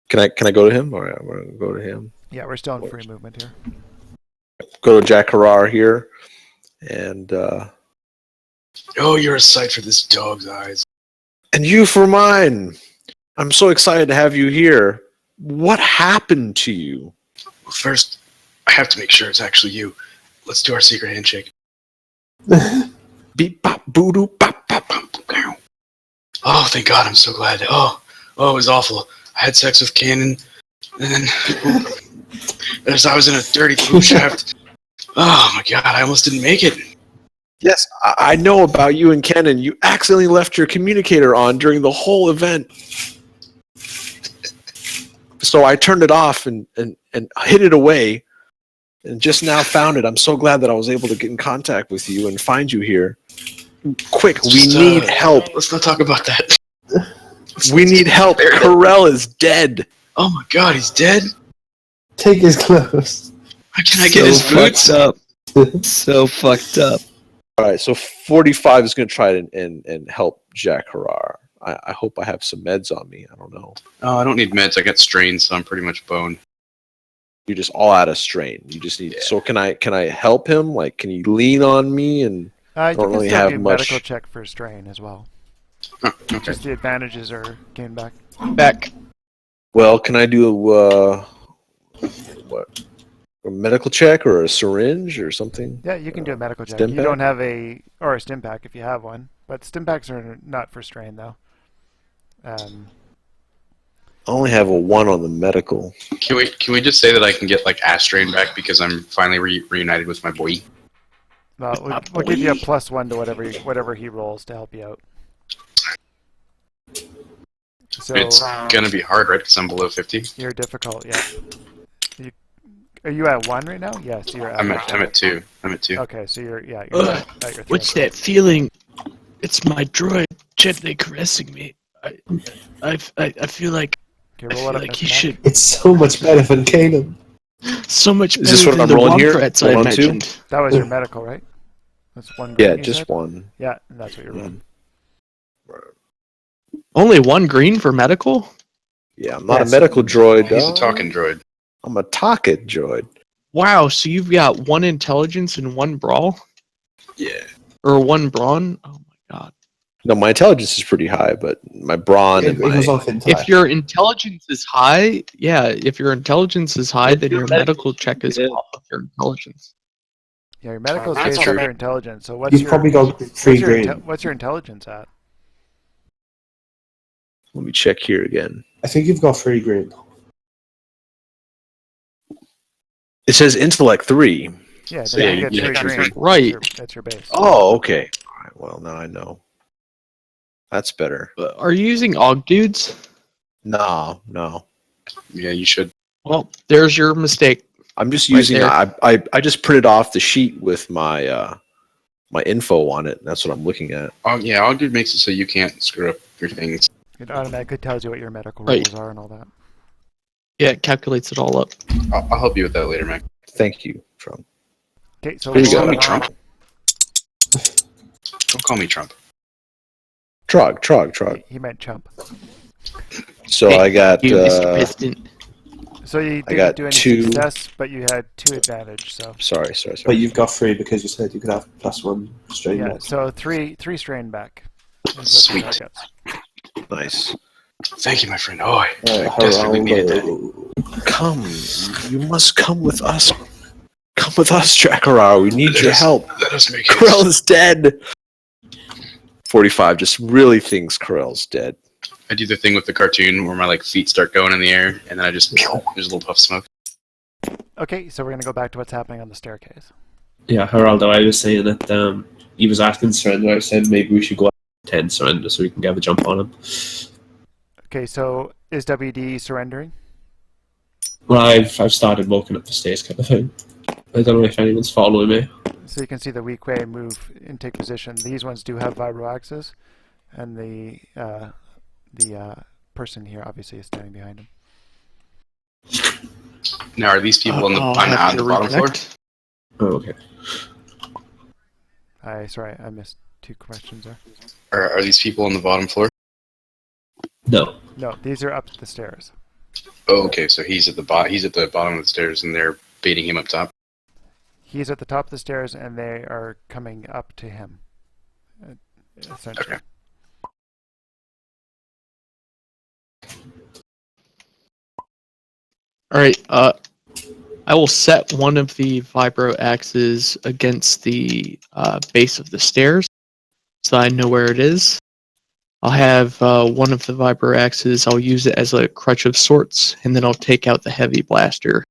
Can I go to him? Or I'm going to go to him. Yeah, we're still in free movement here. Go to Jacques Carrar here, and Oh, you're a sight for this dog's eyes. and you for mine. I'm so excited to have you here. What happened to you? Well, first, I have to make sure it's actually you. Let's do our secret handshake. Beep bop boo doo bop bop. Oh, thank God! I'm so glad. Oh, it was awful. I had sex with Cannon, and then as I was in a dirty poop shaft. Oh my God! I almost didn't make it. Yes, I know about you and Kenan. You accidentally left your communicator on during the whole event. So I turned it off and hid it away, and just now found it. I'm so glad that I was able to get in contact with you and find you here. Quick, we need help. Let's not talk about that. We need help. Carell is dead. Oh my God, he's dead. Take his clothes. How can I get his boots? Up. So fucked up. All right, so 45 is going to try and help Jacques Carrar. I hope I have some meds on me. I don't know. Oh, I don't need meds. I got strains, so I'm pretty much boned. You're just all out of strain. You just need. So can I help him? Like, can you lean on me? And You don't can really still have do much. medical check for strain as well. Oh, okay. Just the advantages are gained back. Back. Well, can I do what? A medical check or a syringe or something? Yeah, you can do a medical check. Stim You pack? don't have a stim pack if you have one, but stim packs are not for strain though. I only have a 1 on the medical. Can we just say that I can get like ass strain back because I'm finally reunited with my boy? Well, we'll give you a +1 to whatever he rolls to help you out. So It's gonna be hard, right? Because I'm below 50. you're difficult, yeah. Are you at 1 right now? Yes, you're at. I'm at 2. I'm at 2. Okay, so you're at your What's threshold. that feeling? It's my droid gently caressing me. I feel like Okay, roll it up, he Mr. Mac. should It's so much better than Kanan. so much Is this better what than I'm the rolling one here? threats I Roll on 2? mentioned. That was your medical, right? That's 1 Yeah, green, you just said? 1. Yeah, and that's what you're rolling. Only 1 green for medical? Yeah, I'm not Yes. a medical droid. He's a dog. talking droid. I'm a talking droid. Wow, so you've got 1 intelligence and 1 brawl? Yeah. Or 1 brawn? Oh my god. No, my intelligence is pretty high, but my brawn It and my goes off intellect. If your intelligence is high, if your intelligence is high, then your medical check is off of your intelligence. Yeah, your medical is That's based on true. your intelligence. So what's You've your probably got 3 green. what's your intelligence at? Let me check here again. I think you've got 3 green. It says intellect 3. Yeah, So, then yeah, you you get get 3 3 green. Right. That's your base. Oh, okay. All right, well, now I know. That's better. Are you using Og dudes? No. Yeah, you should. Well, there's your mistake. I'm just Right using. there. I just printed off the sheet with my my info on it. And that's what I'm looking at. Oh yeah, Ogdude makes it so you can't screw up your things. It automatically tells you what your medical Right. rolls are and all that. Yeah, it calculates it all up. I'll help you with that later, Mac. Thank you, Trump. Okay, so Here you Don't go. call me Trump. Don't call me Trump. Trog. He meant chump. So Hey, I got. You, Mr. President. So you I got didn't do any 2. success, but you had 2 advantage. So Sorry. But you've got 3 because you said you could have +1 strain. yeah, next. so three strain back. Is what Sweet. the dog gets. Nice. Thank you, my friend. Oh, I Alright, desperately needed that. Geraldo. Come. You must come with us. Come with us, Jacques Carrar. We need your help. Let us make Carell it. is dead. 45 just really thinks Corell's dead. I do the thing with the cartoon where my like feet start going in the air, and then I just there's a little puff of smoke. Okay, so we're gonna go back to what's happening on the staircase. Yeah, Geraldo, I was saying that he was asking surrender. I said maybe we should go 10 surrender so we can get a jump on him. Okay, so is WD surrendering? Well, I've started walking up the stairs kind of thing. I don't know if anyone's following me. So you can see the weak way move and take position. These ones do have vibro axes, and the person here obviously is standing behind him. Now, are these people on the bottom floor? Oh, okay. Sorry, I missed 2 questions there. Are these people on the bottom floor? No. No, these are up the stairs. Oh, okay. So he's at the bottom of the stairs, and they're baiting him up top. He's at the top of the stairs, and they are coming up to him. Essentially. Okay. Alright, I will set one of the vibro axes against the base of the stairs, so I know where it is. I'll have one of the vibro axes, I'll use it as a crutch of sorts, and then I'll take out the heavy blaster.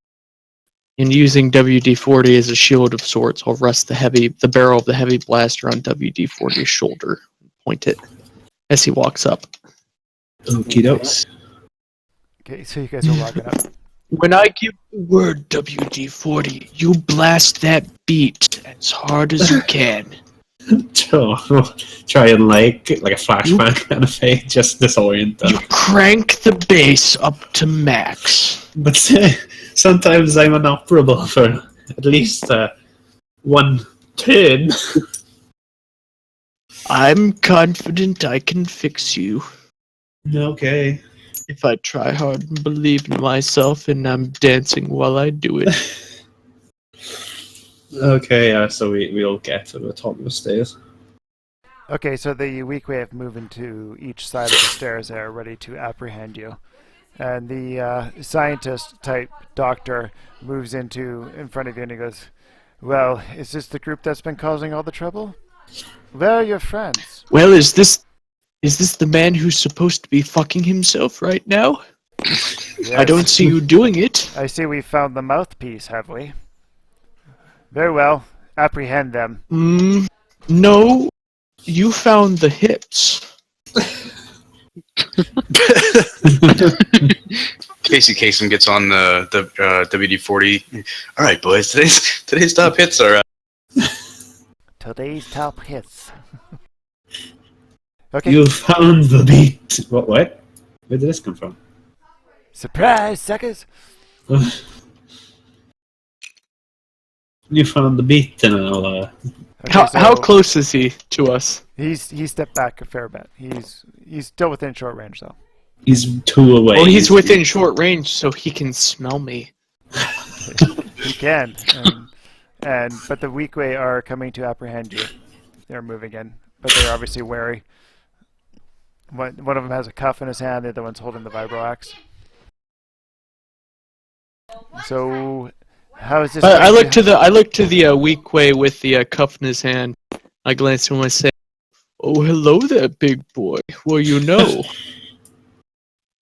And using WD-40 as a shield of sorts, I'll rest the barrel of the heavy blaster on WD-40's shoulder, point it as he walks up. Okie dokes. Okay, so you guys are walking up. When I give the word WD-40, you blast that beat as hard as you can. Try and like a flashbang kind of thing, just disorient them. You crank the bass up to max. But sometimes I'm inoperable for at least 1 turn. I'm confident I can fix you. Okay. If I try hard and believe in myself, and I'm dancing while I do it. Okay, so we all get to the top of the stairs. Okay, so the weak way have moved to each side of the stairs there, ready to apprehend you. And the scientist-type doctor moves in front of you and he goes, "Well, is this the group that's been causing all the trouble? Where are your friends?" Well, is this the man who's supposed to be fucking himself right now? Yes. I don't see you doing it. I see we found the mouthpiece, have we? Very well. Apprehend them. No. You found the hips. Casey Kasem gets on the WD-40. All right, boys. Today's top hits are. Today's top hits. Okay. You found the beat. What? Where did this come from? Surprise, suckers! You found the beat, and I'll. Okay, How close is he to us? He stepped back a fair bit. He's still within short range though. He's 2 away. Well, he's within short range, so he can smell me. He can, but the weak way are coming to apprehend you. They're moving in, but they're obviously wary. One of them has a cuff in his hand. The other one's holding the vibro axe. So, how is this? I look to the weak way with the cuff in his hand. I glance at him and I say, "Oh, hello there, big boy. Well, you know,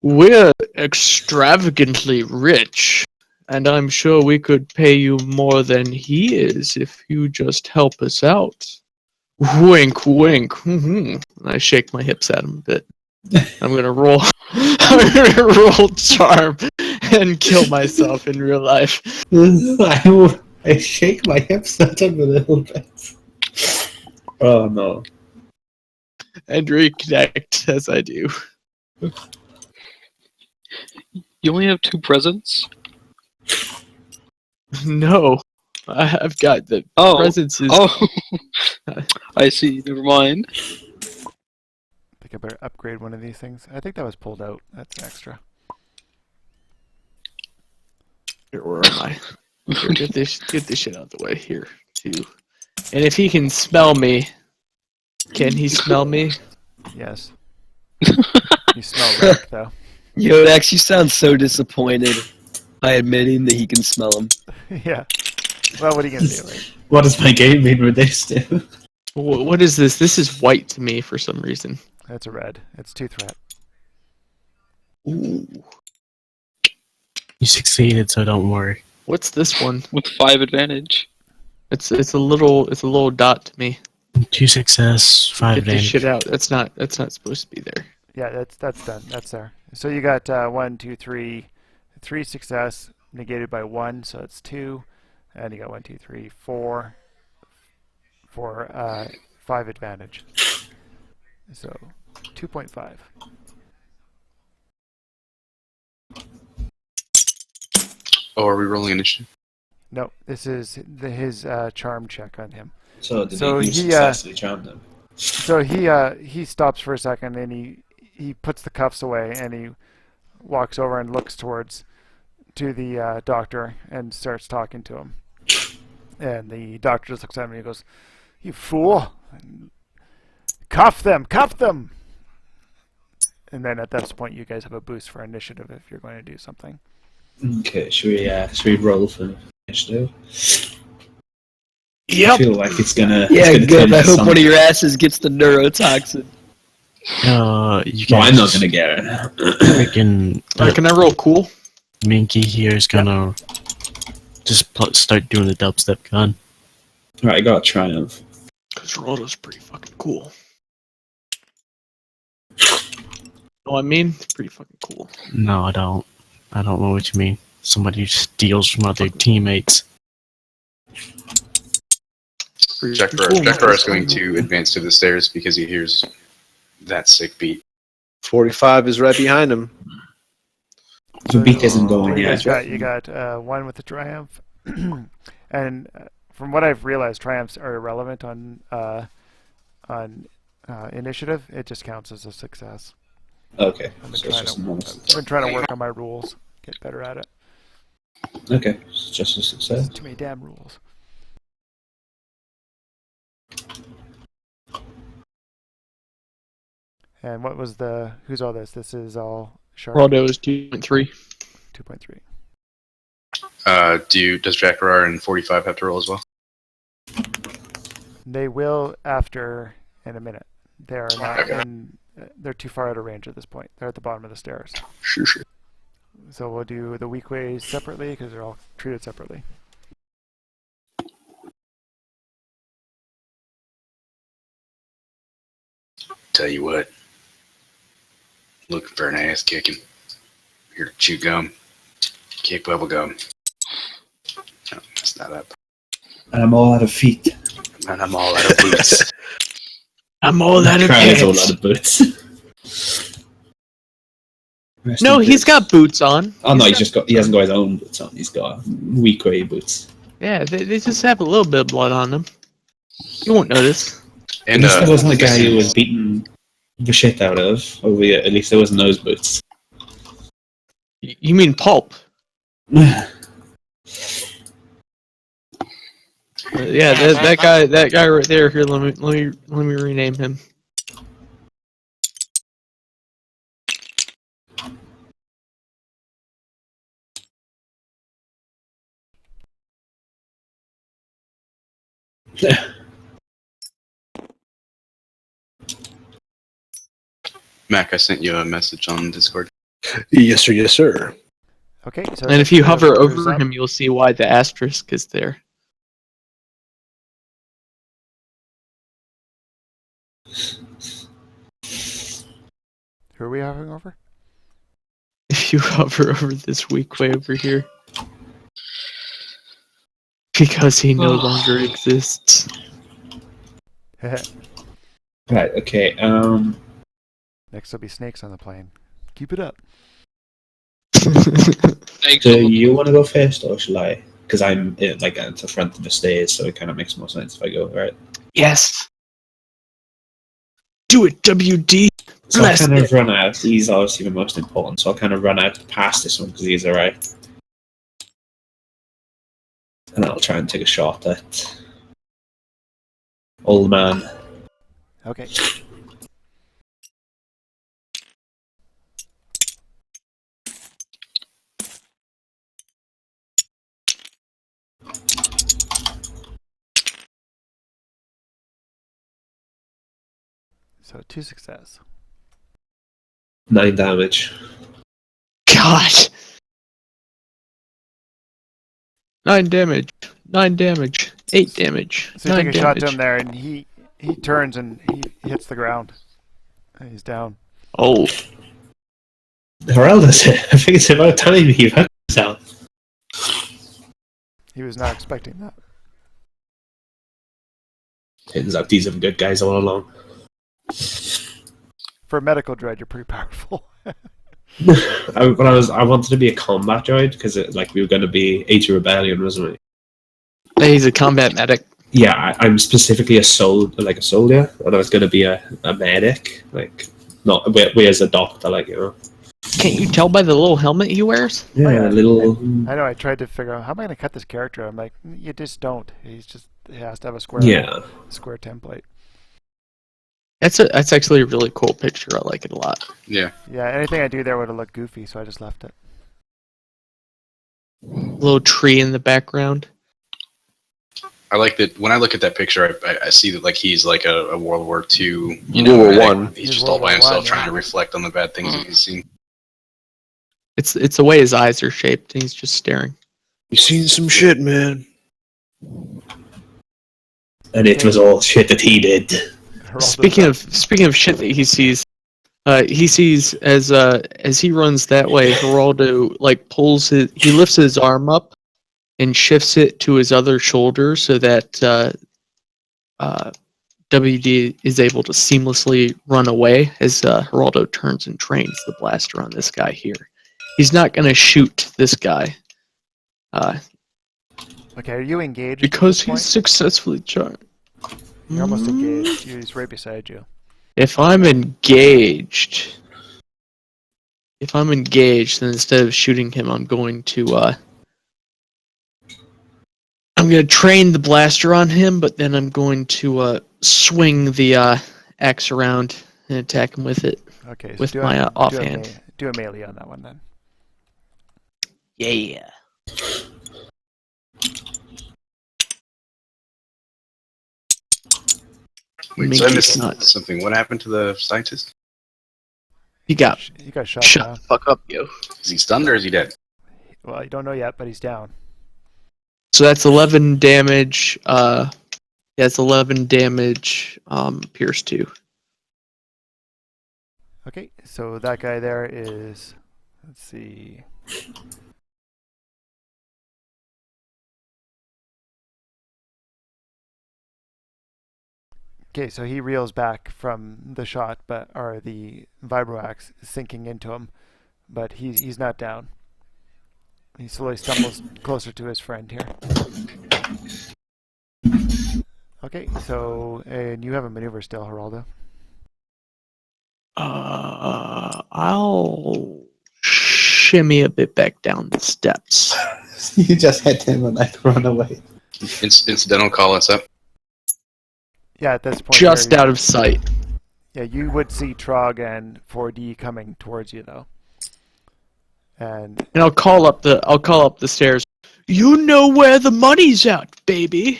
we're extravagantly rich, and I'm sure we could pay you more than he is if you just help us out." Wink, wink. And I shake my hips at him a bit. I'm gonna roll. I'm gonna roll charm and kill myself in real life. I shake my hips at him a little bit. Oh no! And reconnect as I do. You only have 2 presents? No, I've got the presents. Oh, I see. Never mind. I think I better upgrade one of these things. I think that was pulled out. That's extra. Here, where am I? Here, get this shit out of the way. Here, too. And if he can smell me, can he smell me? Yes. You smell wreck, though. Yodax, you sound so disappointed by admitting that he can smell him. Yeah. Well, what are you gonna do? Right? What does my game mean with this, dude? What is this? This is white to me for some reason. That's a red. It's 2 threat. Ooh. You succeeded, so don't worry. What's this one? With 5 advantage. It's a little dot to me. 2 success, 5 Get this advantage. shit out. That's not supposed to be there. Yeah, that's done. That's there. So you got 1, 2, 3, 3 success negated by 1, so it's 2, and you got 1, 2, 3, 4 for 5 advantage. So 2.5. Oh, are we rolling initiative? No, this is his charm check on him. So did So he he, successfully charm them? So he stops for a second and he puts the cuffs away and he walks over and looks to the doctor and starts talking to him. And the doctor just looks at him and he goes, "You fool! Cuff them! Cuff them!" And then at this point, you guys have a boost for initiative if you're going to do something. Okay, should we roll for initiative? Yep. I feel like it's gonna. Yeah, it's gonna good. turn I into hope one of something. your asses gets the neurotoxin. You Well, guys, I'm not gonna get it. freaking Can I roll cool? Minky here is gonna just start doing the dubstep gun. Right, I got a triumph. Because Rollo's pretty fucking cool. Know what I mean? It's pretty fucking cool. No, I don't. I don't know what you mean. Somebody who steals from other teammates. Jack Farrar is going to advance to the stairs because he hears that sick beat. 45 is right behind him. The beat isn't going You yet. got 1 with the triumph, and from what I've realized, triumphs are irrelevant on initiative. It just counts as a success. Okay, I've been, so it's just a normal I've been trying to work on my rules, get better at it. Okay, it's just a success. Too many damn rules. And what was who's all this? This is all sharp. Rollo is 2.3. 2.3. Does Jack Farrar and 45 have to roll as well? They will after in a minute. They are not Okay. they're too far out of range at this point. They're at the bottom of the stairs. Sure. So we'll do the weak ways separately because they're all treated separately. Tell you what. Looking for an ass kicking. Here to chew gum. Kick bubble gum. No, that's not up. And I'm all out of feet. And I'm all out of boots. I'm all out of Crowley's all pants. out of boots. No, he's got boots on. Oh no, he hasn't got his own boots on. He's got weak way boots. Yeah, they just have a little bit of blood on them. You won't notice. At least there wasn't a guy who was beaten the shit out of over here. At least there wasn't those boots. You mean pulp? Yeah, that guy right there. Here, let me rename him. Mac, I sent you a message on Discord. Yes, sir. Yes, sir. Okay. So And if you hover who's over up? him, you'll see why the asterisk is there. Who are we hovering over? If you hover over this weak way over here. Because he no longer exists. Right. Okay. Next will be snakes on the plane. Keep it up. Do you want to go first, or shall I? Because I'm at the front of the stairs, so it kind of makes more sense if I go. Right. Yes. Do it, WD. So Bless I kind it. of run out. He's obviously the most important, so I'll kind of run out past this one because he's alright. And I'll try and take a shot at old man. Okay. So 2 success. 9 damage. God. 9 damage. 9 damage. 8 damage. So you 9 take a shot to damage. him there, and he turns and he hits the ground. And he's down. Oh. Heraldus, I think it's about time he fucked himself. He was not expecting that. Turns out these are good guys all along. For a medical droid, you're pretty powerful. I wanted to be a combat droid because we were going to be AT Rebellion, wasn't we? He's a combat medic. Yeah, I'm specifically a soldier, and I was going to be a medic, not where's a doctor, Can't you tell by the little helmet he wears? Yeah, little. I know. I tried to figure out how am I going to cut this character. I'm like, you just don't. He has to have a square. Yeah. Square template. That's actually a really cool picture. I like it a lot. Yeah. Yeah. Anything I do there would have looked goofy, so I just left it. Little tree in the background. I like that. When I look at that picture, I see that he's like a World War II. World War One. He's just all by himself trying to reflect on the bad things that he's seen. It's the way his eyes are shaped, and he's just staring. You seen some shit, man. And it was all shit that he did. Speaking of shit that he sees as he runs that way, Geraldo he lifts his arm up and shifts it to his other shoulder so that WD is able to seamlessly run away as Geraldo turns and trains the blaster on this guy here. He's not going to shoot this guy. Okay, are you engaged? Because he's successfully charged. You're almost engaged. He's right beside you. If I'm engaged, then instead of shooting him, I'm going to train the blaster on him, but then I'm going to swing the axe around and attack him with it. Okay, so with my offhand. Do a melee on that one then. Yeah. Wait, so I missed something. What happened to the scientist? He got shot. Shut the fuck up, yo. Is he stunned or is he dead? Well, you don't know yet, but he's down. So that's 11 damage. That's 11 damage. Pierce 2. Okay, so that guy there is. Let's see. Okay, so he reels back from the shot, or the vibroax sinking into him, but he's not down. He slowly stumbles closer to his friend here. Okay, so and you have a maneuver still, Geraldo. I'll shimmy a bit back down the steps. You just hit him and run away. Incidental call us up. Yeah, at this point. Just out of sight. Yeah, you would see Trog and 4D coming towards you though. And I'll call up the stairs. You know where the money's at, baby.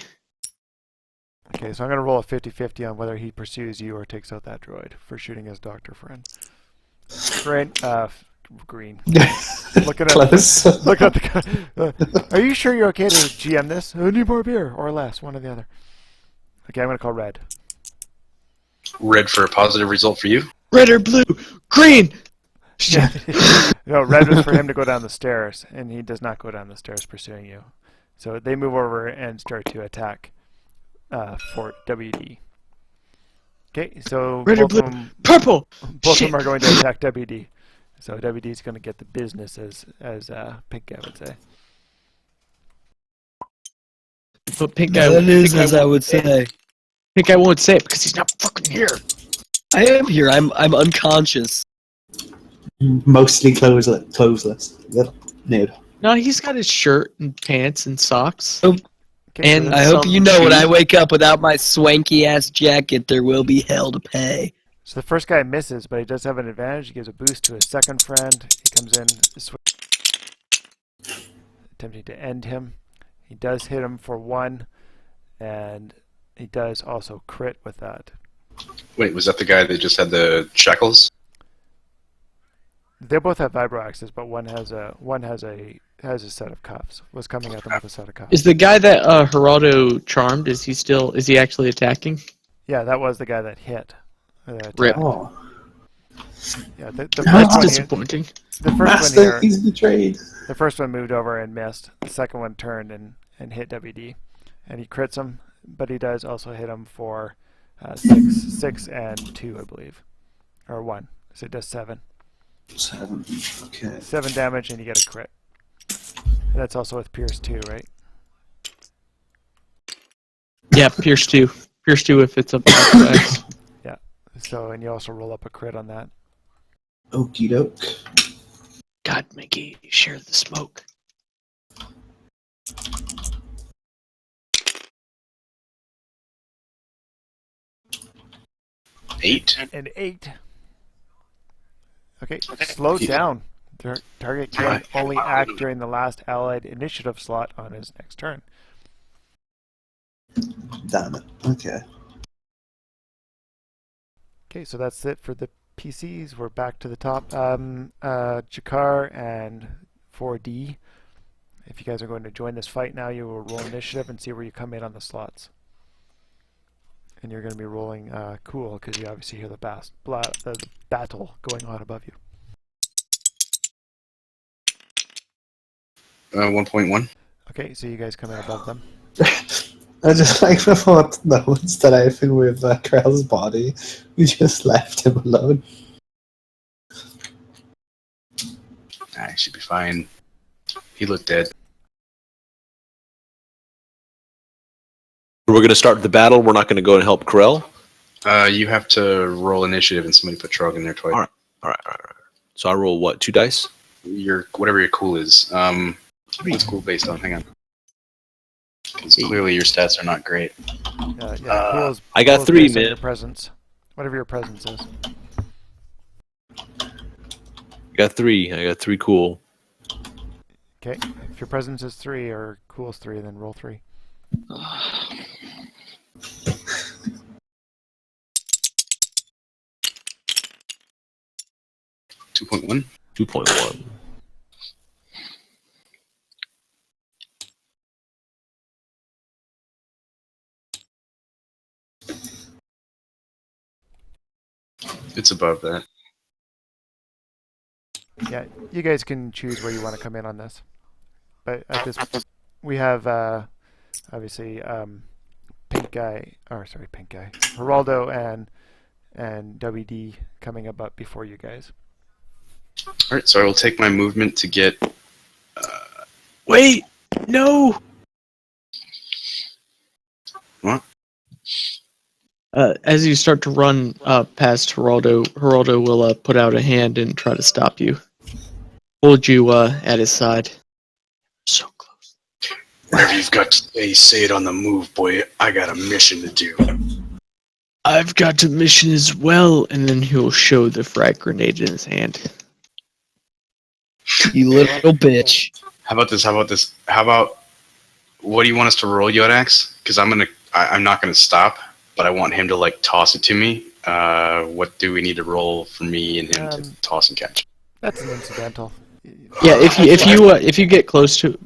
okay, so I'm gonna roll a 50-50 on whether he pursues you or takes out that droid for shooting his doctor friend. Green. Look at Close. Look at the. Are you sure you're okay to GM this? I need more beer or less, one or the other. Okay, I'm gonna call red. Red for a positive result for you. Red or blue? Green. No, red was for him to go down the stairs, and he does not go down the stairs pursuing you. So they move over and start to attack Fort WD. Okay, so Red or blue? Purple. Both of them are going to attack WD. So WD is going to get the business, as Pink Guy would say. But Pink Guy, I would say. Pink Guy won't say it because he's not fucking here. I am here. I'm unconscious. Mostly clothesless. Little nude. No, he's got his shirt and pants and socks. Oh, and I hope some you know when I shoes. wake up without my swanky ass jacket, there will be hell to pay. So the first guy misses, but he does have an advantage. He gives a boost to his second friend. He comes in, attempting to end him. He does hit him for 1, and he does also crit with that. Wait, was that the guy that just had the shackles? They both have vibro axes, but one has a set of cuffs. Was coming at them with a set of cuffs. Is the guy that Geraldo charmed? Is he actually attacking? Yeah, that was the guy that hit. Rip. Oh, Yeah, the That's first one disappointing. the first Master, one here, he's betrayed. the first one moved over and missed. The second one turned and hit WD, and he crits him, but he does also hit him for 6 and 2, I believe, or 1. So it does 7. 7. Okay. 7 damage, and you get a crit. And that's also with Pierce 2, right? Yeah, Pierce 2. Pierce 2 if it's up to X. Yeah. So, and you also roll up a crit on that. Okie doke. God, Mickey, share the smoke. An 8. Okay, slow down. Target can only act during the last allied initiative slot on his next turn. Damn it. Okay. Okay, so that's it for the PCs. We're back to the top. Jakar and 4D. If you guys are going to join this fight now, you will roll initiative and see where you come in on the slots. And you're going to be rolling cool because you obviously hear the battle going on above you. 1.1. Okay, so you guys come in above them. I just like the thought that instead of anything with Krell's body, we just left him alone. I should be fine. He looked dead. We're going to start the battle. We're not going to go and help Krell. You have to roll initiative and somebody put Trog in there twice. All right. So I roll what? 2 dice? Whatever your cool is. What's cool based on? Hang on. Because clearly your stats are not great. Cool's, I got cool's 3, based on man. Your presence. Whatever your presence is. I got 3. I got 3 cool. Okay, if your presence is 3 or cool's 3, then roll 3. $2.1. 2.1. It's above that. Yeah, you guys can choose where you want to come in on this. But at this, we have obviously Pink Guy, Geraldo and WD coming up before you guys. Alright, so I will take my movement to get... Wait! No! What? As you start to run past Geraldo will put out a hand and try to stop you. Hold you at his side. So close. Whatever you've got to say it on the move, boy. I got a mission to do. I've got a mission as well, and then he'll show the frag grenade in his hand. You little bitch. How about this? How about... What do you want us to roll, Yodax? Because I'm not gonna stop, but I want him to, like, toss it to me. What do we need to roll for me and him to toss and catch? That's an incidental. Yeah, if you get close to,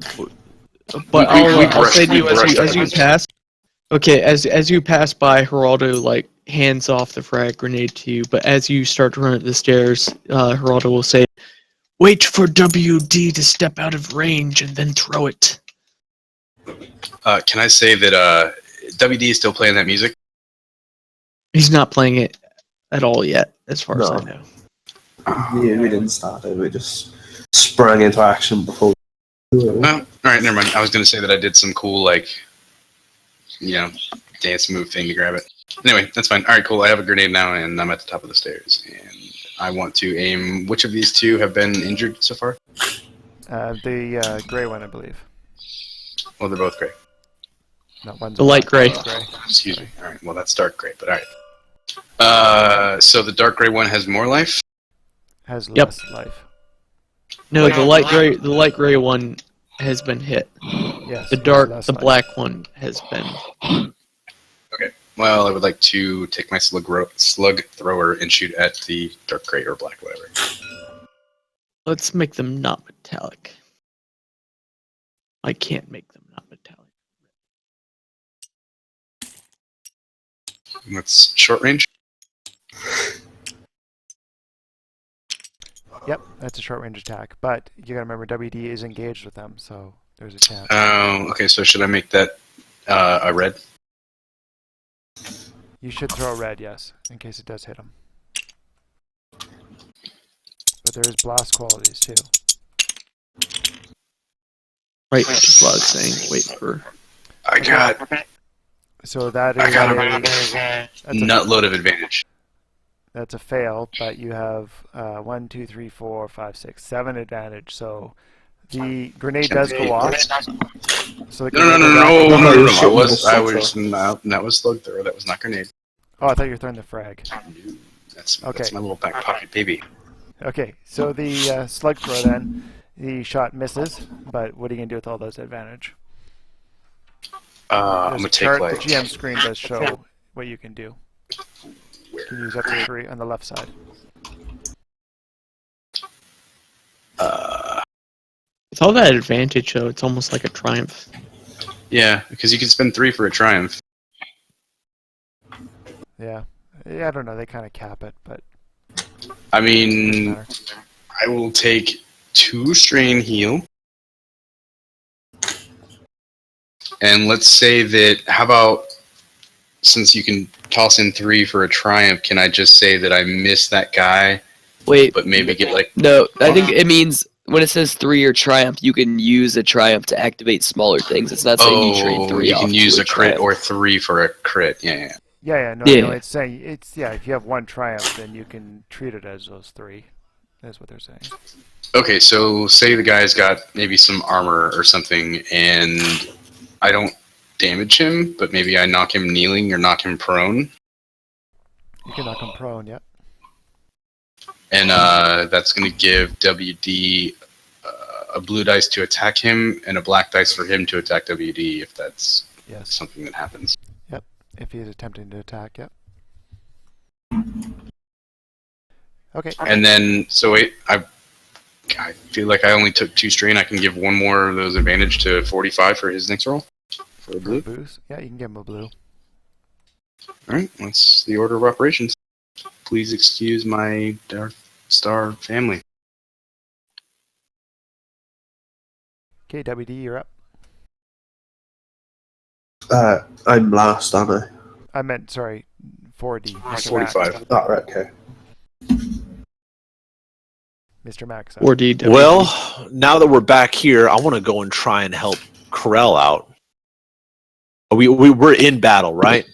but I'll say to you as you pass. Okay, as you pass by, Geraldo like hands off the frag grenade to you. But as you start to run up the stairs, Geraldo will say, "Wait for WD to step out of range and then throw it." Can I say that WD is still playing that music? He's not playing it at all yet, as far as I know. Yeah, we didn't start it. We just sprang into action before. All right, never mind. I was going to say that I did some cool, like, dance move thing to grab it. Anyway, that's fine. All right, cool. I have a grenade now, and I'm at the top of the stairs. And I want to aim... Which of these two have been injured so far? The gray one, I believe. Well, they're both gray. No, one's The light gray. Excuse me. All right, well, that's dark gray, but all right. So the dark gray one has more life? Has less life. No, the light gray one has been hit. Yes. The black one has been. Okay. Well, I would like to take my slug thrower and shoot at the dark gray or black, whatever. Let's make them not metallic. I can't make them not metallic. And that's short range. Yep, that's a short range attack. But you gotta remember WD is engaged with them, so there's a chance. Oh, okay. So should I make that a red? You should throw a red, yes, in case it does hit him. But there is blast qualities too. Right, that's what I was saying. Wait for. I got So that is I got that's a nutload of advantage. That's a fail, but you have 1, 2, 3, 4, 5, 6, 7 advantage. So the grenade does go off. So the No. That was slug thrower. That was not grenade. Oh, I thought you were throwing the frag. That's Okay. that's my little back pocket baby. Okay, so the slug thrower then, the shot misses, but what are you gonna do with all those advantage? I'm There's gonna a chart, take like. the GM screen does show what you can do. You can use up to 3 on the left side. With all that advantage, though, it's almost like a triumph. Yeah, because you can spend 3 for a triumph. Yeah, I don't know. They kind of cap it, but I doesn't mean, matter. I will take 2 strain heal. And let's say that, how about, since you can toss in 3 for a triumph, can I just say that I missed that guy, Wait, but maybe get like... no, I think it means when it says 3 or triumph, you can use a triumph to activate smaller things. It's not saying you trade 3 you off can to use a crit triumph. or 3 for a crit, yeah. No, Yeah. it's saying if you have 1 triumph, then you can treat it as those 3. That's what they're saying. Okay, so say the guy's got maybe some armor or something, and I don't damage him, but maybe I knock him kneeling or knock him prone. You can knock them prone, yep. And that's going to give WD a blue dice to attack him and a black dice for him to attack WD if that's Yes. something that happens. Yep. If he is attempting to attack, yep. Okay. And then, so I feel like I only took 2 strain. I can give 1 more of those advantage to 45 for his next roll. For a blue. Boost. Yeah, you can give him a blue. Alright, that's the order of operations. Please excuse my Dark Star family. Okay, WD, you're up. I'm last, aren't I? I meant, sorry, 4D. Mr. 45. Max. Oh, right, okay. Mr. Max. 4D. Well, now that we're back here, I want to go and try and help Corell out. We're in battle, right?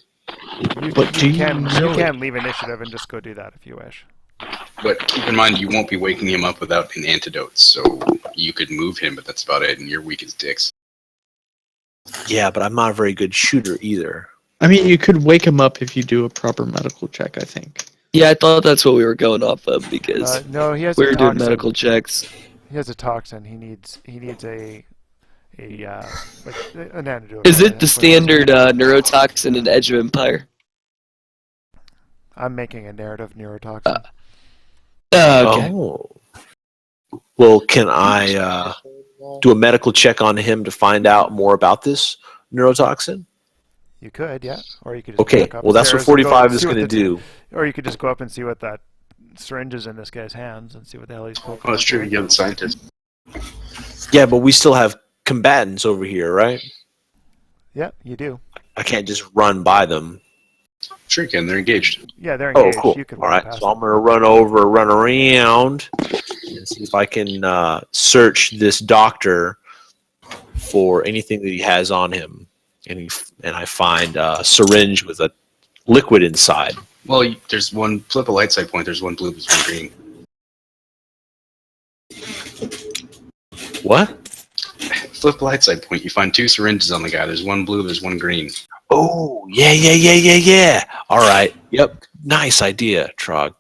You But do you can know leave initiative and just go do that if you wish. But keep in mind, you won't be waking him up without an antidote, so you could move him, but that's about it, and you're weak as dicks. Yeah, but I'm not a very good shooter either. I mean, you could wake him up if you do a proper medical check, I think. Yeah, I thought that's what we were going off of because No, he has we a were doing toxin. medical checks. He has a toxin. He needs an antidote. Is it the That's what standard neurotoxin in Edge of Empire? I'm making a narrative neurotoxin. Okay. Oh. Well, can I do a medical check on him to find out more about this neurotoxin? You could, yeah. Or you could just Okay, walk well, that's what upstairs and go 45 and is see what going to the- do. Or you could just go up and see what that syringe is in this guy's hands and see what the hell he's poking. Oh, that's true, into. you're the scientist. Yeah, but we still have combatants over here, right? Yeah, you do. I can't just run by them. Sure you can, they're engaged. Yeah, they're Oh, engaged. cool. You could All walk right, past so I'm going to run around, and see if I can search this doctor for anything that he has on him. And I find a syringe with a liquid inside. Well, there's one, flip a light side point, there's one blue, there's one green. What? Flip the light side point, you find 2 syringes on the guy, there's one blue, there's one green. Oh, yeah. All right. Yep. Nice idea, Trog.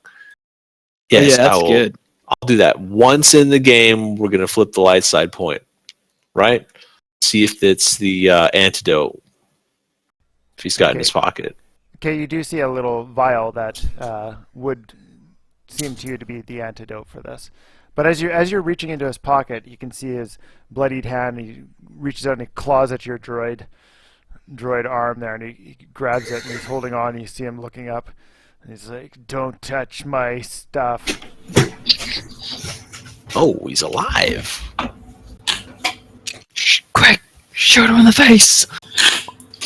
Yes, yeah, that's I will. good. I'll do that. Once in the game, we're going to flip the light side point, right? See if it's the antidote, if he's got it in his pocket. Okay, you do see a little vial that would seem to you to be the antidote for this. But as you're reaching into his pocket, you can see his bloodied hand. He reaches out and he claws at your droid arm there, and he grabs it and he's holding on. And you see him looking up, and he's like, "Don't touch my stuff." Oh, he's alive. Quick, shoot him in the face.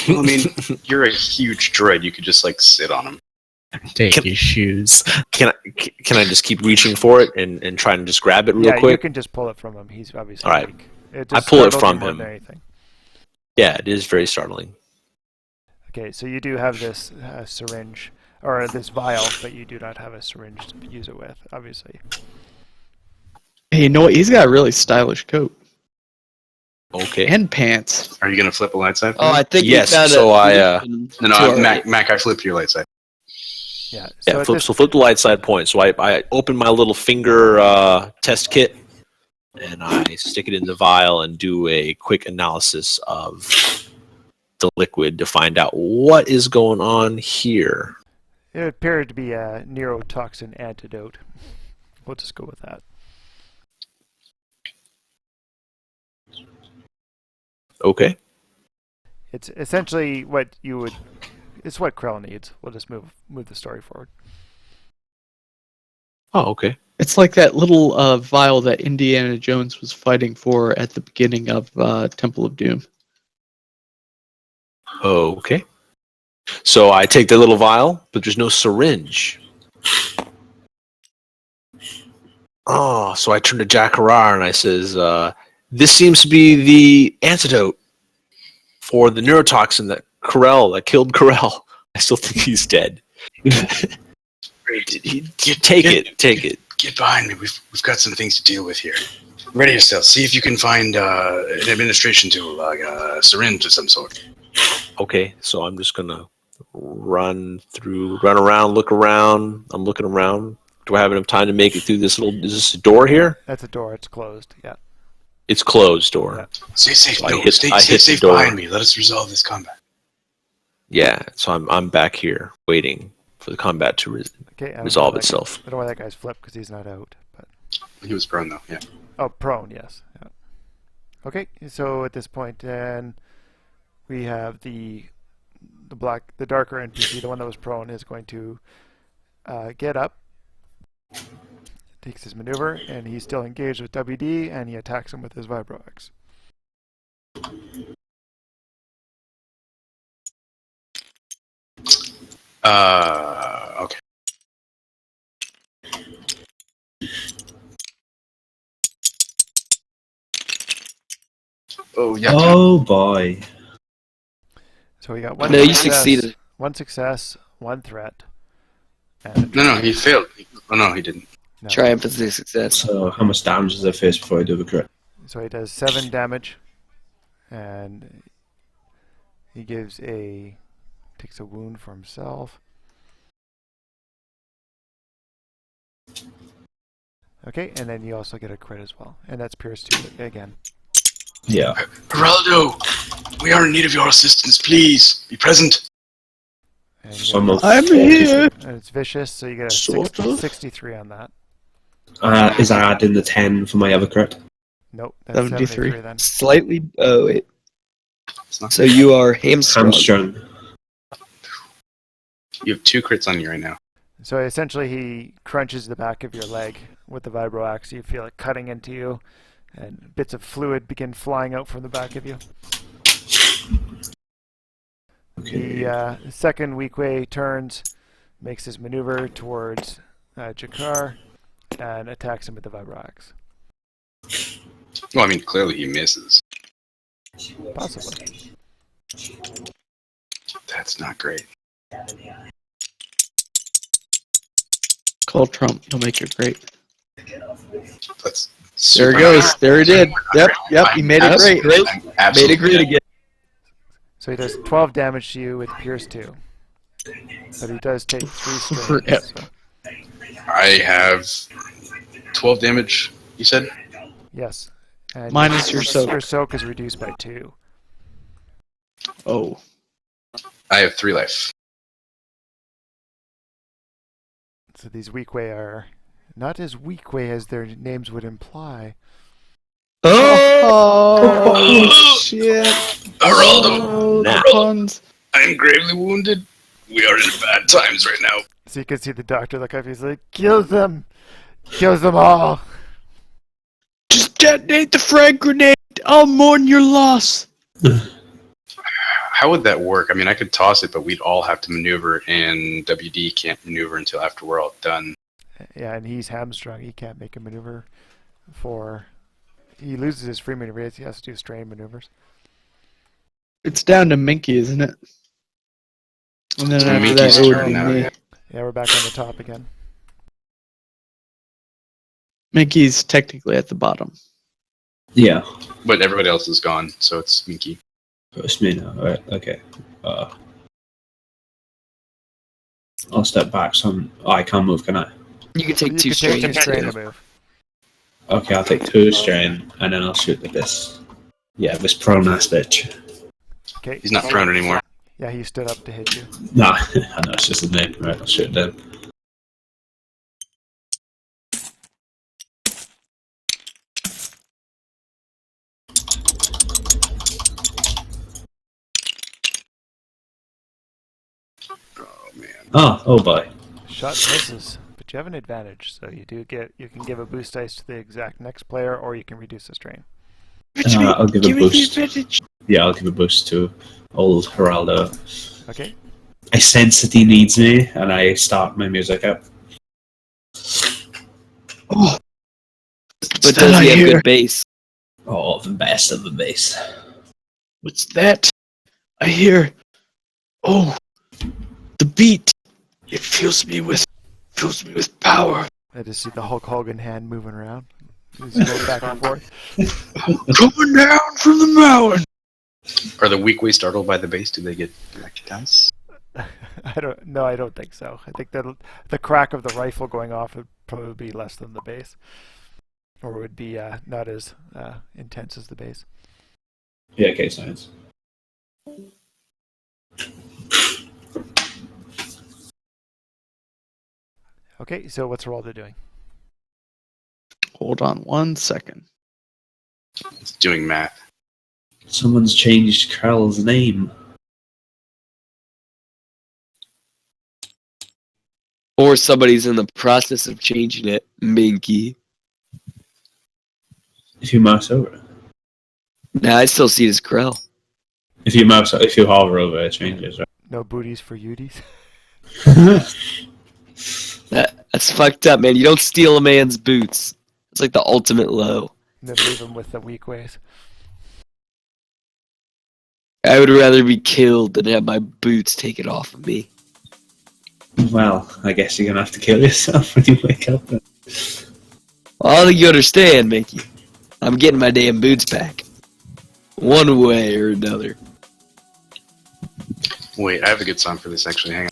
Well, I mean, you're a huge droid. You could just like sit on him. Take his shoes. Can I just keep reaching for it and try and just grab it real Yeah, quick? you can just pull it from him. He's obviously All right. weak. It I just pull it startled from you more him. than anything. Yeah, it is very startling. Okay, so you do have this syringe, or this vial, but you do not have a syringe to use it with, obviously. Hey, you know what? He's got a really stylish coat Okay. and pants. Are you gonna flip a light side? for Oh, me? I think Yes, we found so a No, Mac, I flipped your light side. Yeah. Yeah, at flip, this- so flip the light side point. So I open my little finger test kit, and I stick it in the vial and do a quick analysis of the liquid to find out what is going on here. It appeared to be a neurotoxin antidote. We'll just go with that. Okay. It's essentially what you would. It's what Krell needs. We'll just move the story forward. Oh, okay. It's like that little vial that Indiana Jones was fighting for at the beginning of Temple of Doom. Okay. So I take the little vial, but there's no syringe. Oh, so I turn to Jack Harar and I says, this seems to be the antidote for the neurotoxin that killed Corell. I still think he's dead. Take it. Get behind me. We've got some things to deal with here. Ready yourself. See if you can find an administration tool, like a syringe of some sort. Okay, so I'm just gonna run around, look around. I'm looking around. Do I have enough time to make it through this little? Is this a door here? That's a door. It's closed. Yeah. It's closed door. Stay safe. So I No, hit stay the safe door. behind me. Let us resolve this combat. Yeah, so I'm back here waiting for the combat to Okay. I don't resolve know that- itself. I don't know why that guy's flipped because he's not out. But He was prone though. Yeah. oh, prone. Yes. Yeah. Okay. So at this point, then we have the darker NPC, the one that was prone, is going to get up, takes his maneuver, and he's still engaged with WD, and he attacks him with his Vibro Axe. Okay. Oh yeah. Oh boy. So we got one. No, you success, succeeded. One success, one threat. And No, he failed. Oh no, he didn't. no. Triumph is a success. So how much damage is there first before I do the crit? So he does 7 damage, and he takes a wound for himself. Okay, and then you also get a crit as well, and that's Pierce 2 again. Yeah. Geraldo, we are in need of your assistance. Please be present. And, So I'm I'm here. and it's vicious, so you get a Sort of. 63 on that. Is that adding the 10 for my other crit? Nope, that's 73. 73 then. Slightly. Oh wait. It's not- So you are hamstrung. Hamstrung. You have 2 crits on you right now. So essentially, he crunches the back of your leg with the Vibro Axe. You feel it cutting into you, and bits of fluid begin flying out from the back of you. Okay. The second Weequay turns, makes his maneuver towards Jakar, and attacks him with the Vibro Axe. Well, I mean, clearly he misses. Possibly. That's not great. Call Trump. He'll make it great. That's There super it goes. nice. There he did. Yep. He made it That's great. great. I'm Made absolutely it great again. So he does 12 damage to you with Pierce 2. But he does take 3 strain. Yep. So, I have 12 damage, you said? yes. And Minus your soak. Your soak is reduced by 2. Oh. I have 3 life. So these Weequay are not as Weequay as their names would imply. Oh, shit. Geraldo, Oh, the Geraldo, puns. I am gravely wounded. We are in bad times right now. So you can see the doctor look up. He's like, "Kill them! Kill them all!" Just detonate the frag grenade. I'll mourn your loss. How would that work? I mean, I could toss it, but we'd all have to maneuver, and WD can't maneuver until after we're all done. Yeah, and he's hamstrung. He can't make a maneuver for... He loses his free maneuver. He has to do strain maneuvers. It's down to Minky, isn't it? And then It's after Minky's that, it would turn be now, me. yeah. Yeah, we're back on the top again. Minky's technically at the bottom. Yeah. But everybody else is gone, so it's Minky. It's me now. Alright, okay. I'll step back some. Oh, I can't move, can I? You can take You two can take strains. two strain to move. Okay, I'll take 2 strain, and then I'll shoot with this. Yeah, this prone ass bitch. Okay. He's not prone anymore. Yeah, he stood up to hit you. Nah, I know, it's just a name. Right, I'll shoot them. Oh, man. Oh boy. Shot misses, but you have an advantage, so you can give a boost dice to the exact next player, or you can reduce the strain. I'll give a me the boost. advantage. Yeah, I'll give a boost to old Geraldo. Okay. I sense that he needs me, and I start my music up. Oh, But does he have good bass? Oh, the best of the bass. what's that? I hear. Oh, the beat. It fills me with power. I just see the Hulk Hogan hand moving around. He's going back and forth. Coming down from the mountain. Are the Weequay startled by the bass? Do they get dice? I don't think so. I think that the crack of the rifle going off would probably be less than the bass, or would be not as intense as the bass. Yeah, okay, science. Okay, so what's Geraldo doing? Hold on 1 second. It's doing math. Someone's changed Carl's name. Or somebody's in the process of changing it. Minky. If you mouse over it. Nah, I still see it as Krell. If you hover over it, changes, right? No booties for Uties. That's fucked up, man. You don't steal a man's boots. It's like the ultimate low. And then leave him with the weak ways. I would rather be killed than have my boots taken off of me. Well, I guess you're gonna have to kill yourself when you wake up. Then. Well, I don't think you understand, Mickey. I'm getting my damn boots back. One way or another. Wait, I have a good song for this, actually. Hang on.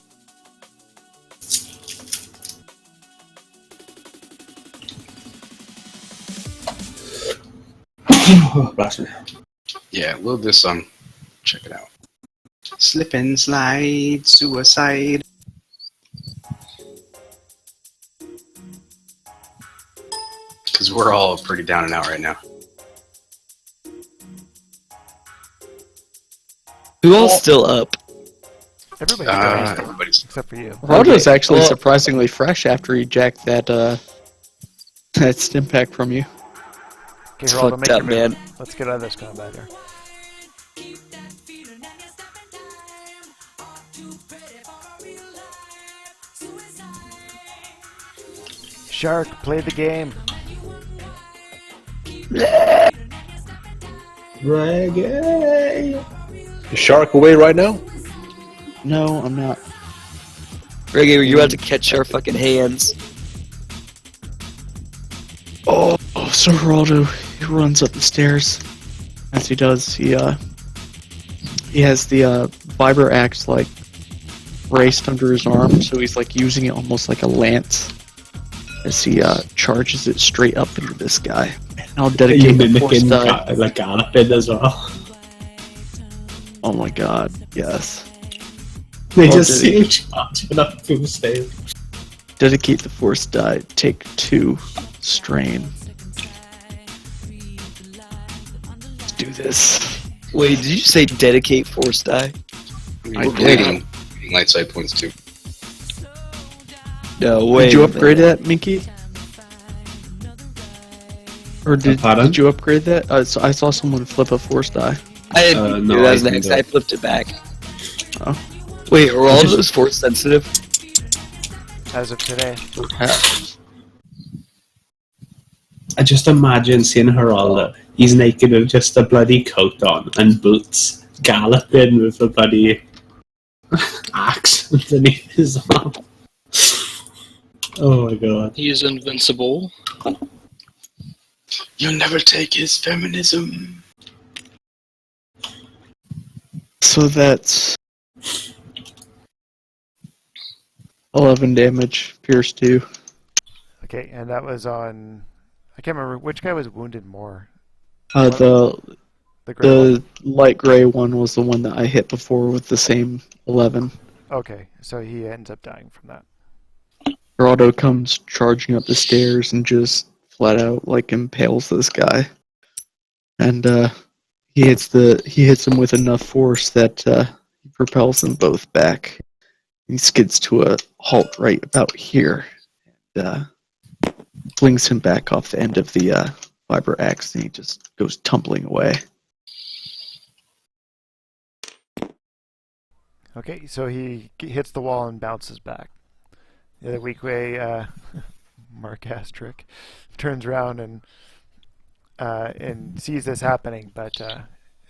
Blast me. Yeah, load this song. Check it out. Slip and slide, suicide. Because we're all pretty down and out right now. Who all's still up? Everybody's going, Everybody's. except for you. Geraldo's actually well- surprisingly fresh after he jacked that that stim pack from you. Okay, It's Geraldo, fucked make your up, move. man. Let's get out of this combat here. Shark, play the game. Reggae. Is Shark away right now? No, I'm not. Reggae, you're about to catch our fucking hands. Oh, so Geraldo, he runs up the stairs. As he does, he has the vibro axe like braced under his arm, so he's like using it almost like a lance as he charges it straight up into this guy. And I'll dedicate You've the been force making die. like Garnafid as well. Oh my god, yes. They Oh, just did he? see him charging up through the stairs. Dedicate the force die. Take 2 strain. Let's do this. Wait, did you say dedicate force die? We're bleeding light side points too. No way. Did you upgrade that, Minky? Or did you upgrade that? So I saw someone flip a force die. I didn't. No, that was I next. didn't. I flipped it back. Oh. Wait, are all of those force sensitive? As of today. Perhaps. I just imagine seeing Geraldo. He's naked with just a bloody coat on and boots, galloping with a bloody axe underneath his arm. Oh my god. He is invincible. You'll never take his feminism. So that's 11 damage, pierce 2. Okay, and that was on. I can't remember which guy was wounded more. The gray one? light gray one was the one that I hit before with the same 11. Okay, so he ends up dying from that. Geraldo comes charging up the stairs and just flat out like impales this guy, and he hits him with enough force that he propels them both back. He skids to a halt right about here, and flings him back off the end of the vibro axe, and he just goes tumbling away. Okay, so he hits the wall and bounces back. The weak way, Mark trick, turns around and sees this happening. But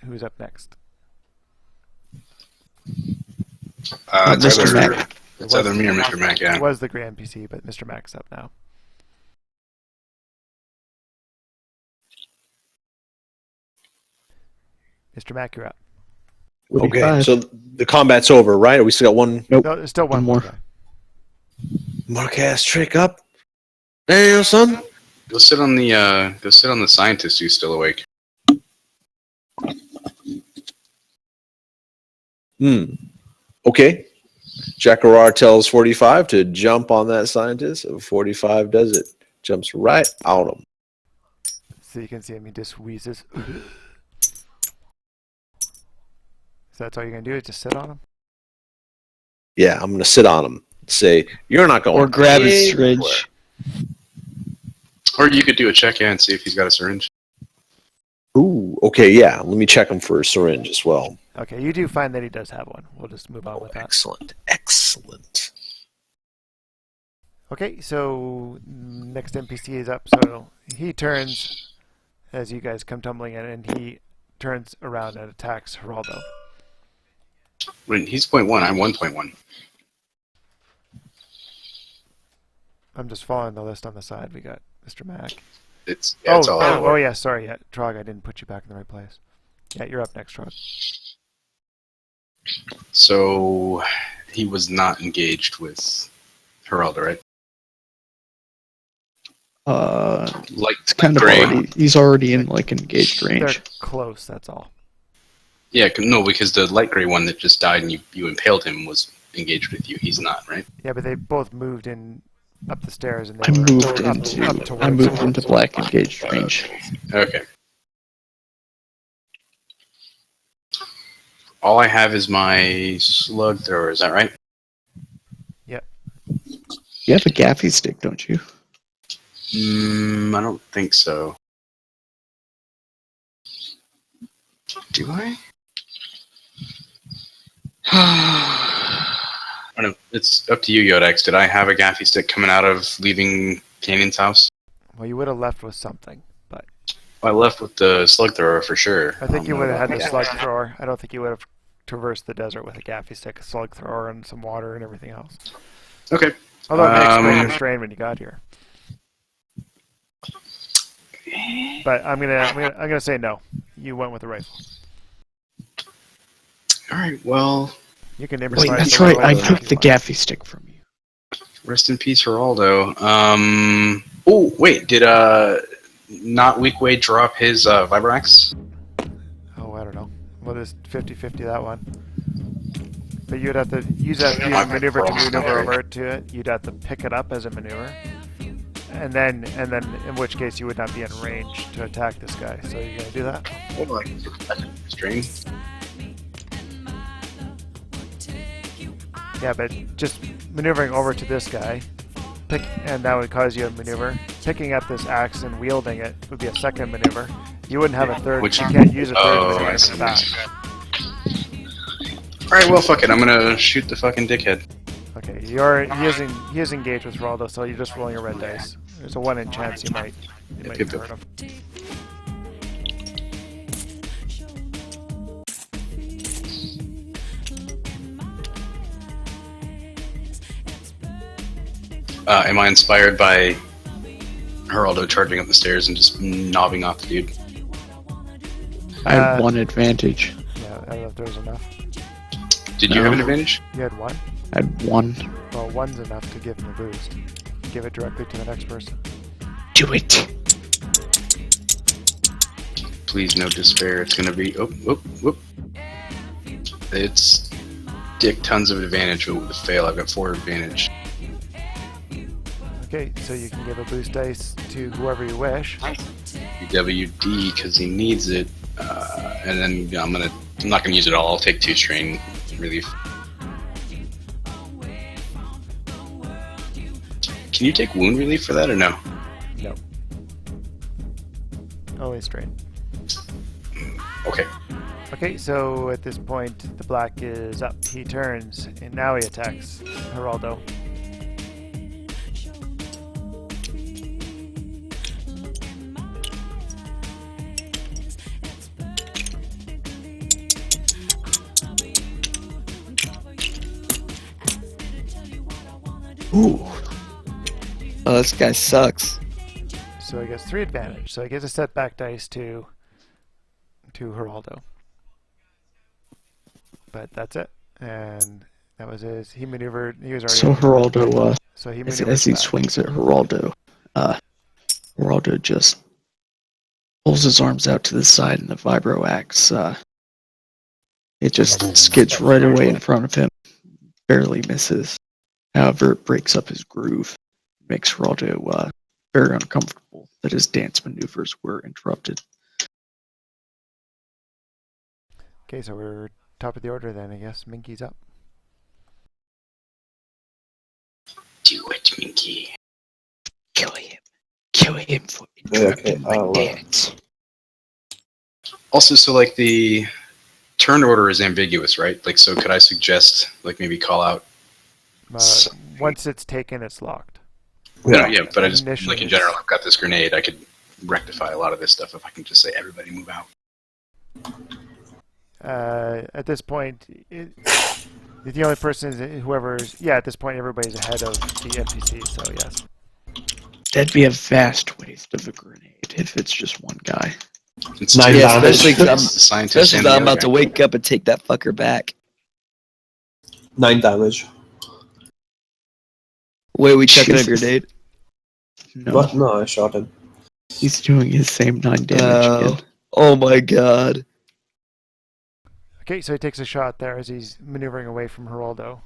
who's up next? It's Mr. either, Mac. it's either me or Mr. Mac, yeah. It was the Grand NPC, but Mr. Mac's up now. Mr. Mac, you're up. Okay, so the combat's over, right? Or we still got one? Nope. No, there's still one more. guy. Mark trick up. There, son. Go sit on the scientist who's still awake. Okay. Jackarar tells 45 to jump on that scientist. So 45 does it. Jumps right on him. So you can see him, he just wheezes. So that's all you're going to do is just sit on him? Yeah, I'm going to sit on him. Say, you're not going Or grab his anywhere." syringe. Or you could do a check and see if he's got a syringe. Ooh, okay, yeah. Let me check him for a syringe as well. Okay, you do find that he does have one. We'll just move on with that. Excellent, excellent. Okay, so next NPC is up. So he turns as you guys come tumbling in, and he turns around and attacks Geraldo. Wait, he's 0.1, I'm 1.1. I'm just following the list on the side. We got Mr. Mac. It's all I oh yeah, sorry, yeah, Trog, I didn't put you back in the right place. Yeah, you're up next, Trog. So he was not engaged with Geraldo, right? Like It's kind of gray. already. He's already in like engaged They're range. close, that's all. Yeah, no, because the light gray one that just died and you impaled him was engaged with you. He's not, right? Yeah, but they both moved in up the stairs, and I they moved were up into towards black engaged range. Okay. All I have is my slug thrower, is that right? Yep. You have a gaffy stick, don't you? I don't think so. Do I? I don't know. It's up to you, Yodex. Did I have a gaffy stick coming out of leaving Canyon's house? Well, you would have left with something, but I left with the slug thrower for sure. I think you don't would know have had about the the slug gaffy. thrower. I don't think you would have traversed the desert with a gaffy stick, a slug thrower, and some water and everything else. Okay. Although it makes greater strain when you got here. But I'm gonna say no. You went with the rifle. All right. Well, You can Wait, improvise. that's the right. rifle I if took you the want. gaffy stick from you. rest in peace, Geraldo. Oh wait, did not Weekway drop his Vibrax? Oh, I don't know. What is 50-50 that one? But you'd have to use that maneuver to maneuver over to it. You'd have to pick it up as a maneuver, and then in which case you would not be in range to attack this guy. So you're gonna do that? Hold on. Strain. Yeah, but just maneuvering over to this guy, and that would cause you a maneuver. Picking up this axe and wielding it would be a second maneuver. You wouldn't have a third. You can't use a third maneuver I see. for that. Alright, well, fuck it. I'm gonna shoot the fucking dickhead. Okay, he is engaged with Geraldo, so you're just rolling a red dice. There's a 1 in chance you might Yep. hurt him. Am I inspired by Geraldo charging up the stairs and just knobbing off the dude? I have 1 advantage. Yeah, I don't know if there's enough. Did you have an advantage? You had 1? I had 1. Well, 1's enough to give him a boost. Give it directly to the next person. Do it! Please, no despair. It's gonna be. Oh, whoop, whoop. It's dick tons of advantage, but with the fail, I've got 4 advantage. Okay, so you can give a boost dice to whoever you wish. WD because he needs it, and then I'm not gonna use it all. I'll take 2 strain relief. Can you take wound relief for that or no? No. Only strain. Okay. Okay, so at this point, the black is up. He turns, and now he attacks Geraldo. Ooh. Oh, this guy sucks. So he gets 3 advantage. So he gets a setback dice to Geraldo. But that's it. And that was his. He maneuvered. He was already. So Geraldo, so he as he back. swings at Geraldo, Geraldo just pulls his arms out to the side, and the vibro axe, it just skids right away in front of him, barely misses. However, it breaks up his groove, makes Geraldo very uncomfortable that his dance maneuvers were interrupted. Okay, so we're top of the order then, I guess. Minky's up. Do it, Minky. Kill him. Kill him for interrupting my dance. Also, so like the turn order is ambiguous, right? Like, so could I suggest, like, maybe call out? Once it's taken, it's locked. No, yeah, but I just Initially like in general, I've got this grenade. I could rectify a lot of this stuff if I can just say everybody move out. At this point, the only person is whoever's. Yeah, at this point, everybody's ahead of the NPC. So yes. That'd be a vast waste of a grenade if it's just one guy. It's 9 Yeah, damage. especially if I'm about to wake up and take that fucker back. 9 damage. Wait, we checking a Jesus. grenade? No, What? No, I shot him. he's doing his same 9 damage again. Oh my god. Okay, so he takes a shot there as he's maneuvering away from Geraldo,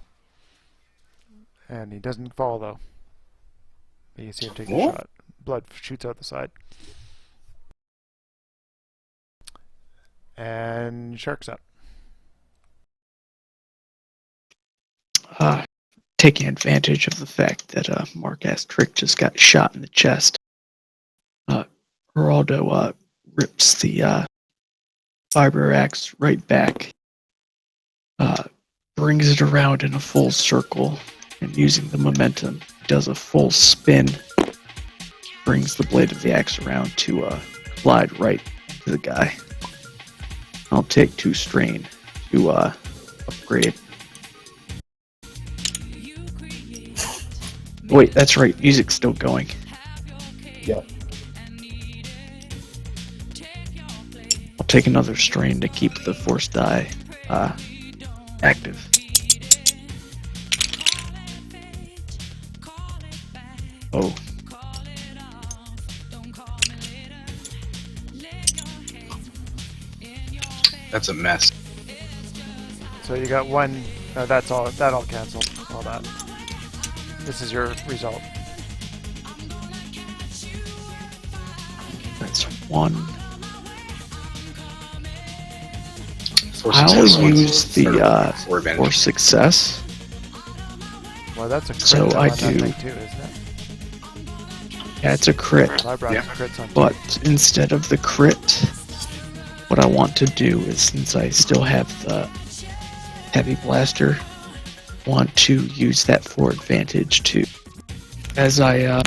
and he doesn't fall though. You can see him take a shot. Blood shoots out the side. And Shark's up. Taking advantage of the fact that Mark-ass Trick just got shot in the chest, Geraldo rips the vibro axe right back, brings it around in a full circle, and using the momentum, does a full spin, brings the blade of the axe around to glide right to the guy. I'll take 2 strain to upgrade. Wait, that's right. Music's still going. Yeah. I'll take another strain to keep the force die active. Oh. That's a mess. So you got one That's all. That all canceled. All that. This is your result. That's 1. For I'll success, use the for advantage. for success. Well, that's a crit So though I on that do- thing too, isn't it? Yeah, it's a crit. Vibrox Yeah. crits on two. But instead of the crit, what I want to do is, since I still have the heavy blaster, want to use that for advantage too. As I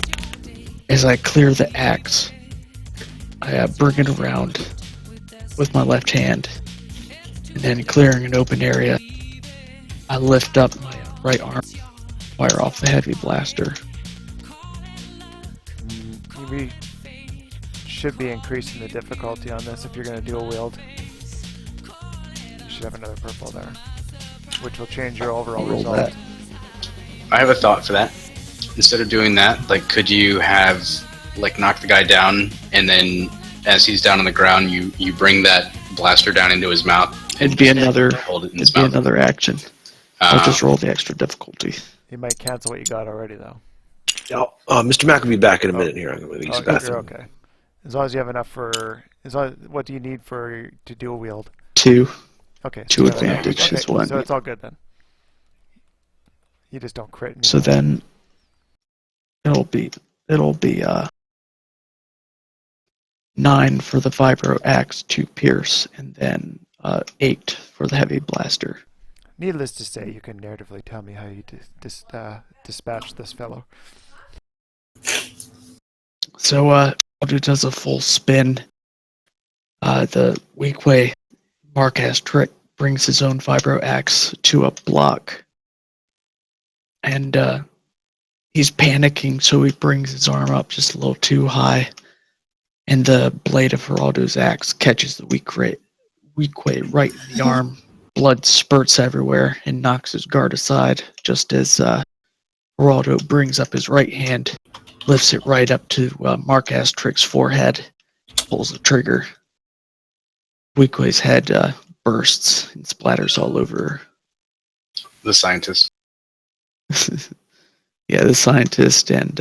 clear the axe, I bring it around with my left hand, and then clearing an open area, I lift up my right arm, fire off the heavy blaster. We should be increasing the difficulty on this if you're going to dual wield. You should have another purple there, which will change your overall Roll result. that. I have a thought for that. Instead of doing that, like, could you have, like, knock the guy down, and then as he's down on the ground, you bring that blaster down into his mouth? It'd be another. Hold it in his It'd be mouth. another action. I'll just roll the extra difficulty. You might cancel what you got already, though. Mr. Mac will be back in a minute here. I'm going to use the You're bathroom. okay. As long as you have enough for. What do you need to dual wield? 2. Okay. Two so you have enough. advantage Okay, is one. So it's all good then. You just don't crit. So anymore. then it'll be 9 for the vibro axe to pierce, and then 8 for the heavy blaster. Needless to say, you can narratively tell me how you dispatch this fellow. So Aldo does a full spin. The weak way Marquez trick brings his own vibro axe to a block, and he's panicking, so he brings his arm up just a little too high, and the blade of Geraldo's axe catches the weak way right in the arm. Blood spurts everywhere and knocks his guard aside, just as Geraldo brings up his right hand, lifts it right up to Marquez Trick's forehead, pulls the trigger. Weequay's head bursts and splatters all over. The scientist. Yeah, the scientist and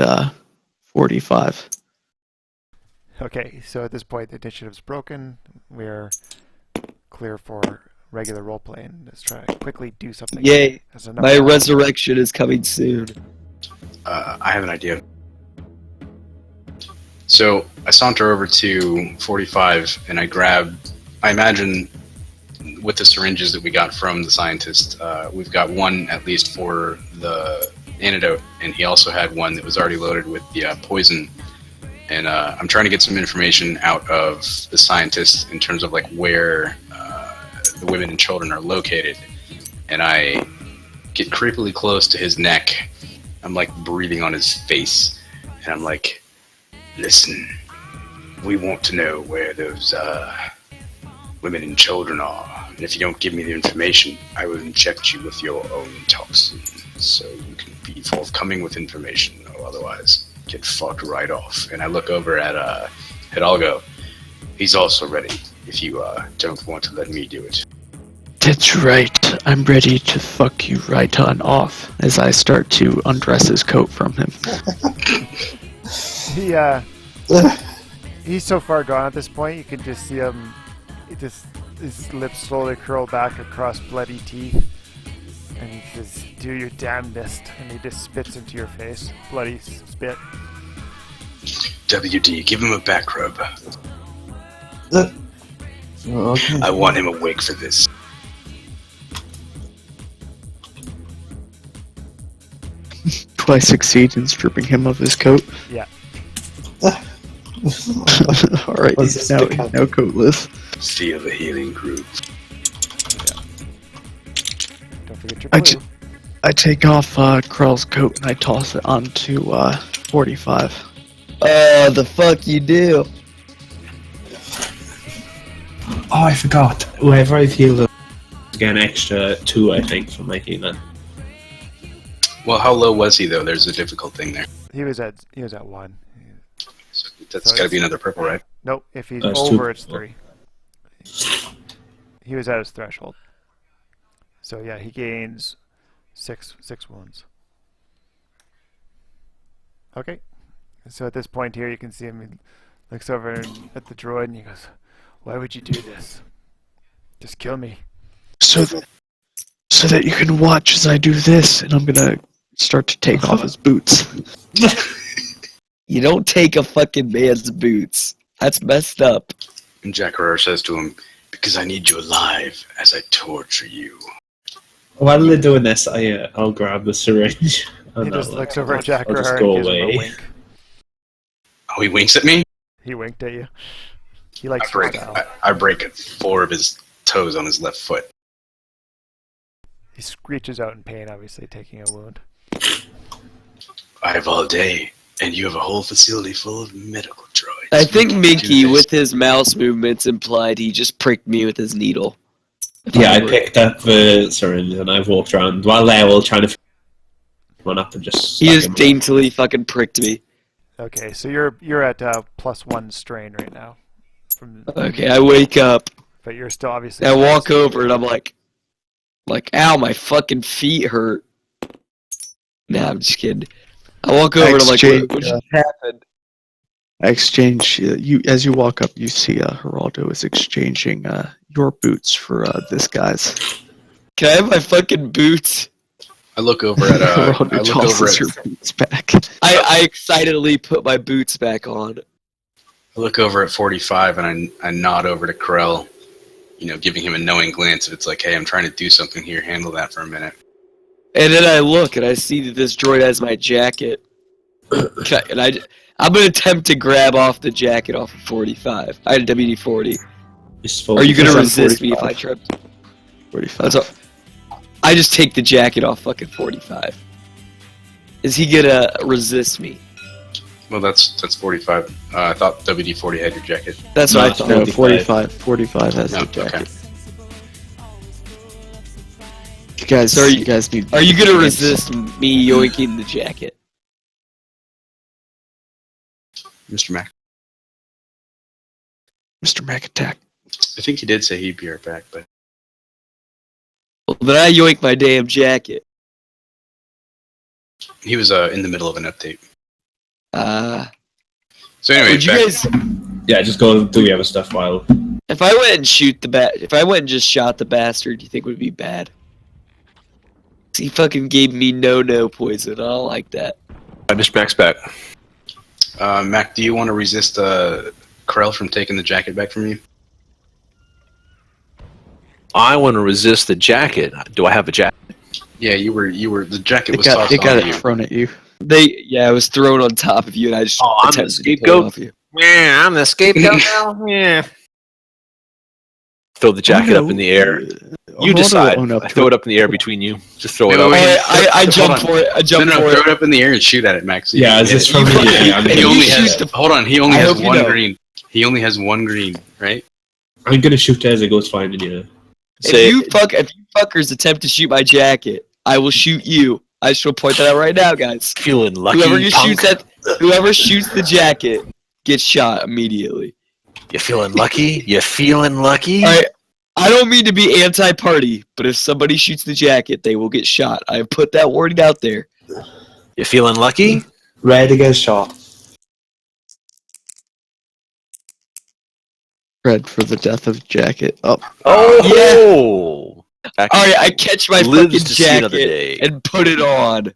45. Okay, so at this point the initiative's broken. We're clear for regular role playing. Let's try to quickly do something. Yay! As a number My one. resurrection is coming soon. I have an idea. So I saunter over to 45 and I imagine with the syringes that we got from the scientist, we've got one at least for the antidote, and he also had one that was already loaded with the poison. And I'm trying to get some information out of the scientist in terms of like where the women and children are located. And I get creepily close to his neck. I'm like breathing on his face, and I'm like, "Listen, we want to know where those women and children are. And if you don't give me the information, I will inject you with your own toxin, so you can be forthcoming with information, or otherwise get fucked right off." And I look over at Hidalgo. He's also ready, if you don't want to let me do it. That's right. I'm ready to fuck you right on off as I start to undress his coat from him. He's so far gone at this point. You can just see him. His lips slowly curl back across bloody teeth, and he says, "Do your damnedest," and he just spits into your face, bloody spit. WD, give him a back rub. Okay. I want him awake for this. Do I succeed in stripping him of his coat? Yeah. Alright, Was he's this now, the he's now coatless. Feel the healing groove. Don't forget your I clue. I take off Krell's coat and I toss it onto 45. The fuck you do? Oh, I forgot. Whenever I've healed, I get an extra 2, I think, for my healing. Well, how low was he though? There's a difficult thing there. He was at 1. So that's So got to be it's- another purple, right? Nope. If he's That's over, two. it's 3. He was at his threshold. So yeah, he gains six wounds. Okay. So at this point here, you can see him. He looks over at the droid and he goes, "Why would you do this? Just kill me." So that you can watch as I do this, and I'm gonna start to take off his boots. You don't take a fucking man's boots. That's messed up. And Jackarar says to him, "Because I need you alive as I torture you." While they're doing this, I'll grab the syringe. He just looks over at I'll just Jackarar go and gives him a away. wink. Oh, he winks at me? He winked at you. He likes your style. I break 4 of his toes on his left foot. He screeches out in pain, obviously taking a wound. I have all day, and you have a whole facility full of medical droids. I think We can Minky, do this. with his mouse movements, implied he just pricked me with his needle. Yeah, I picked up the syringe and I've walked around while they were trying to run up and just. He stuck just him. daintily fucking pricked me. Okay, so you're at +1 strain right now. Okay, I wake up. But you're still obviously. I walk over and I'm like, ow, my fucking feet hurt. Nah, I'm just kidding. I walk over and I'm like, what just happened? I exchange as you walk up, you see Geraldo is exchanging your boots for this guy's. Can I have my fucking boots? I look over at Geraldo tosses your boots back. I excitedly put my boots back on. I look over at 45 and I nod over to Krell, giving him a knowing glance. If it's like, hey, I'm trying to do something here, handle that for a minute. And then I look and I see that this droid has my jacket. And I'm gonna attempt to grab off the jacket off of 45. I had a WD-40. Are you gonna resist me if I try? 45. I just take the jacket off fucking 45. Is he gonna resist me? Well, that's 45. I thought WD-40 had your jacket. That's what I thought. No, 45 has the jacket. Okay. You guys need. Are you gonna resist me yoinking the jacket? Mr. Mac. Mr. Mac attack. I think he did say he'd be right back, but Well, then I yoink my damn jacket. he was in the middle of an update. So anyway, Would you guys? Yeah, just go do the other stuff while. If I went and if I went and just shot the bastard, do you think it would be bad? He fucking gave me no poison. I don't like that. Mr. Mac's back. Mac, do you want to resist Krell from taking the jacket back from you? I want to resist the jacket. Do I have a jacket? Yeah, you were. The jacket was It tossed got onto you. thrown at you. Yeah, it was thrown on top of you, and I just I'm the attempted to pull it scapegoat. off you. Yeah, I'm the scapegoat now. Yeah. Throw the jacket up in the air. You decide. I throw it up in the air between you. Just throw it up. I jump for it. I jump No, for throw it. it up in the air and shoot at it, Max. Yeah, is this from the? He only has. Hold on. He only I has hope you one know. green. He only has one green, right? I'm gonna shoot it as it goes flying in the air. If you fuckers attempt to shoot my jacket, I will shoot you. I just want to point that out right now, guys. Feeling lucky, Whoever shoots the jacket gets shot immediately. You feeling lucky? You feeling lucky? All right. I don't mean to be anti-party, but if somebody shoots the jacket, they will get shot. I have put that warning out there. You feeling lucky? Ready to get shot. Red for the death of jacket. Oh. Oh! All right, I catch my Lives fucking to see another jacket day. and put it on.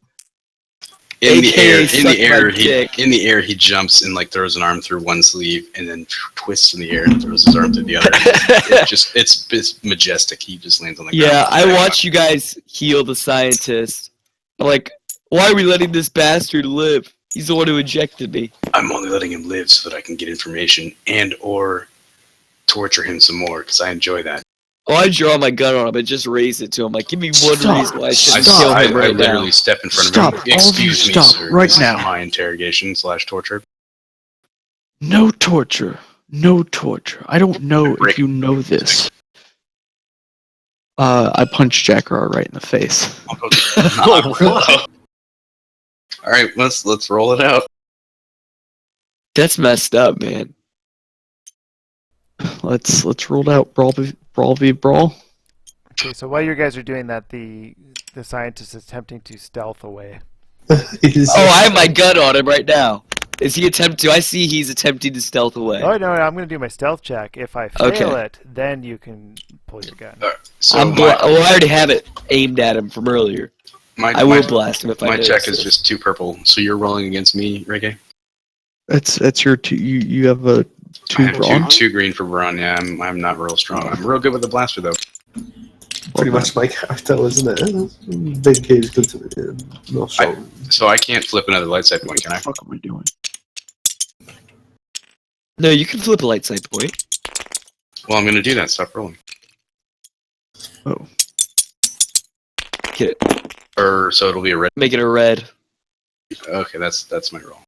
In the AKA air, suck my dick. he jumps and throws an arm through one sleeve and then twists in the air and throws his arm through the other. It's majestic. He just lands on the ground. Yeah, I watch you guys heal the scientist. I'm like, why are we letting this bastard live? He's the one who injected me. I'm only letting him live so that I can get information and or torture him some more because I enjoy that. Oh, I draw my gun on him and just raise it to him. Like, give me one reason why I should kill I him right literally now. step in front Stop. of him. All of you Excuse me, stop sir. right This is now. my interrogation / torture. No torture. No torture. I don't know if you know this. I punched Jackarar right in the face. All right, let's roll it out. That's messed up, man. Let's roll out brawl v brawl. Okay, so while you guys are doing that, the scientist is attempting to stealth away. Oh, I have my gun on him right now. Is he attempting? I see he's attempting to stealth away. Oh no, I'm going to do my stealth check. If I fail it, then you can pull your gun. So I already have it aimed at him from earlier. I will blast him if I My notice check is it. just 2 purple, so you're rolling against me, Reggae? That's your two. You have a I have brawn. two green for Braun, yeah, I'm not real strong. I'm real good with the blaster, though. Pretty much my character, isn't it? Big K's good to me. Not sure. So I can't flip another light side point, can I? What the fuck am I doing? No, you can flip a light side point. Well, I'm going to do that. Stop rolling. Oh. Get it. Or so it'll be a red. Make it a red. Okay, that's my roll.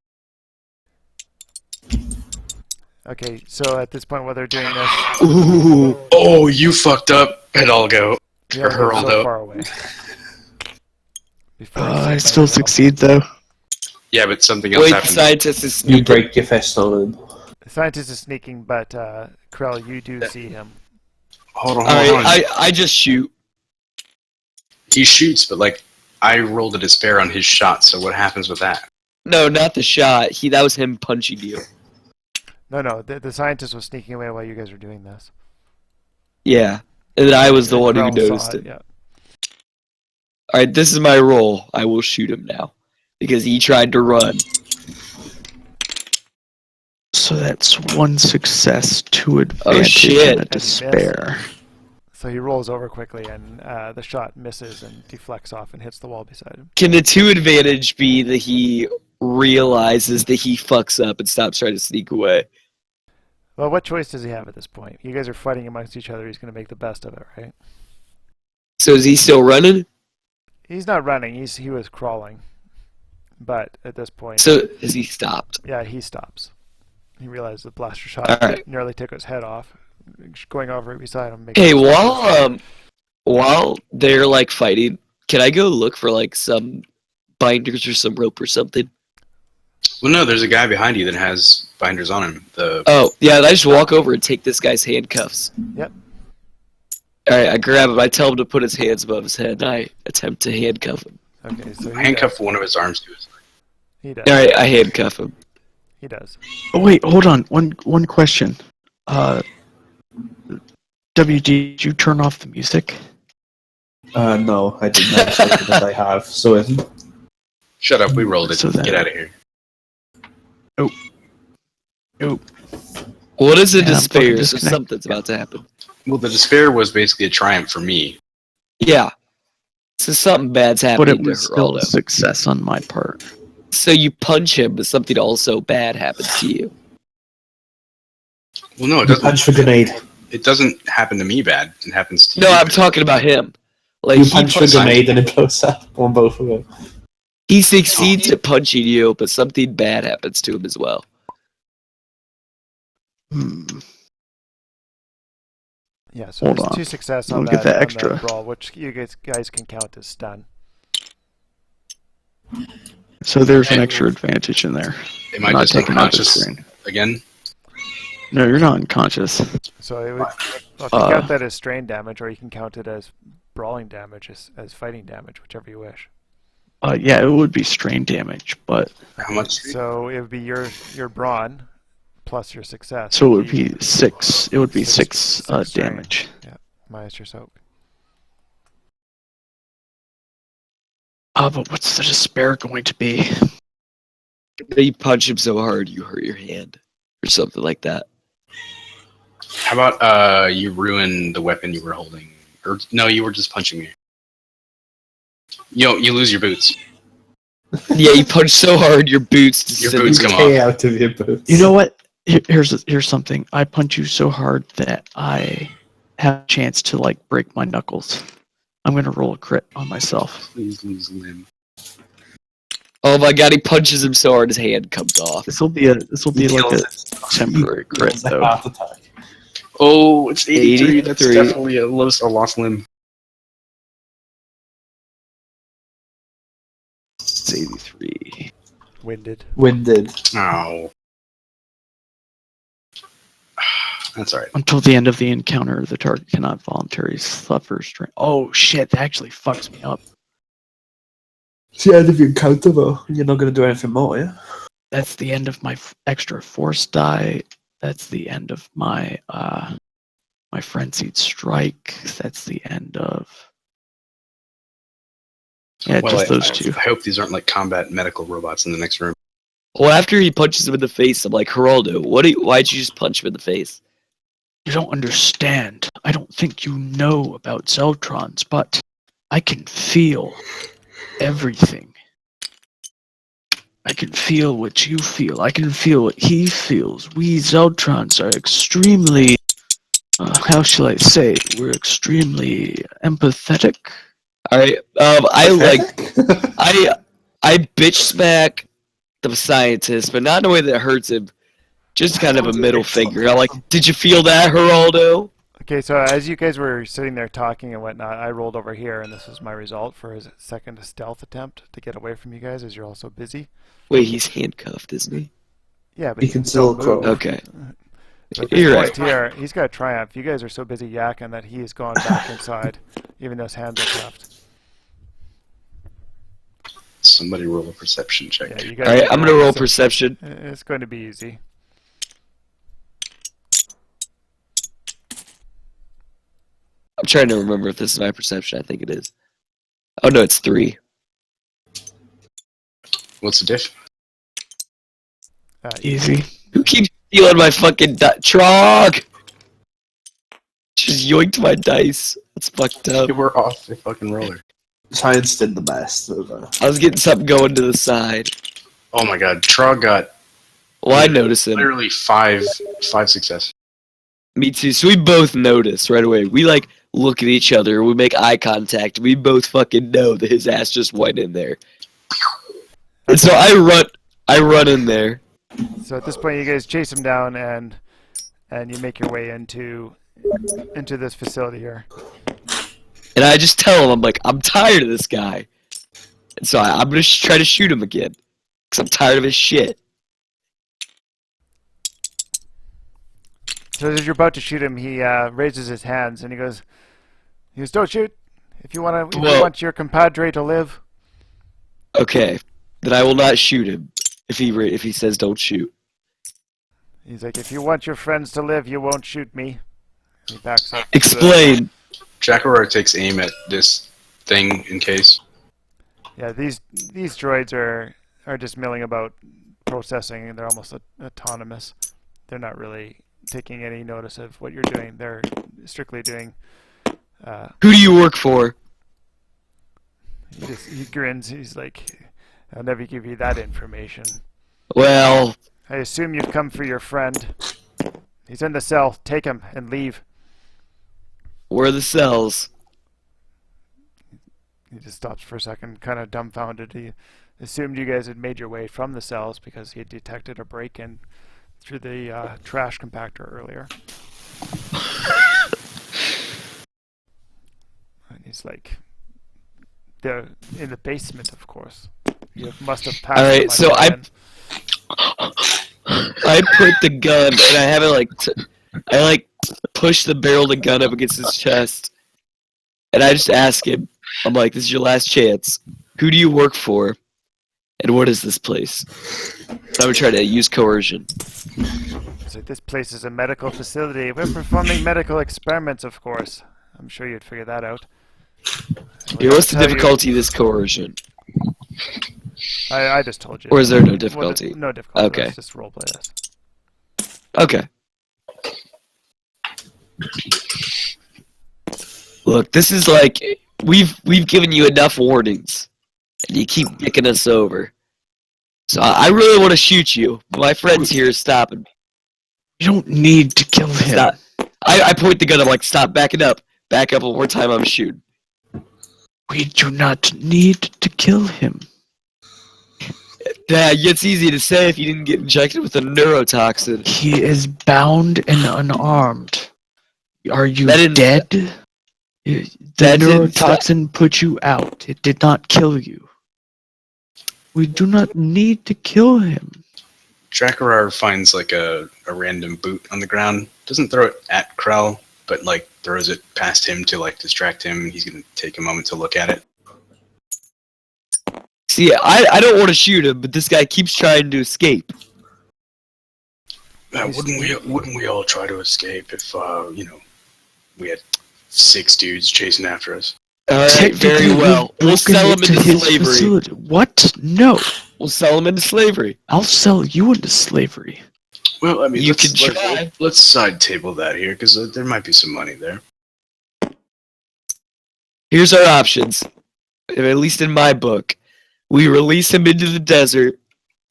Okay, so at this point, while they're doing this, Ooh! Oh, you fucked up, Hidalgo. you have Or them so Geraldo. far away. Before you I see still anybody else. succeed though. Yeah, but something else Wait, the happened. scientist is You sneaking. break your fist on him. The scientist is sneaking, but Krell, you do see him. Hold on, Alright, I just shoot. He shoots, but like, I rolled a despair on his shot, so what happens with that? No, not the shot. That was him punching you. No, the scientist was sneaking away while you guys were doing this. Yeah. And then I was the one who Krell saw noticed it. Yeah. Alright, this is my roll. I will shoot him now. Because he tried to run. So that's 1 success, 2 advantage, shit. and a despair. So he rolls over quickly, and the shot misses and deflects off and hits the wall beside him. Can the 2 advantage be that he realizes that he fucks up and stops trying to sneak away? Well, what choice does he have at this point? You guys are fighting amongst each other. He's going to make the best of it, right? So is he still running? He's not running. He was crawling. But at this point... So has he stopped? Yeah, he stops. He realized the blaster shot Alright. nearly took his head off. Going over right beside him. Hey, while they're like fighting, can I go look for like some binders or some rope or something? Well, no, there's a guy behind you that has binders on him. Oh, yeah, I just walk over and take this guy's handcuffs. Yep. Alright, I grab him, I tell him to put his hands above his head, and I attempt to handcuff him. Okay, so handcuff one of his arms to his leg. He does. Alright, I handcuff him. He does. Oh wait, hold on. One question. WD, did you turn off the music? No, I didn't actually, but I have. So Shut up, we rolled it. So then- Get out of here. Oh. What is a Yeah, I'm fucking despair? So disconnected. something's about to happen. Well, the despair was basically a triumph for me. Yeah. So something bad's But happening it to was still a Geraldo. success on my part. So you punch him, but something also bad happens to you. Well, no, it you doesn't. punch the grenade. It doesn't happen to me bad. It happens to No, you. I'm talking about him. Like You he punch the punches, grenade and it blows up on both of them. he succeeds at punching you, but something bad happens to him as well. Yeah, so Hold there's on. 2 success I'll on get that, the on extra. that brawl, which you guys can count as stun. So there's an Hey. extra advantage in there. Am I Not just taking out the unconscious screen. again? No, you're not unconscious. So it would, well, if you count that as strain damage, or you can count it as brawling damage, as fighting damage, whichever you wish. Yeah, it would be strain damage, but How much? So it would be your brawn plus your success. so it would be 6. It would be Six- 6 strain. damage. Yeah, minus your soak. But what's the despair going to be? You punch him so hard you hurt your hand, or something like that. How about you ruin the weapon you were holding? Or no, you were just punching me. You lose your boots. Yeah, you punch so hard your boots. Your boots come Pay off. out of your boots. You know what? Here's something. I punch you so hard that I have a chance to like break my knuckles. I'm gonna roll a crit on myself. Please lose limb. Oh my god, he punches him so hard his hand comes off. This will be like a temporary crit It's a though. heart attack. Oh, it's 83. That's 83. definitely a lost limb. It's 83. Winded. Winded. Oh. That's all right. Until the end of the encounter, the target cannot voluntarily suffer strain. Oh shit, that actually fucks me up. It's the end of your encounter, though. You're not going to do anything more, yeah? That's the end of my extra force die. That's the end of my my frenzied strike. That's the end of just those two. I hope these aren't like combat medical robots in the next room. Well, after he punches him in the face, I'm like, Geraldo, why'd you just punch him in the face? You don't understand. I don't think you know about Zeltrons, but I can feel everything. I can feel what you feel. I can feel what he feels. We Zeltrons are extremely, how shall I say, we're extremely empathetic. Alright, I bitch smack the scientist, but not in a way that hurts him. Just kind of a middle finger. I'm like, did you feel that, Geraldo? Okay, so as you guys were sitting there talking and whatnot, I rolled over here, and this is my result for his second stealth attempt to get away from you guys as you're all so busy. Wait, he's handcuffed, isn't he? Yeah, but He can still move. crawl. Okay. So at this You're point right. here, he's got a triumph. You guys are so busy yakking that he's gone back inside, even though his hands are cuffed. Somebody roll a perception check. Yeah, you guys Alright, can I'm gonna roll perception. It's going to be easy. I'm trying to remember if this is my perception. I think it is. Oh no, it's 3. What's the diff? Easy. Who keeps stealing my fucking Trog? Just yoinked my dice. That's fucked up. We're off the fucking roller. Science did the best. I was getting something going to the side. Oh my god, Trog got Well, I noticed him. literally five success. Me too. So we both notice right away. We like look at each other. We make eye contact. We both fucking know that his ass just went in there. And so I run in there. So at this point, you guys chase him down, and you make your way into this facility here. And I just tell him, I'm like, I'm tired of this guy. And so I'm going to try to shoot him again. Because I'm tired of his shit. So as you're about to shoot him, he raises his hands, and he goes, "Don't shoot. If you want your compadre to live." Okay. Then I will not shoot him if he says don't shoot. He's like, "If you want your friends to live, you won't shoot me." He backs up. Explain. Jack Aurora takes aim at this thing in case. Yeah, these droids are just milling about, processing, and they're almost autonomous. They're not really taking any notice of what you're doing. They're strictly doing. Who do you work for? He grins. He's like, "I'll never give you that information." Well, I assume you've come for your friend. He's in the cell. Take him and leave. where are the cells? He just stops for a second, kind of dumbfounded. He assumed you guys had made your way from the cells because he had detected a break-in through the trash compactor earlier. And he's like, "They're in the basement, of course. You must have passed." All right, so I put the gun and I have it push the barrel of the gun up against his chest, and I just ask him, I'm like, "This is your last chance. Who do you work for, and what is this place?" I would try to use coercion. So this place is a medical facility. We're performing medical experiments, of course. I'm sure you'd figure that out. Here, what's the difficulty of this coercion? I just told you. Or is there no difficulty? No difficulty. Okay. Let's just roleplay this. Okay. Look, this is like we've given you enough warnings, and you keep dicking us over. So I really want to shoot you, but my friend's here stopping me. You don't need to kill him. Stop. I point the gun. I'm like, stop, backing up. Back up one more time. I'm shooting. We do not need to kill him. Yeah, it's easy to say if you didn't get injected with a neurotoxin. He is bound and unarmed. Are you dead? The neurotoxin put you out. It did not kill you. We do not need to kill him. Drakarar finds like a random boot on the ground. Doesn't throw it at Krell, but like throws it past him to like distract him. He's gonna take a moment to look at it. See, I don't want to shoot him, but this guy keeps trying to escape. Wouldn't we all try to escape if we had 6 dudes chasing after us? Alright, very well. We'll sell him into slavery. Facility. What? No. We'll sell him into slavery. I'll sell you into slavery. Well, I mean, You can try. Let's side table that here, because there might be some money there. Here's our options. At least in my book. We release him into the desert,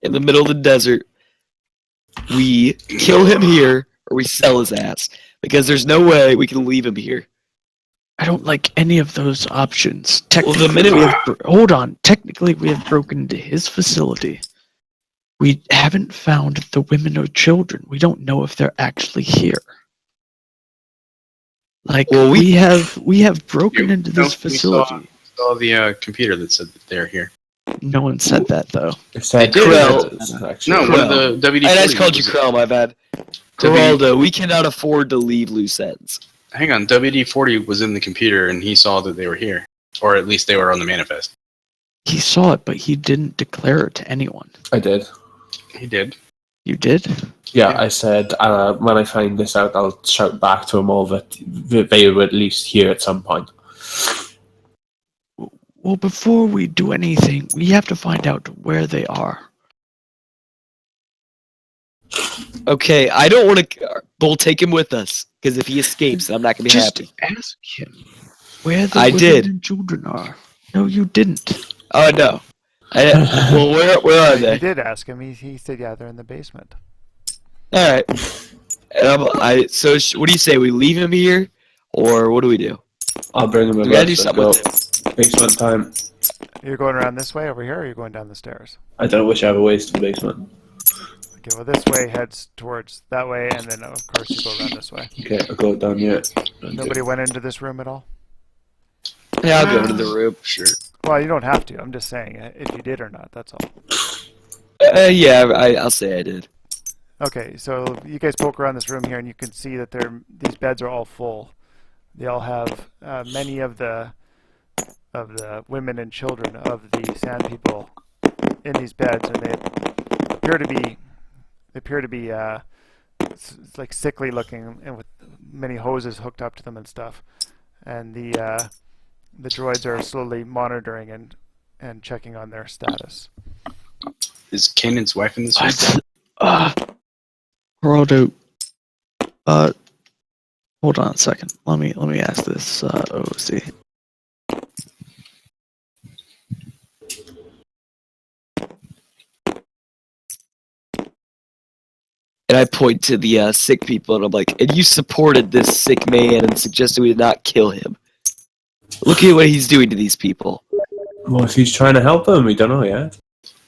in the middle of the desert. We kill him here, or we sell his ass. Because there's no way we can leave him here. I don't like any of those options. Well, Technically, the minute hold on. Technically, we have broken into his facility. We haven't found the women or children. We don't know if they're actually here. Like, Well, we have broken into this facility. We saw the computer that said that they're here. No one said that, though. It said Krell. actually. No, one of the WD-40. I just called you Krell, my bad. Geraldo, we cannot afford to leave loose ends. Hang on, WD-40 was in the computer and he saw that they were here. Or at least they were on the manifest. He saw it, but he didn't declare it to anyone. I did. He did. You did? Yeah, I said when I find this out, I'll shout back to them all that they were at least here at some point. Well, before we do anything, we have to find out where they are. Okay, I don't want to... We'll take him with us. Because if he escapes, I'm not going to be Just happy. ask him where the I women did. and children are. No, you didn't. Oh, no. Well, where are You they? did ask him. He said, yeah, they're in the basement. Alright. So, what do you say? We leave him here? Or what do we do? I'll bring him. We gotta do something with him. Basement time. You're going around this way over here, or are you going down the stairs? I don't know whichever way is to the basement. Okay, well, this way heads towards that way, and then, of course, you go around this way. Okay, I'll go down here. Nobody went into this room at all? Yeah, I'll go into the room. Sure. Well, you don't have to. I'm just saying if you did or not, that's all. Yeah, I'll say I did. Okay, so you guys poke around this room here, and you can see that these beds are all full. They all have many of the women and children of the Sand People in these beds, and they appear to be like sickly looking, and with many hoses hooked up to them and stuff. And the droids are slowly monitoring and checking on their status. Is Kanan's wife in this room? Geraldo, hold on a second. Let me ask this OC. And I point to the sick people, and I'm like, and you supported this sick man and suggested we did not kill him. Look at what he's doing to these people. Well, if he's trying to help them, we don't know yet.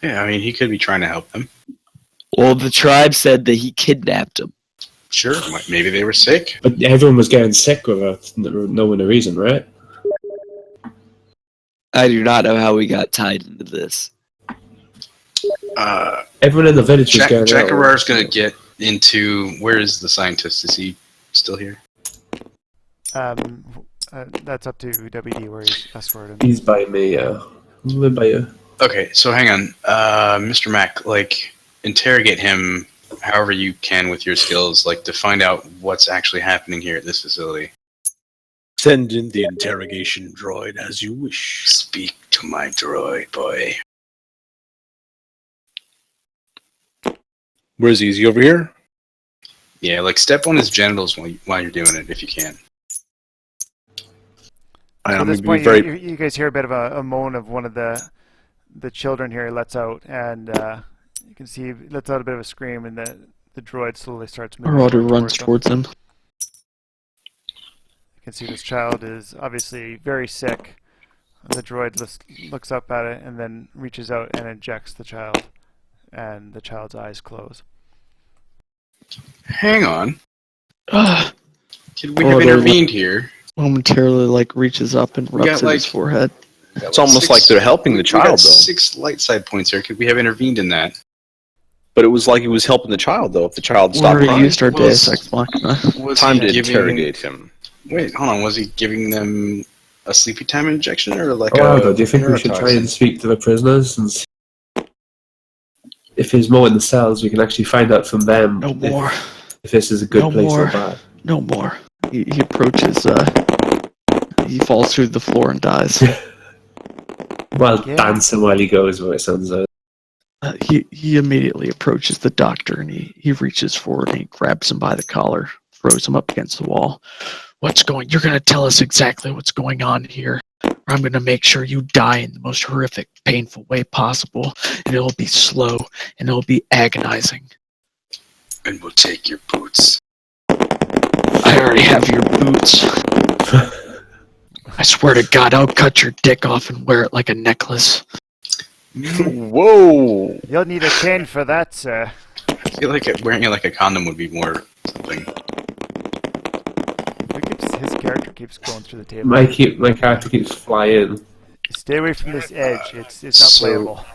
Yeah, I mean, he could be trying to help them. Well, the tribe said that he kidnapped them. Sure, maybe they were sick. But everyone was getting sick without knowing the reason, right? I do not know how we got tied into this. Everyone in the village was getting ill. Drakarar's going to get into... Where is the scientist? Is he still here? That's up to WD where he's escorted. He's by me, Live by you. Okay, so hang on. Mr. Mack, like, interrogate him however you can with your skills, like, to find out what's actually happening here at this facility. Send in the interrogation droid as you wish. Speak to my droid, boy. Where is he? Is he over here? Yeah, like, step on his genitals while you're doing it, if you can. At this point, you guys hear a bit of a moan of one of the children here. He lets out, and you can see he lets out a bit of a scream, and the droid slowly starts moving. Geraldo runs towards him. You can see this child is obviously very sick. The droid looks up at it and then reaches out and injects the child, and the child's eyes close. Hang on. Could we have intervened here? Momentarily, reaches up and rubs at his forehead. It's almost like they're helping the child, though. 6 light side points here. Could we have intervened in that? But it was like he was helping the child, though. If the child We stopped already crying, used our Was- Deus Ex Machina. Was time he to giving- interrogate him. Wait, hold on. Was he giving them a sleepy time injection or like Oh, a? Aldo, do you think we should try and speak to the prisoners? And if there's more in the cells, we can actually find out from them No more. if this is a good No place more. or bad. No more. He approaches. He falls through the floor and dies. Well, Yeah. dancing while he goes, what it sounds like. He immediately approaches the doctor and he reaches forward and he grabs him by the collar, throws him up against the wall. You're gonna tell us exactly what's going on here. Or I'm gonna make sure you die in the most horrific, painful way possible, and it'll be slow and it'll be agonizing. And we'll take your boots. I already have your boots. I swear to God, I'll cut your dick off and wear it like a necklace. Whoa! You'll need a chain for that, sir. I feel like wearing it like a condom would be more something. His character keeps going through the table. My character keeps flying. Stay away from this edge. It's not playable.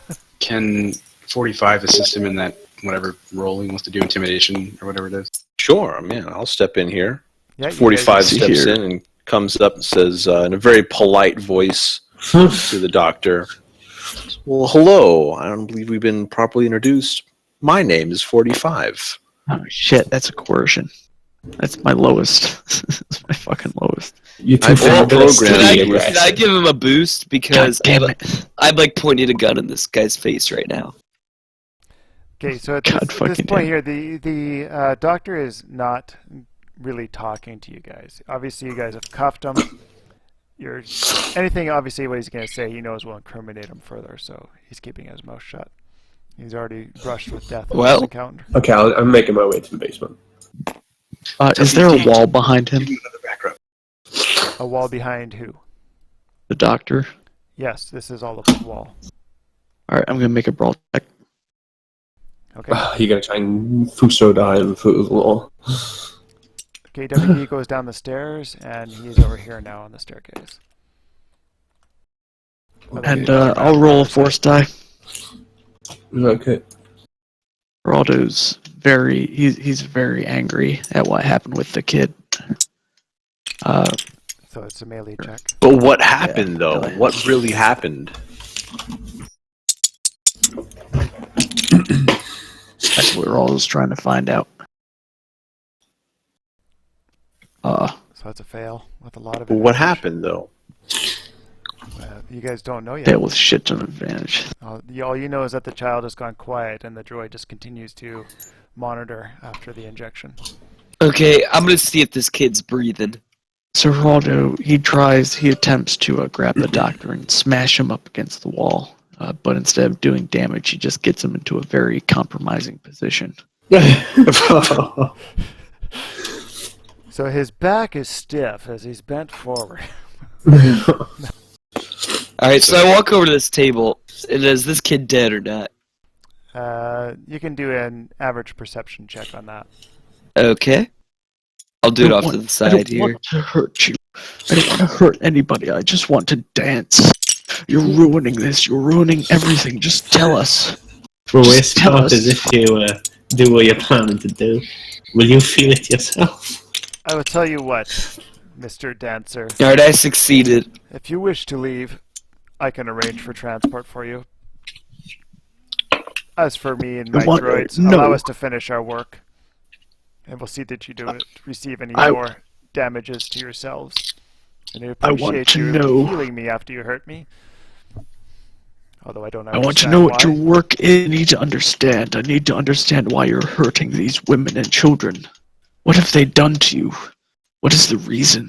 Can 45 assist him in that whatever role he wants to do, intimidation or whatever it is? Sure, man. I'll step in here. Yeah, you 45 guys- steps in and comes up and says in a very polite voice to the doctor, "Well, hello. I don't believe we've been properly introduced. My name is 45. Oh shit, that's a coercion. That's my lowest. That's my fucking lowest. You I two programmed Can I give him a boost because God damn it. I'm like pointing a gun in this guy's face right now. Okay, so at God this fucking point damn. here, the doctor is not really talking to you guys. Obviously, you guys have cuffed him. Anything, obviously, what he's going to say, he knows will incriminate him further, so he's keeping his mouth shut. He's already brushed with death in Well- this encounter. Okay, I'm making my way to the basement. Is there a wall behind him? Give him another background. A wall behind who? The doctor? Yes, this is all of the wall. Alright, I'm gonna make a brawl check. Okay. You're gonna try and Fuso die in the foot of the wall. Okay, WD goes down the stairs, and he's over here now on the staircase. And I'll roll a force die. Okay. Geraldo's he's very angry at what happened with the kid. So it's a melee check. But what happened, though? really. What really happened? That's what we're all just trying to find out. So it's a fail with a lot of But what advantage. happened, though? You guys don't know yet. Fail with shit ton of advantage. All you know is that the child has gone quiet, and the droid just continues to monitor after the injection. Okay, I'm gonna see if this kid's breathing. So Geraldo, he attempts to grab the doctor and smash him up against the wall. But instead of doing damage, he just gets him into a very compromising position. So his back is stiff as he's bent forward. Alright, so I walk over to this table, and is this kid dead or not? You can do an average perception check on that. Okay. I'll do it off to the I side don't here. want to hurt you. I don't want to hurt anybody. I just want to dance. You're ruining this. You're ruining everything. Just tell us. Well, we Just tell start us. as if you do what you're planning to do. Will you feel it yourself? I will tell you what, Mr. Dancer. Alright, I succeeded. If you wish to leave, I can arrange for transport for you. As for me and my droids, no. allow us to finish our work. And we'll see that you don't receive any I- more damages to yourselves. And I I want appreciate to you know- healing me after you hurt me. Although I don't I want to understand know what why. your work is. I need to understand. I need to understand why you're hurting these women and children. What have they done to you? What is the reason?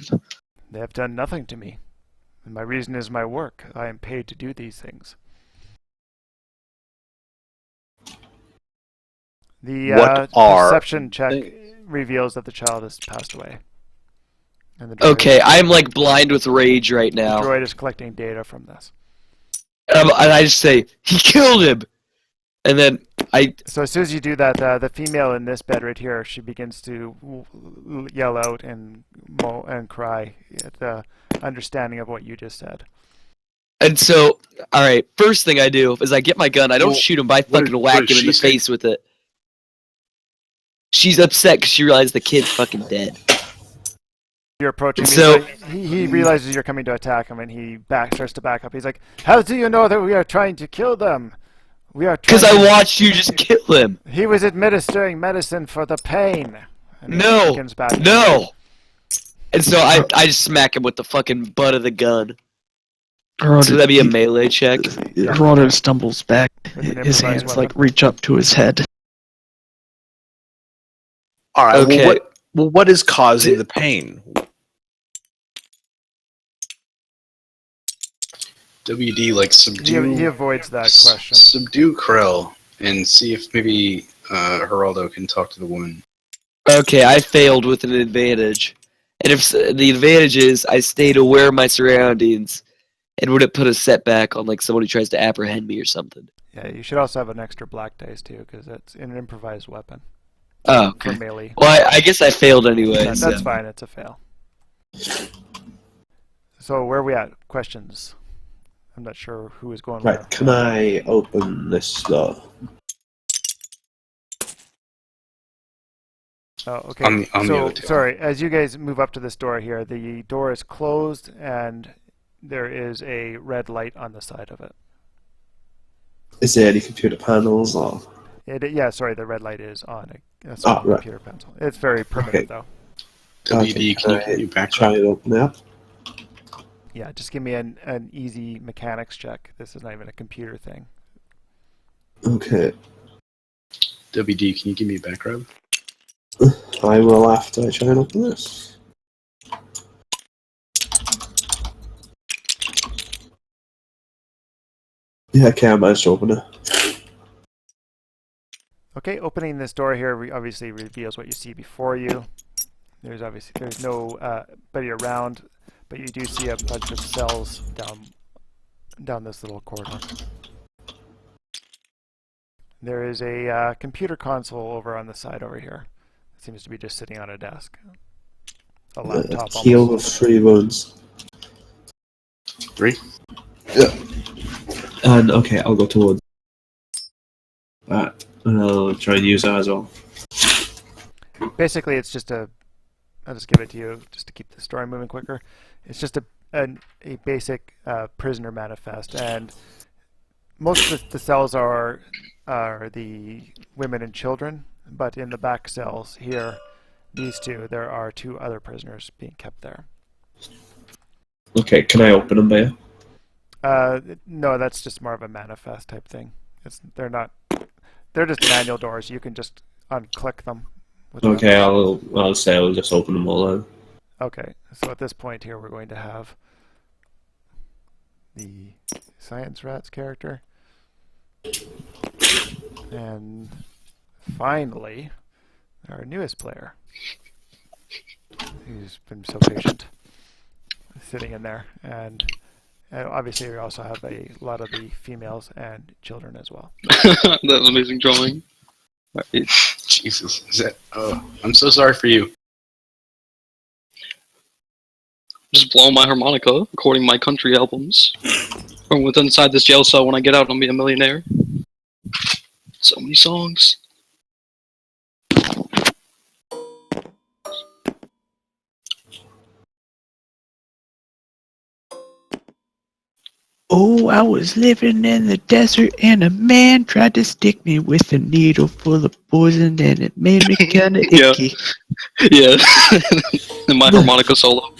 They have done nothing to me. And my reason is my work. I am paid to do these things. The What are perception check reveals that the child has passed away. And the droid Okay, I'm like blind with rage right now. The droid is collecting data from this. And I just say, he killed him! And then So as soon as you do that, the female in this bed right here, she begins to yell out and cry at the understanding of what you just said. And so, alright, first thing I do is I get my gun, I don't Well, shoot him, but I what fucking did whack him she in the say? face with it. she's upset because she realized the kid's fucking dead. You're approaching. So- he realizes you're coming to attack him, and he starts to back up. He's like, "How do you know that we are trying to kill them? We are Because trying I to-" watched you just kill him. He was administering medicine for the pain. And he No, begins backing up. no. And so I just smack him with the fucking butt of the gun. So that'd be a melee check. Geraldo stumbles back. With an His improvised hands like weapon. reach up to his head. All right. Okay. What is causing the pain? WD, like, subdue. He avoids that question. Subdue Krell and see if maybe Geraldo can talk to the woman. Okay, I failed with an advantage. And if the advantage is I stayed aware of my surroundings, and would it put a setback on like someone who tries to apprehend me or something? Yeah, you should also have an extra black dice too, because it's an improvised weapon. Oh, For okay. melee. Well, I guess I failed anyway. That's so. fine. It's a fail. So where are we at? Questions? I'm not sure who is going Right, where. can I open this door? Oh, okay. On the So, other two. sorry, as you guys move up to this door here, the door is closed and there is a red light on the side of it. Is there any computer panels or? Yeah, sorry, the red light is on a small right. computer pencil. It's very primitive, though. WD, can I you back try and open it up? Yeah, just give me an easy mechanics check. This is not even a computer thing. Okay, WD, can you give me a back rub? I will after I try and open this. Yeah, okay, I managed to open it. Okay, opening this door here obviously reveals what you see before you. There's nobody around, but you do see a bunch of cells down this little corridor. There is a computer console over on the side over here. It seems to be just sitting on a desk. A laptop. Heal with 3 wounds. 3? Yeah. And okay, I'll go towards that, and I'll try and use that as well. Basically, it's just I'll just give it to you just to keep the story moving quicker. It's just a basic prisoner manifest, and most of the cells are the women and children, but in the back cells here, these two, there are 2 other prisoners being kept there. Okay, can I open them, Bea? No, that's just more of a manifest type thing. They're just manual doors. You can just unclick them. Okay, I'll say I'll just open them all then. Okay, so at this point here, we're going to have the Science Rats character. And finally, our newest player, who's been so patient, sitting in there. And obviously we also have a lot of the females and children as well. That was amazing drawing. Right. Jesus. Is that, oh, I'm so sorry for you. Just blowing my harmonica, recording my country albums. From within inside this jail cell, when I get out, I'll be a millionaire. So many songs. Oh, I was living in the desert and a man tried to stick me with a needle full of poison and it made me kinda Yeah. icky. Yeah. And my harmonica solo.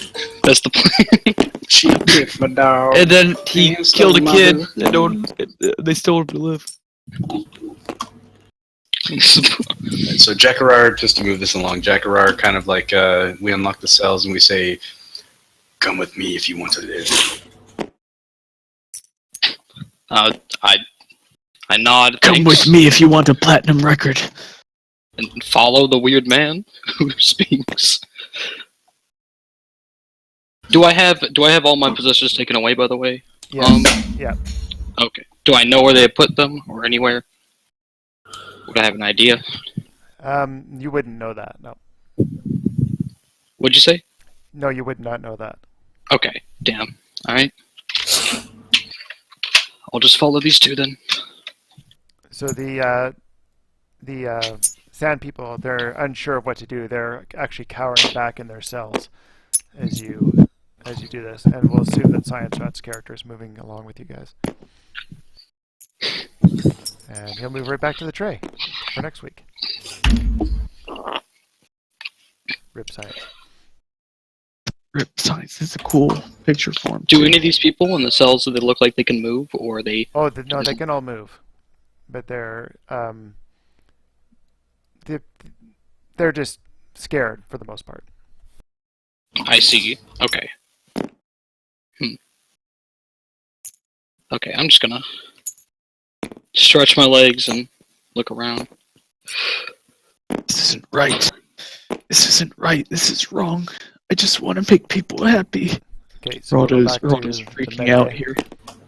That's the plan. She bit my dog. And then he Thanks, killed a kid mother. and they still him to live. So Jackarar, just to move this along, Jackarar kind of like, we unlock the cells and we say, come with me if you want to live. I nod. Come thanks, with me if you want a platinum record. and follow the weird man who speaks. Do I have all my possessions taken away, by the way? Yes. Yeah. Okay. Do I know where they put them or anywhere? Would I have an idea? You wouldn't know that, no. What'd you say? No, you would not know that. Okay. Damn. All right. I'll just follow these two then. So the Sand people, they're unsure of what to do. They're actually cowering back in their cells as you do this, and we'll assume that Science Rat's character is moving along with you guys. And he'll move right back to the tray for next week. Rip Science. Rip Science is a cool picture form. Do any of these people in the cells, do they look like they can move, or are they... Oh, no, they can all move. But they're just scared for the most part. I see. Okay. Okay, I'm just gonna stretch my legs and look around. This isn't right. This isn't right. This is wrong. I just want to make people happy. Okay, so we'll go back to Geraldo's the freaking metagame. out here.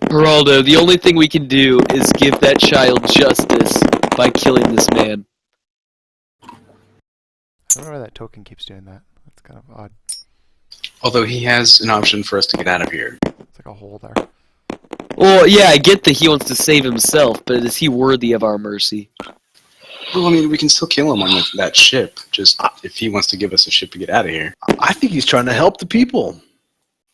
Geraldo, the only thing we can do is give that child justice by killing this man. I don't know why that token keeps doing that. That's kind of odd. Although he has an option for us to get out of here. It's like a hole there. Well, yeah, I get that he wants to save himself, but is he worthy of our mercy? Well, I mean, we can still kill him on that ship. Just if he wants to give us a ship to get out of here. I think he's trying to help the people.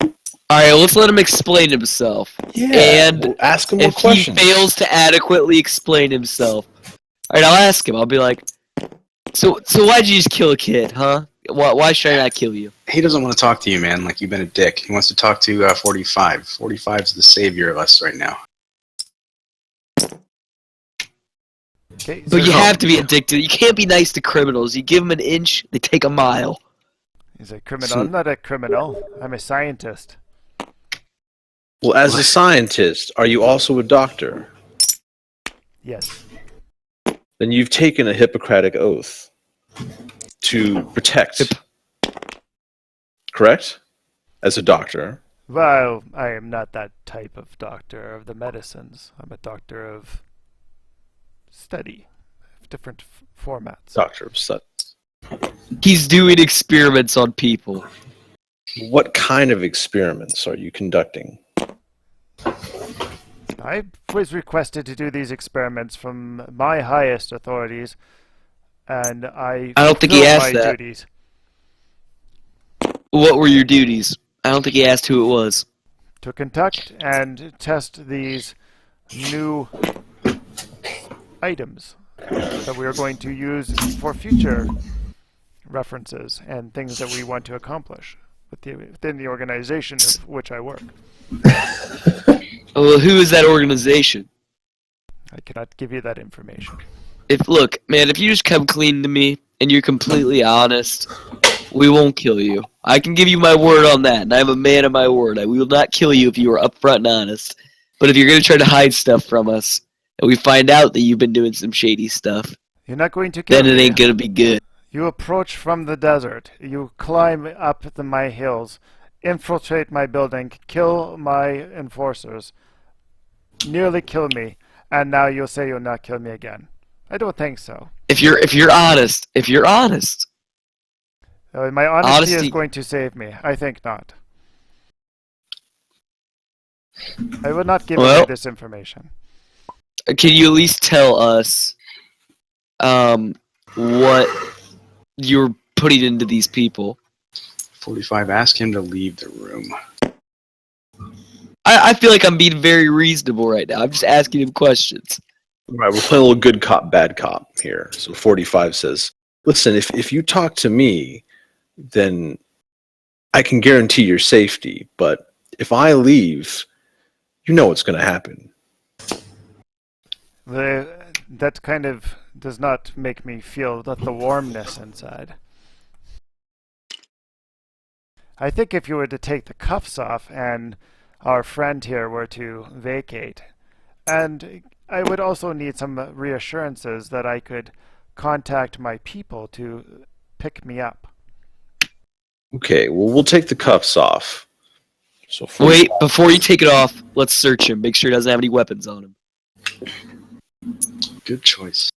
Alright, let's let him explain himself. Yeah. And we'll ask him more if questions. he fails to adequately explain himself, alright, I'll ask him. I'll be like, so why'd you just kill a kid, huh? Why should I not kill you? He doesn't want to talk to you, man. Like, you've been a dick. He wants to talk to 45. 45's the savior of us right now. Okay, But you have to be addicted. You can't be nice to criminals. You give them an inch, they take a mile. He's a criminal. I'm not a criminal. I'm a scientist. Well, as a scientist, are you also a doctor? Yes. Then you've taken a Hippocratic oath to protect. Correct? As a doctor. Well, I am not that type of doctor of the medicines. I'm a doctor of study, different formats. Doctor of study. He's doing experiments on people. What kind of experiments are you conducting? I was requested to do these experiments from my highest authorities, and I don't think he fulfilled asked my that. duties. What were your duties? I don't think he asked who it was. To conduct and test these new items that we are going to use for future references and things that we want to accomplish within the organization of which I work. Well, who is that organization? I cannot give you that information. Look, man, if you just come clean to me and you're completely honest, we won't kill you. I can give you my word on that, and I'm a man of my word. We will not kill you if you are upfront and honest. But if you're going to try to hide stuff from us, and we find out that you've been doing some shady stuff, You're not going to kill then it me. ain't going to be good. You approach from the desert. You climb up my hills, infiltrate my building, kill my enforcers, nearly kill me, and now you'll say you'll not kill me again. I don't think so. If you're honest, My honesty is Honesty- going to save me. I think not. I will not give away this information. can you at least tell us what you're putting into these people? 45, ask him to leave the room. I feel like I'm being very reasonable right now. I'm just asking him questions. All right, we're playing a little good cop, bad cop here. So 45 says, listen, if you talk to me, then I can guarantee your safety. But if I leave, you know what's going to happen. That kind of does not make me feel the warmness inside. I think if you were to take the cuffs off and our friend here were to vacate, and I would also need some reassurances that I could contact my people to pick me up. Okay, well, we'll take the cuffs off. So Wait, before you take it off, let's search him. Make sure he doesn't have any weapons on him. Good choice.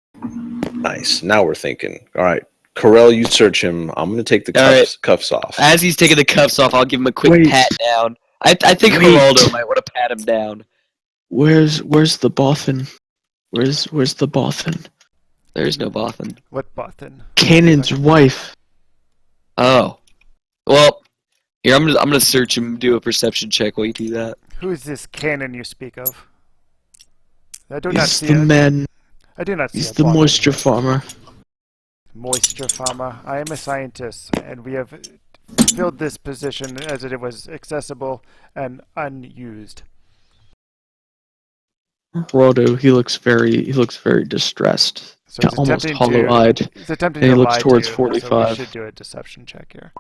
Nice. Now we're thinking. All right, Corell, you search him. I'm going to take the cuffs off. As he's taking the cuffs off, I'll give him a quick Wait. pat down. I think Wait. Geraldo might want to pat him down. Where's the Bothan? Where's the Bothan? There's no Bothan. What Bothan? Kanan's wife. Oh. Well, here, I'm gonna search and do a perception check while you do that. Who is this Canon you speak of? I do not He's see the it. man. I do not see He's a the Bothan moisture here. farmer. Moisture farmer. I am a scientist, and we have filled this position as it was accessible and unused. Geraldo, he looks very distressed. So he's Almost attempting hollow-eyed. He's attempting And he to looks lie towards to you, 45. So we should do a deception check here.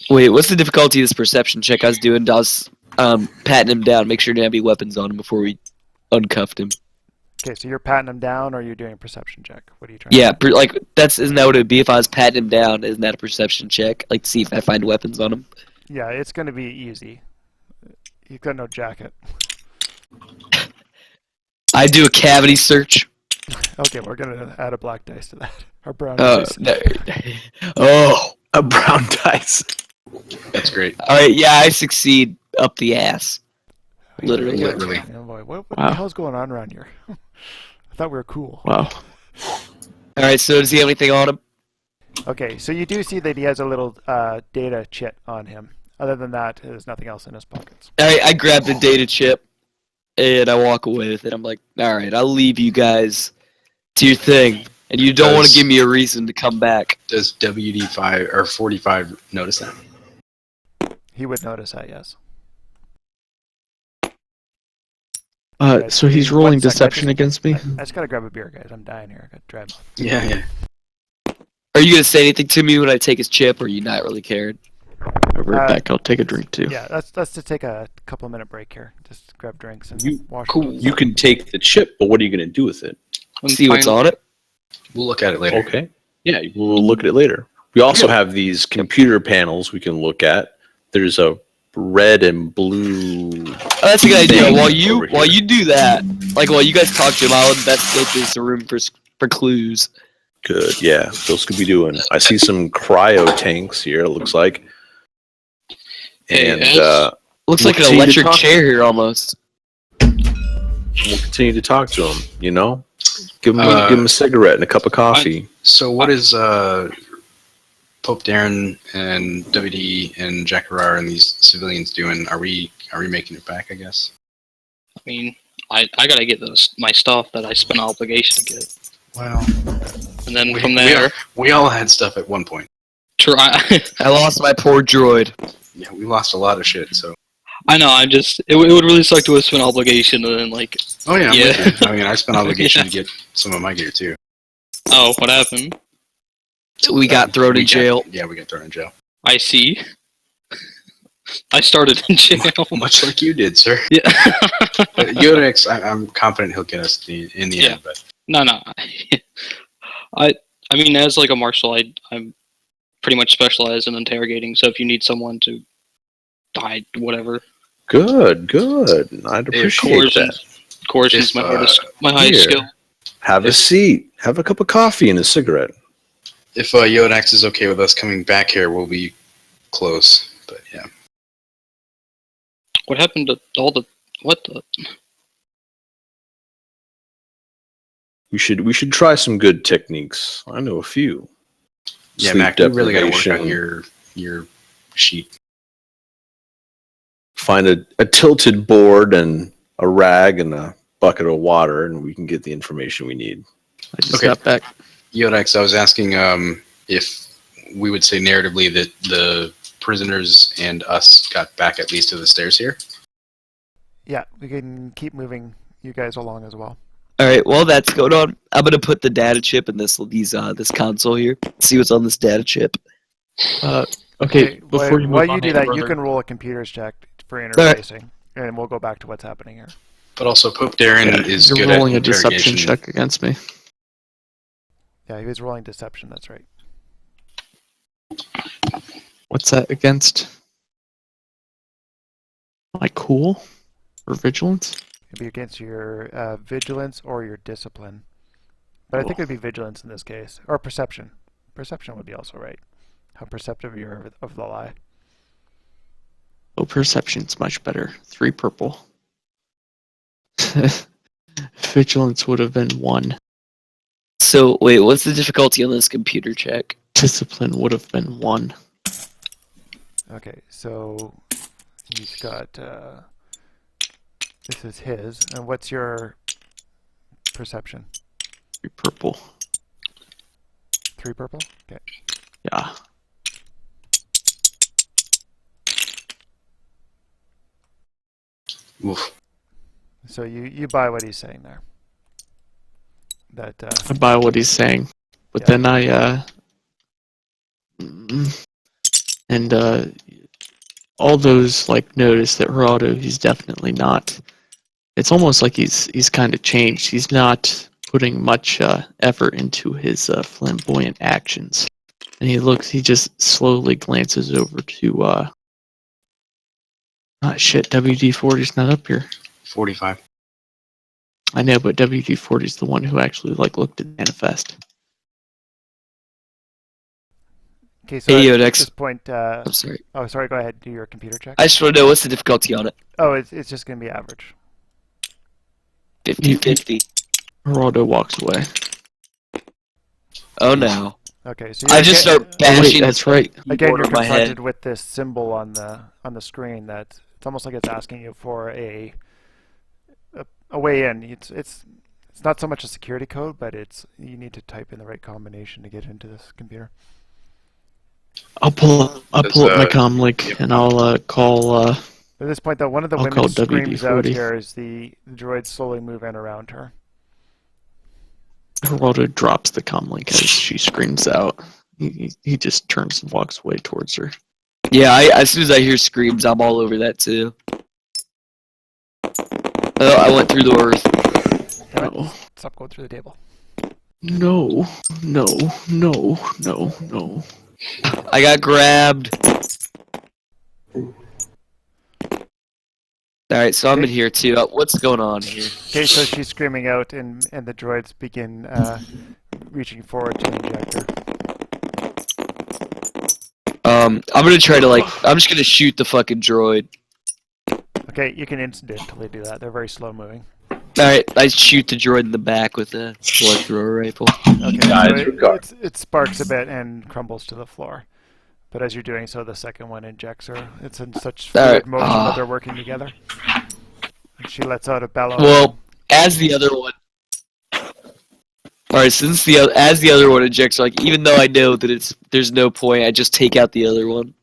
Wait, what's the difficulty of this perception check I was doing? I was patting him down, make sure he didn't have any weapons on him before we uncuffed him. Okay, so you're patting him down, or are you doing a perception check? What are you trying? Yeah, to do? like isn't that what it'd be if I was patting him down? Isn't that a perception check? Like to see if I find weapons on him. Yeah, it's going to be easy. He's got no jacket. I do a cavity search. Okay, we're going to add a black dice to that. Or brown Oh, dice. no. Oh, A brown dice. That's great. all right. Yeah, I succeed up the ass. Literally. Literally. Oh boy, what Wow. the hell's going on around here? I thought we were cool. Wow. All right. So does he have anything on him? Okay, so you do see that he has a little data chip on him. Other than that, there's nothing else in his pockets. All right. I grab the data chip and I walk away with it. I'm like, all right, I'll leave you guys to your thing, and you don't want to give me a reason to come back. Does WD5 or 45 notice that? He would notice that, yes. So he's One rolling sec, I deception just- against me. I just gotta grab a beer, guys. I'm dying here. I got dry mouth. Yeah, yeah. Are you gonna say anything to me when I take his chip, or are you not really caring? I'll be right back. I'll take a drink too. Yeah, let's just take a couple minute break here. Just grab drinks and You- wash. Cool. You can take the chip, but what are you going to do with it? See what's on it. We'll look at it later. Okay. Yeah, we'll look at it later. We also have these computer panels we can look at. There's a red and blue. Oh, that's a good idea. thing While over you do that, like while you guys talk to him, I'll investigate this room for clues. Good, yeah. Those could be doing. I see some cryo tanks here, it looks like. And Yes. Looks we'll like an continue to electric talk- chair here almost. We'll continue to talk to him, you know? Give him a cigarette and a cup of coffee. So what is Pope Darren and WD and Jack Herrera and these civilians doing? Are we making it back, I guess? I mean, I gotta get my stuff that I spent obligation to get, Well, and then from there, we all had stuff at one point. try. I lost my poor droid. Yeah, we lost a lot of shit, so. I know. I just it would really suck to have spent obligation and then like. Oh yeah, I'm Yeah. with you. I mean, I spent obligation Yeah. to get some of my gear too. Oh, what happened? We got thrown in jail. Yeah, we got thrown in jail. I see. I started in jail. Much like you did, sir. Yeah. Yodex, I'm confident he'll get us in the Yeah. end, but No. I mean, as like a marshal, I'm pretty much specialized in interrogating. So if you need someone to hide whatever, Good. I'd appreciate that. coercion's If, my highest here. skill. Have a seat. Have a cup of coffee and a cigarette. if Yodex is okay with us coming back here, we'll be close. But yeah. What happened to all the what the? We should try some good techniques. I know a few. Yeah, Sleep Mac, you really got to work on deprivation. your sheet. Find a tilted board and a rag and a bucket of water, and we can get the information we need. I just Okay. got back. Yodex, I was asking if we would say narratively that the prisoners and us got back at least to the stairs here. Yeah, we can keep moving you guys along as well. All right. Well, that's going on. I'm gonna put the data chip in this console here. See what's on this data chip. Okay, before you move while on, you do that, you brother. can roll a computer's check for interfacing, and we'll go back to what's happening here. But also, Pope Darren is You're good rolling at a deception interrogation. check against me. Yeah, he was rolling deception. That's right. What's that against? Am I cool? Or vigilance? It'd be against your vigilance or your discipline. But I think it'd be vigilance in this case, or perception. Perception would be also right. How perceptive you are of the lie. Oh, perception's much better. 3 purple. Vigilance would have been 1. So wait, what's the difficulty on this computer check? Discipline would have been 1. Okay, so he's got. This is his. And what's your perception? 3 purple. 3 purple? Okay. Yeah. Oof. So you buy what he's saying there. That I buy what he's saying, but Yeah. then all those like notice that Geraldo, he's definitely not. It's almost like he's kind of changed. He's not putting much effort into his flamboyant actions, and he just slowly glances over to shit, WD-40's not up here. 45. I know, but WD-40's the one who actually like looked at the manifest. Okay, so Hey, at Yodex. this point, I'm sorry. oh, sorry. Go ahead. Do your computer check. I just want to know what's the difficulty on it. Oh, it's just gonna be average. 50-50. Geraldo walks away. Oh no. Okay, so I just start Oh, bashing. wait, that's right. Again, keyboard you're on my head. confronted with this symbol on the screen that it's almost like it's asking you for a way in. It's not so much a security code, but you need to type in the right combination to get into this computer. I'll pull up my comm link yep. and I'll call. At this point, though, one of the I'll women call screams out WD-40. here as the droids slowly move in around her. Geraldo drops the comm link as she screams out. He just turns and walks away towards her. Yeah, as soon as I hear screams, I'm all over that too. Oh, I went through the earth. Damn it. No. Stop going through the table. No. I got grabbed. Alright, so I'm in here too. What's going on here? Okay, so she's screaming out, and the droids begin reaching forward to inject her. I'm gonna try to I'm just gonna shoot the fucking droid. Okay, you can incidentally do that. They're very slow moving. Alright, I shoot the droid in the back with a flamethrower rifle. Okay, so it sparks a bit and crumbles to the floor. But as you're doing so, the second one injects her. It's in such fluid motion that they're working together. And she lets out a bellow. Well, as the other one. Alright, as the other one ejects, like even though I know that there's no point, I just take out the other one.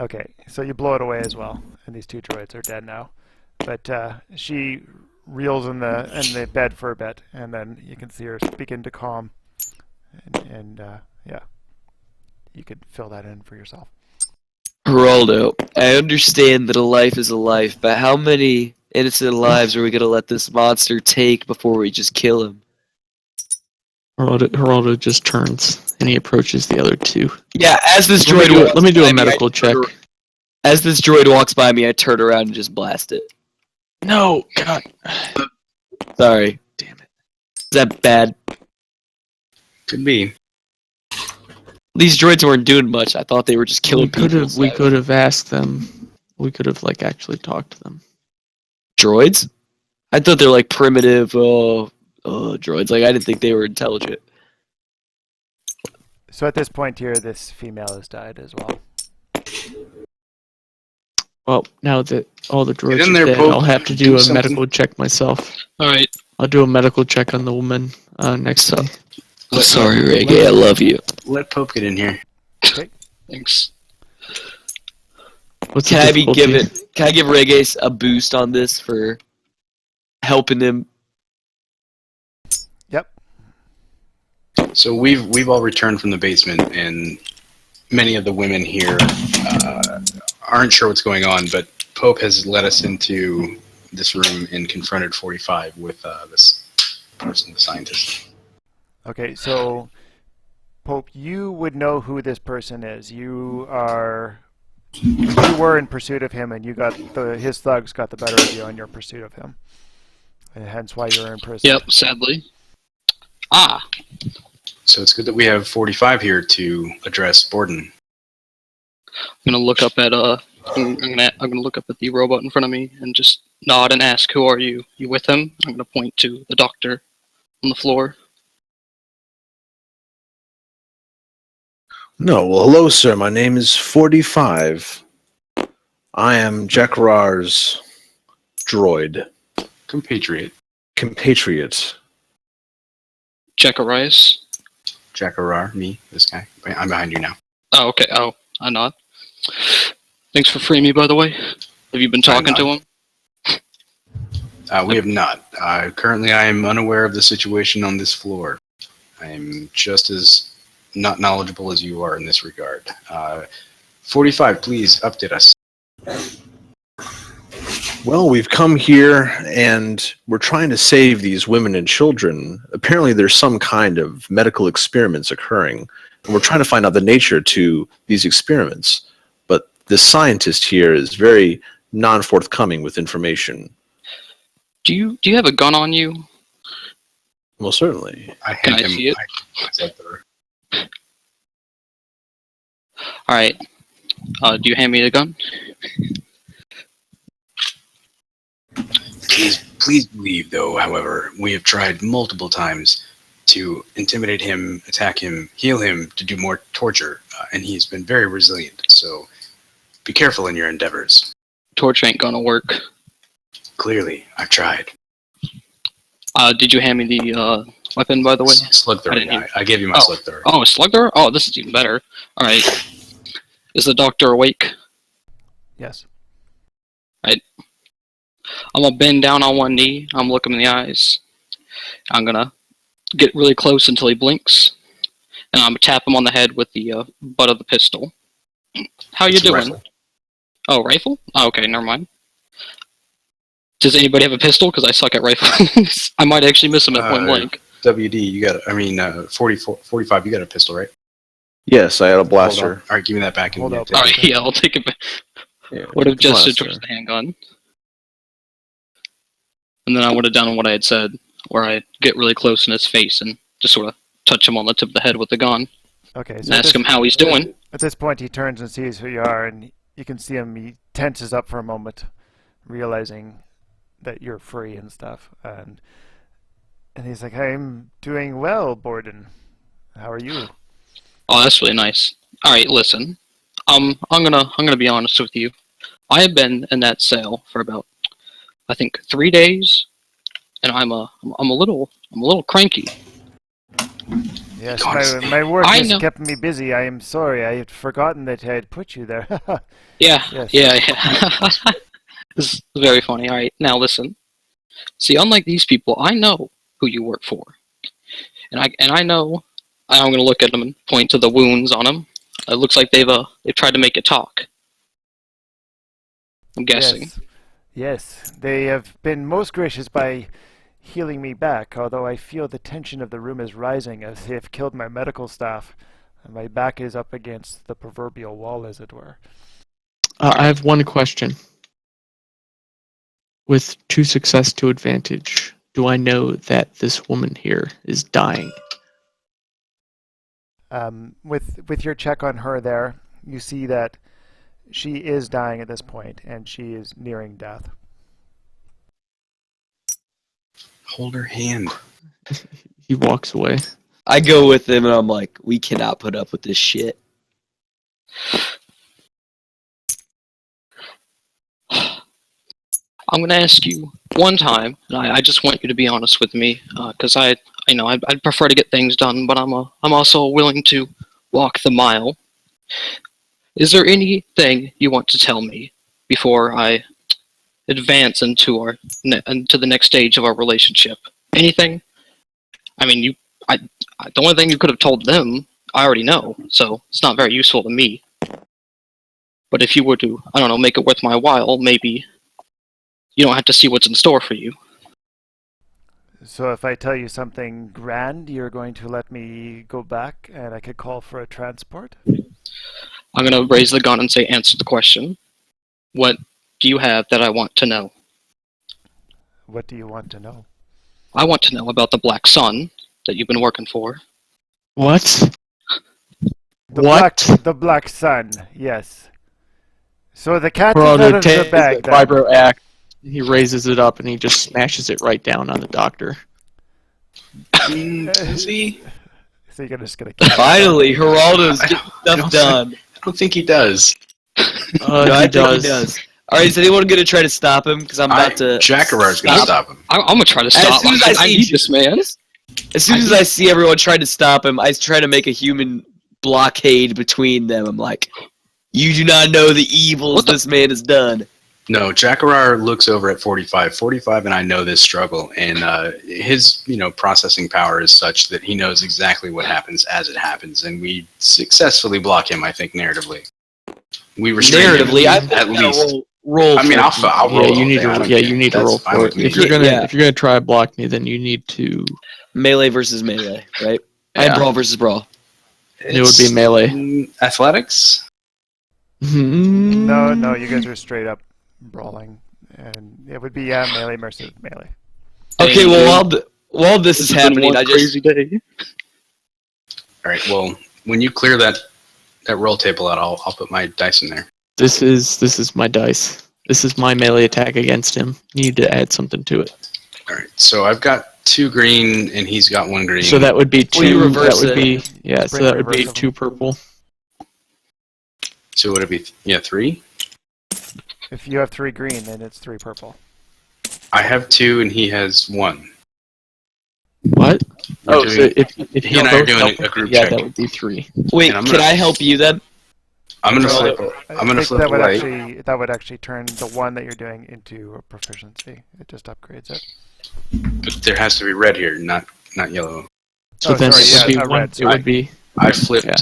Okay, so you blow it away as well, and these 2 droids are dead now. But she reels in the bed for a bit, and then you can see her begin to calm. And yeah, you could fill that in for yourself. Geraldo, I understand that a life is a life, but how many innocent lives are we gonna let this monster take before we just kill him? Geraldo just turns and he approaches the other 2. Yeah, as this droid Let me do a medical check. As this droid walks by me, I turn around and just blast it. No, God. Sorry. Damn it. Is that bad? Could be. These droids weren't doing much. I thought they were just killing people. We could have asked them. We could have actually talked to them. Droids? I thought they're primitive droids. I didn't think they were intelligent. So at this point here, this female has died as well. Well, now that all the droids in are there, dead, Pope. I'll have to Do do a something. medical check myself. Alright. I'll do a medical check on the woman next to me. I'm sorry, Reggae. I love you. Let Pope get in here. Okay. Thanks. What's Can the I difficulty? Can I give Reggae a boost on this for helping him? Yep. So we've all returned from the basement, and many of the women here aren't sure what's going on, but Pope has led us into this room and confronted 45 with this person, the scientist. Okay, so Pope, you would know who this person is. You were in pursuit of him, and his thugs got the better of you in your pursuit of him, and hence why you're in prison. Yep, sadly. Ah. So it's good that we have 45 here to address Borden. I'm gonna look up at I'm gonna look up at the robot in front of me and just nod and ask, "Who are you? You with him?" I'm gonna point to the doctor on the floor. No, well, hello, sir. My name is 45. I am Jakarar's droid. Compatriot. Compatriot. Jekarias. Jakarar, me, this guy. I'm behind you now. Oh, okay. Oh, I'm not. Thanks for freeing me, by the way. Have you been talking to him? We have not. Currently, I am unaware of the situation on this floor. I am just as not knowledgeable as you are in this regard. 45, please update us. Well, we've come here and we're trying to save these women and children. Apparently, there's some kind of medical experiments occurring, and we're trying to find out the nature to these experiments. But the scientist here is very non-forthcoming with information. Do you have a gun on you? Well, certainly. Can I see it? Alright. Do you hand me the gun? Please believe, though, however, we have tried multiple times to intimidate him, attack him, heal him, to do more torture, and he's been very resilient, so be careful in your endeavors. Torture ain't gonna work. Clearly, I've tried. Did you hand me the weapon, by the way? Slug thrower, I gave you my slug thrower. Oh, a slug thrower? Oh, this is even better. Alright. Is the doctor awake? Yes. Right. I'm gonna bend down on one knee. I'm looking him in the eyes. I'm gonna get really close until he blinks, and I'm gonna tap him on the head with the butt of the pistol. How you doing? Rifle. Oh, rifle? Oh, okay, never mind. Does anybody have a pistol? Because I suck at rifles. I might actually miss him at point blank. WD, you got 45, you got a pistol, right? Yes, I had a blaster. Alright, give me that back. Hold up. Alright, yeah, I'll take it back. Yeah, Would have just blaster. towards the handgun. And then I would have done what I had said, where I'd get really close in his face and just sort of touch him on the tip of the head with the gun. Okay. And ask him how he's doing. At this point, he turns and sees who you are, and you can see him. He tenses up for a moment, realizing that you're free and stuff. And he's like, "I'm doing well, Borden. How are you?" Oh, that's really nice. All right, listen. I'm gonna be honest with you. I have been in that cell for about, I think, 3 days, and I'm a little cranky. Yes, Honestly. my work I has know. kept me busy. I am sorry. I had forgotten that I had put you there. Yeah, Yes. yeah. This is very funny. All right, now listen. See, unlike these people, I know who you work for, and I know. I'm gonna look at them and point to the wounds on them. It looks like they've tried to make it talk. I'm guessing. Yes, they have been most gracious by healing me back, although I feel the tension of the room is rising as they have killed my medical staff, and my back is up against the proverbial wall, as it were. I have one question. With 2 success to advantage, do I know that this woman here is dying? With your check on her there, you see that she is dying at this point, and she is nearing death. Hold her hand. He walks away. I go with him and I'm like, we cannot put up with this shit. I'm gonna ask you one time, and I just want you to be honest with me, because I'd prefer to get things done, but I'm also willing to walk the mile. Is there anything you want to tell me before I advance into the next stage of our relationship? Anything? I mean, the only thing you could have told them, I already know, so it's not very useful to me. But if you were to, I don't know, make it worth my while, maybe you don't have to see what's in store for you. So if I tell you something grand, you're going to let me go back and I could call for a transport? I'm going to raise the gun and say, answer the question. What do you have that I want to know? What do you want to know? I want to know about the Black Sun that you've been working for. What? The Black Sun, yes. So the cat is Bro, out of the bag. then. Vibro act. He raises it up and he just smashes it right down on the doctor. See? So you're just gonna kill Finally, Geraldo's getting stuff done. I don't think he does. No, I think he does. All right, is anyone gonna try to stop him? Because I'm about to. Jackarar's gonna stop him. I'm gonna try to stop. soon as I see- need this man. As soon as I see everyone trying to stop him, I try to make a human blockade between them. I'm like, you do not know the evils this man has done. No, Jackarar looks over at 45. 45 and I know this struggle, and his processing power is such that he knows exactly what happens as it happens, and we successfully block him. I think narratively, we restrain Narratively, I him at least. Roll. I mean, for it. I'll roll. You need all to. day. Yeah, I don't you need care. to roll That's fine for with it. me. If you're gonna, Yeah. if you're gonna try to block me, then you need to. Melee versus melee, right? Yeah. And brawl versus brawl. It would be melee. Athletics. No, you guys are straight up brawling, and it would be melee versus melee. Okay, well while this is happening, I just crazy day. All right. Well, when you clear that roll table out, I'll put my dice in there. This is my dice. This is my melee attack against him. You need to add something to it. All right. So I've got 2 green, and he's got 1 green. So that would be 2. Well, you reverse that would it. be yeah. So Bring that would be reverse 2 purple. So would it be 3? If you have 3 green, then it's 3 purple. I have 2, and he has 1. What? We're Oh, doing- so if he and I are both doing help a me, group yeah, check. that would be 3. wait. And I'm Can gonna- I help you then? I'm gonna Roll flip. I I'm gonna think flip that a would light. that would actually turn the one that you're doing into a proficiency. It just upgrades it. But there has to be red here, not yellow. So Oh, then sorry, it yeah, would be a one. red, It sorry. would be. I flipped. Yeah.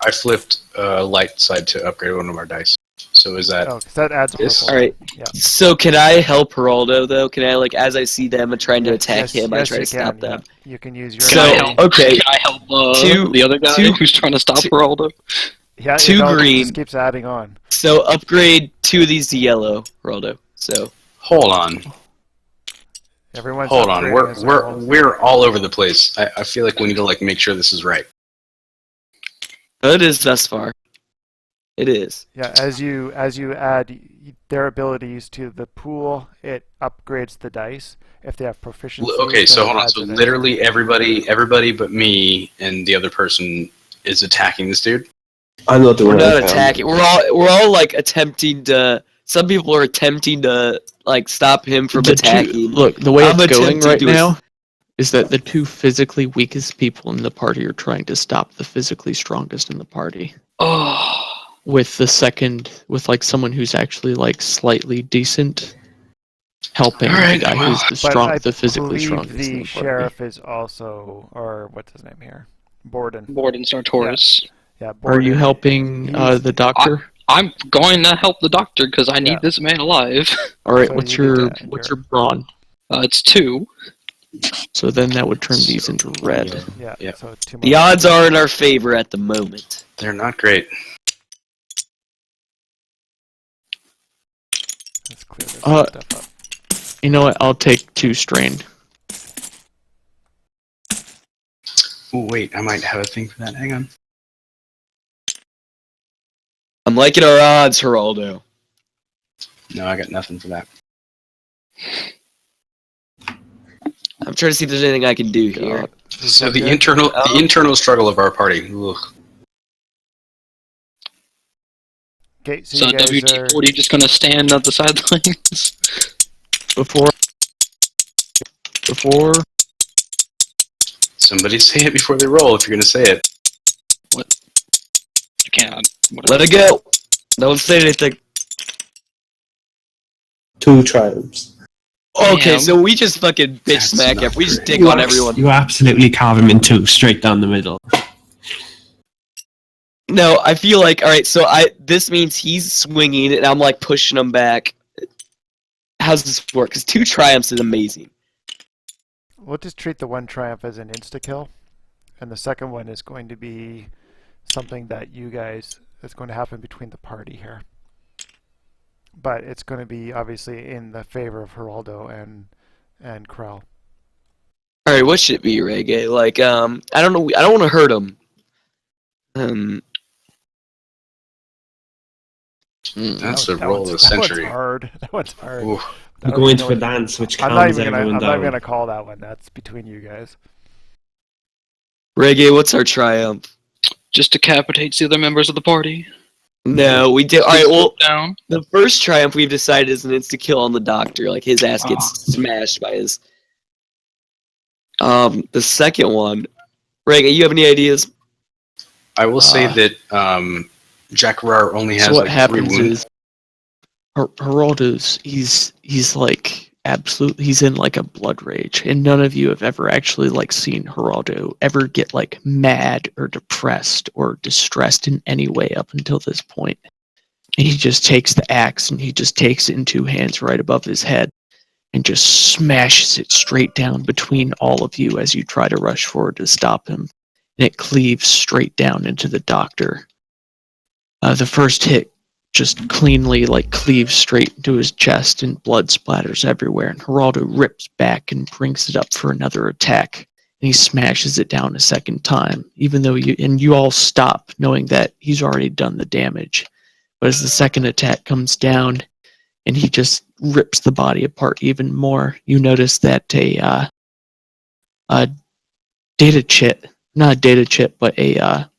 I flipped light side to upgrade one of our dice. So is that? Oh, because that adds Yes. purple. All right. Yeah. So can I help Geraldo though? Can I as I see them trying to attack Yes, him, I yes, try to you stop can, them? yeah. You can use your. So okay, Can I help Two- the other guy two- who's trying to stop two- Geraldo? yeah, two it green. just keeps adding on. So upgrade 2 of these to yellow, Geraldo. So Hold on. Everyone's Hold on. upgrading as well. We're all over the place. I feel like we need to make sure this is right. it is thus far. It is. Yeah, as you add their abilities to the pool, it upgrades the dice. If they have proficiency. Okay, so hold on. So literally everybody but me and the other person is attacking this dude. I'm not doing We're not anything. attacking. We're all attempting to. Some people are attempting to stop him from attacking. Look, the way I'm it's going attempting right to now is that the 2 physically weakest people in the party are trying to stop the physically strongest in the party. Oh, With the second, with someone who's actually slightly decent, helping All right, the guy well, who's But I the physically believe strongest. in the the party. sheriff is also, or what's his name here, Borden. Borden Sartoris. Yeah, Are Borden. you helping He's- the doctor? I'm going to help the doctor because I need Yeah. this man alive. All right, So what's you need your to what's endure. your brawn? It's 2. So then that would turn these into red. Yeah. Yeah. So 2 The more. odds are in our favor at the moment. They're not great. Let's clear this Uh, stuff up. You know what? I'll take 2 strain. Oh wait, I might have a thing for that. Hang on. I'm liking our odds, Geraldo. No, I got nothing for that. I'm trying to see if there's anything I can do here. God. So the internal struggle of our party. Ugh. Okay, so So you guys are. WT-40 just going to stand at the sidelines? Before Somebody say it before they roll if you're gonna say it. I can't. Let it go. Don't say anything. 2 triumphs. Okay, Damn. so we just fucking bitch That's smack not him. We just great. dig on everyone. You absolutely carve him in 2, straight down the middle. No, I feel like alright, so this means he's swinging and I'm pushing him back. How's this work? Because 2 triumphs is amazing. We'll just treat the one triumph as an insta-kill, and the second one is going to be something that you guys, that's going to happen between the party here. But it's going to be obviously in the favor of Geraldo and Krell. Alright, what should it be, Reggae? I don't know, I don't want to hurt him. That's the That roll of the century. That one's hard. That one's hard. Ooh. I You don't go even into know a what- dance which I'm not calms even everyone gonna down. call that one. That's between you guys. Reggae, what's our triumph? Just decapitates the other members of the party. No, we did. All right, well, Down. the first triumph we've decided is an insta kill on the doctor. Like his ass gets smashed by his. The second one, Reggae, you have any ideas? I will say that Jack Rar only has So what like 3 happens wounds. is Geraldo's he's like absolutely, he's in like a blood rage, and none of you have ever actually like seen Geraldo ever get like mad or depressed or distressed in any way up until this point. And he just takes the axe and he just takes it in 2 hands right above his head and just smashes it straight down between all of you as you try to rush forward to stop him. And it cleaves straight down into the doctor. The first hit just cleanly like cleaves straight into his chest and blood splatters everywhere, and Geraldo rips back and brings it up for another attack, and he smashes it down a second time, even though you all stop knowing that he's already done the damage. But as the second attack comes down and he just rips the body apart even more, you notice that a data chip, not a data chip, but a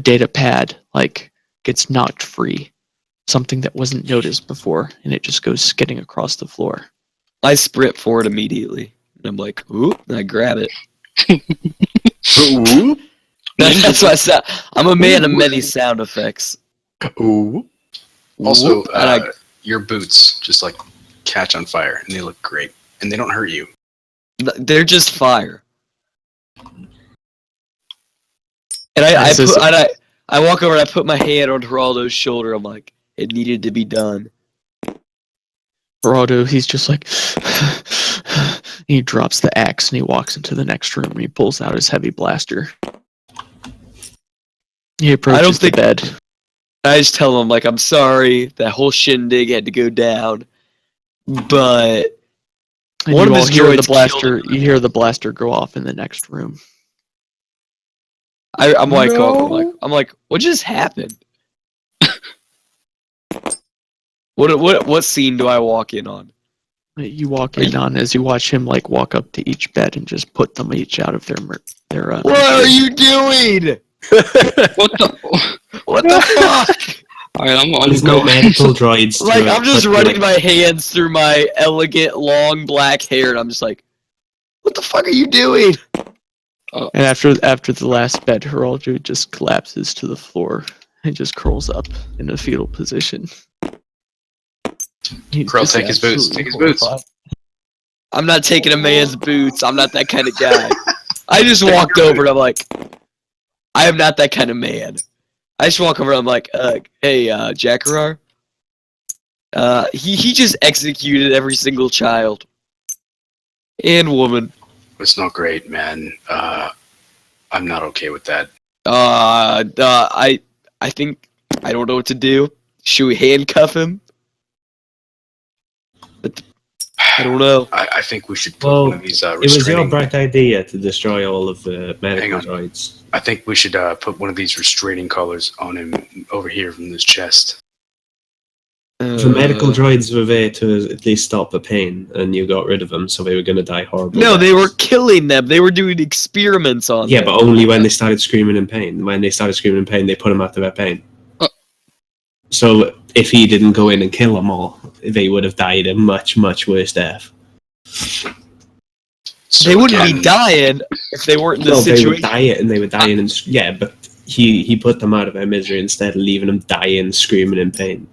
data pad like gets knocked free. Something that wasn't noticed before, and it just goes skidding across the floor. I sprint forward immediately, and I'm like, "Ooh!" and I grab it. Ooh. That's why I said I'm a man of many sound effects. Ooh. Also, And your boots just like catch on fire, and they look great, and they don't hurt you. They're just fire. And I walk over and I put my hand on Geraldo's shoulder. I'm like, it needed to be done. Geraldo, he's just like, he drops the axe and he walks into the next room and he pulls out his heavy blaster. He approaches the bed. I just tell him, like, I'm sorry, that whole shindig had to go down, but And one you of all his hear the droids blaster. killed You hear the blaster go off in the next room. I'm like, No. I'm like, what just happened? What scene do I walk in on? You walk in on as you watch him like walk up to each bed and just put them each out of their. What are you doing? What the? What the fuck? Alright, I'm There's no medical droids. Like, to I'm just put, running like- my hands through my elegant, long black hair, and I'm just like, what the fuck are you doing? And after the last bed, Geraldo just collapses to the floor and just curls up in a fetal position. He's Krill, just take his boots. absolutely Take his boots. horrified. I'm not taking a man's boots. I'm not that kind of guy. I just walked over and I'm like, I am not that kind of man. I just walk over and I'm like, hey, Jakarar. He just executed every single child. And woman. It's not great, man. I'm not okay with that. I think, I don't know what to do. Should we handcuff him? I don't know. I think we should put Well, one of these it was your restraining. bright idea to destroy all of the medical on. droids. I think we should put one of these restraining collars on him over here from this chest. The medical droids were there to at least stop the pain, and you got rid of them, so they were going to die horrible. No, they deaths. were killing them. They were doing experiments on Yeah, them. but only when they started screaming in pain. When they started screaming in pain, they put them out of their pain. So if he didn't go in and kill them all, they would have died a much, much worse death. So They wouldn't again, be dying if they weren't in No, this they would situation. die and they would die in. Yeah, but he put them out of their misery instead of leaving them dying, screaming in pain.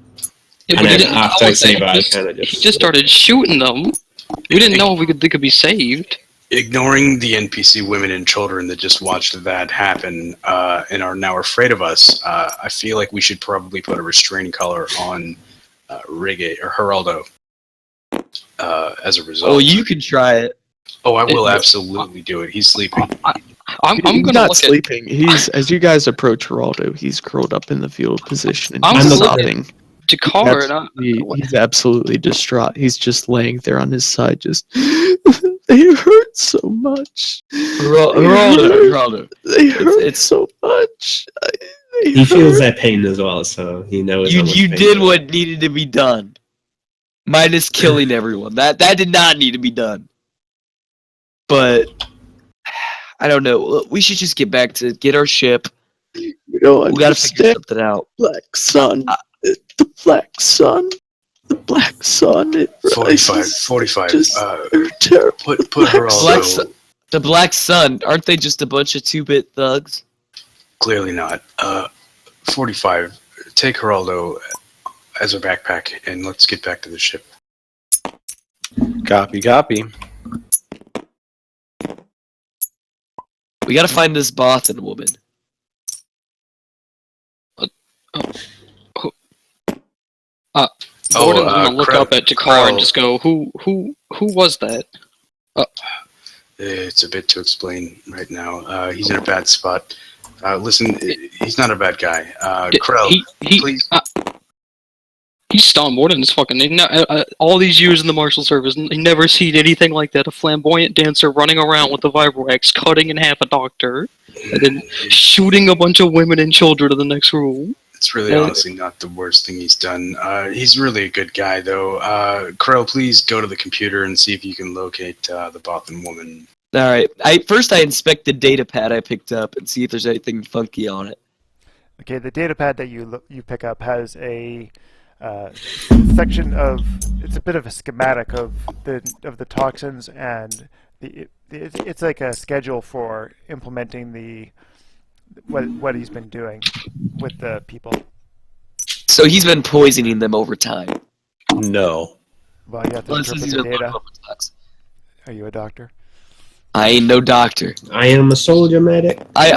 Yeah, And but he then didn't after know I say that. that, He I just- kind of He just just started shooting them. We didn't know they could be saved. Ignoring the NPC women and children that just watched that happen and are now afraid of us, I feel like we should probably put a restraining collar on Rigge or Geraldo as a result. Oh, you can try it. Oh, I will absolutely do it. He's sleeping. I'm He's gonna not look sleeping. He's as you guys approach Geraldo, he's curled up in the fetal position and I'm he's gonna look at sobbing. at Jakar and I, He's absolutely distraught. He's just laying there on his side, just they hurt so much. Geraldo. They hurt it's- so much. he feels their pain as well, so he knows. how much You pain did it is. what needed to be done. Minus killing everyone. That did not need to be done. But I don't know. We should just get our ship. You don't We gotta figure understand. something out. Black sun. The black sun. The black sun. It 45, rises 45. just terrible. Put her Black also. Sun, the Black Sun, aren't they just a bunch of 2-bit thugs? Clearly not. 45. Take Geraldo as a backpack, and let's get back to the ship. Copy, copy. We gotta find this Bothan woman. Gordon's gonna look Krell- up at Jakar and Krell. just go, who was that? It's a bit to explain right now. He's in a bad spot. Listen, he's not a bad guy. Krell, please. He's Stom Warden's fucking. All these years in the Marshal Service, he never seen anything like that. A flamboyant dancer running around with a vibroaxe, cutting in half a doctor, and then shooting a bunch of women and children to the next room. It's really honestly not the worst thing he's done. He's really a good guy, though. Krell, please go to the computer and see if you can locate the Bothan woman. All right. First I inspect the data pad I picked up and see if there's anything funky on it. Okay, the data pad that you pick up has a section of, it's a bit of a schematic of the toxins, and it's like a schedule for implementing what he's been doing with the people. So he's been poisoning them over time. No. Well, you have to Well, it says interpret he's the been data. loading up with tox. Are you a doctor? I ain't no doctor. I am a soldier medic. I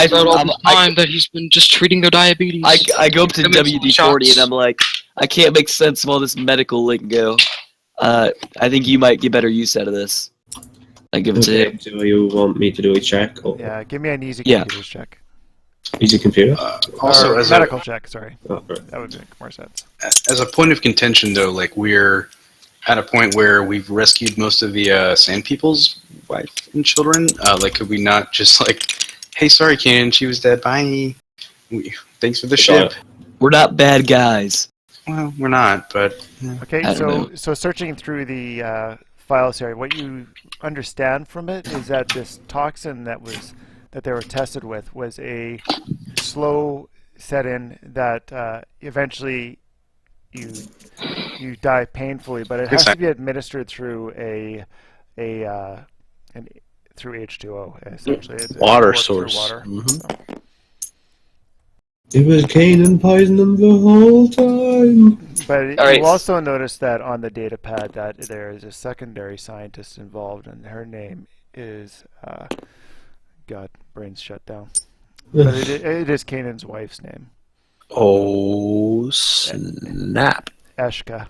Turns out all the time that he's been just treating their diabetes. I go up to Giving some WD-40 shots. and I'm like, I can't make sense of all this medical lingo. I think you might get better use out of this. I give it to Okay, him. do you want me to do a check? Or Yeah, give me an easy Yeah. computers check. easy computer? Also, Or as medical check, sorry. Oh, right. That would make more sense. as a point of contention, though, like we're at a point where we've rescued most of the Sand People's wife and children. Like, could we not just like, hey, sorry, Kanan, she was dead. Bye. Thanks for the ship. We're not bad guys. Well, we're not, but Okay, I don't know. so searching through the files here, what you understand from it is that this toxin that they were tested with was a slow set-in that eventually you die painfully, but it has to be administered through through H2O essentially. It Water works through source. water. Mhm. It was Kanan poisoning the whole time. But All right. you also notice that on the data pad that there is a secondary scientist involved, and her name is God, brain's shut down. But it is Kanan's wife's name, Oh, snap. Eshka.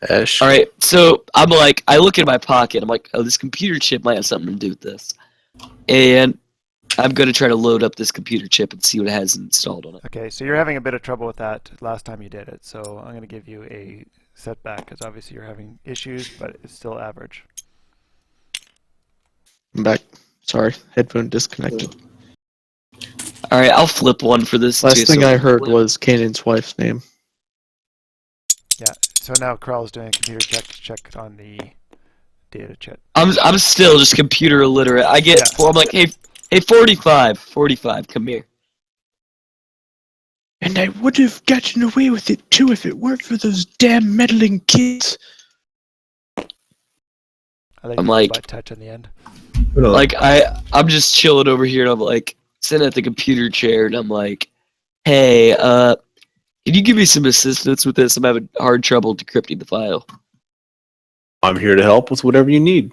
Esh. All right, so I'm like, I look in my pocket. I'm like, oh, this computer chip might have something to do with this, and I'm gonna try to load up this computer chip and see what it has installed on it. Okay, so you're having a bit of trouble with that last time you did it, so I'm going to give you a setback because obviously you're having issues, but it's still average. I'm back. Sorry, headphone disconnected. All right, I'll flip one for this. Last too, thing so- I heard was Kanan's wife's name. Yeah, so now Krell's doing a computer check on the data chip. I'm still just computer illiterate. I get. Yeah. I'm like, hey, 45, come here. And I would have gotten away with it too if it weren't for those damn meddling kids. I like I'm the like- butt touch on the end. Like I'm just chilling over here, and I'm like sitting at the computer chair, and I'm like, hey, can you give me some assistance with this? I'm having hard trouble decrypting the file. I'm here to help with whatever you need.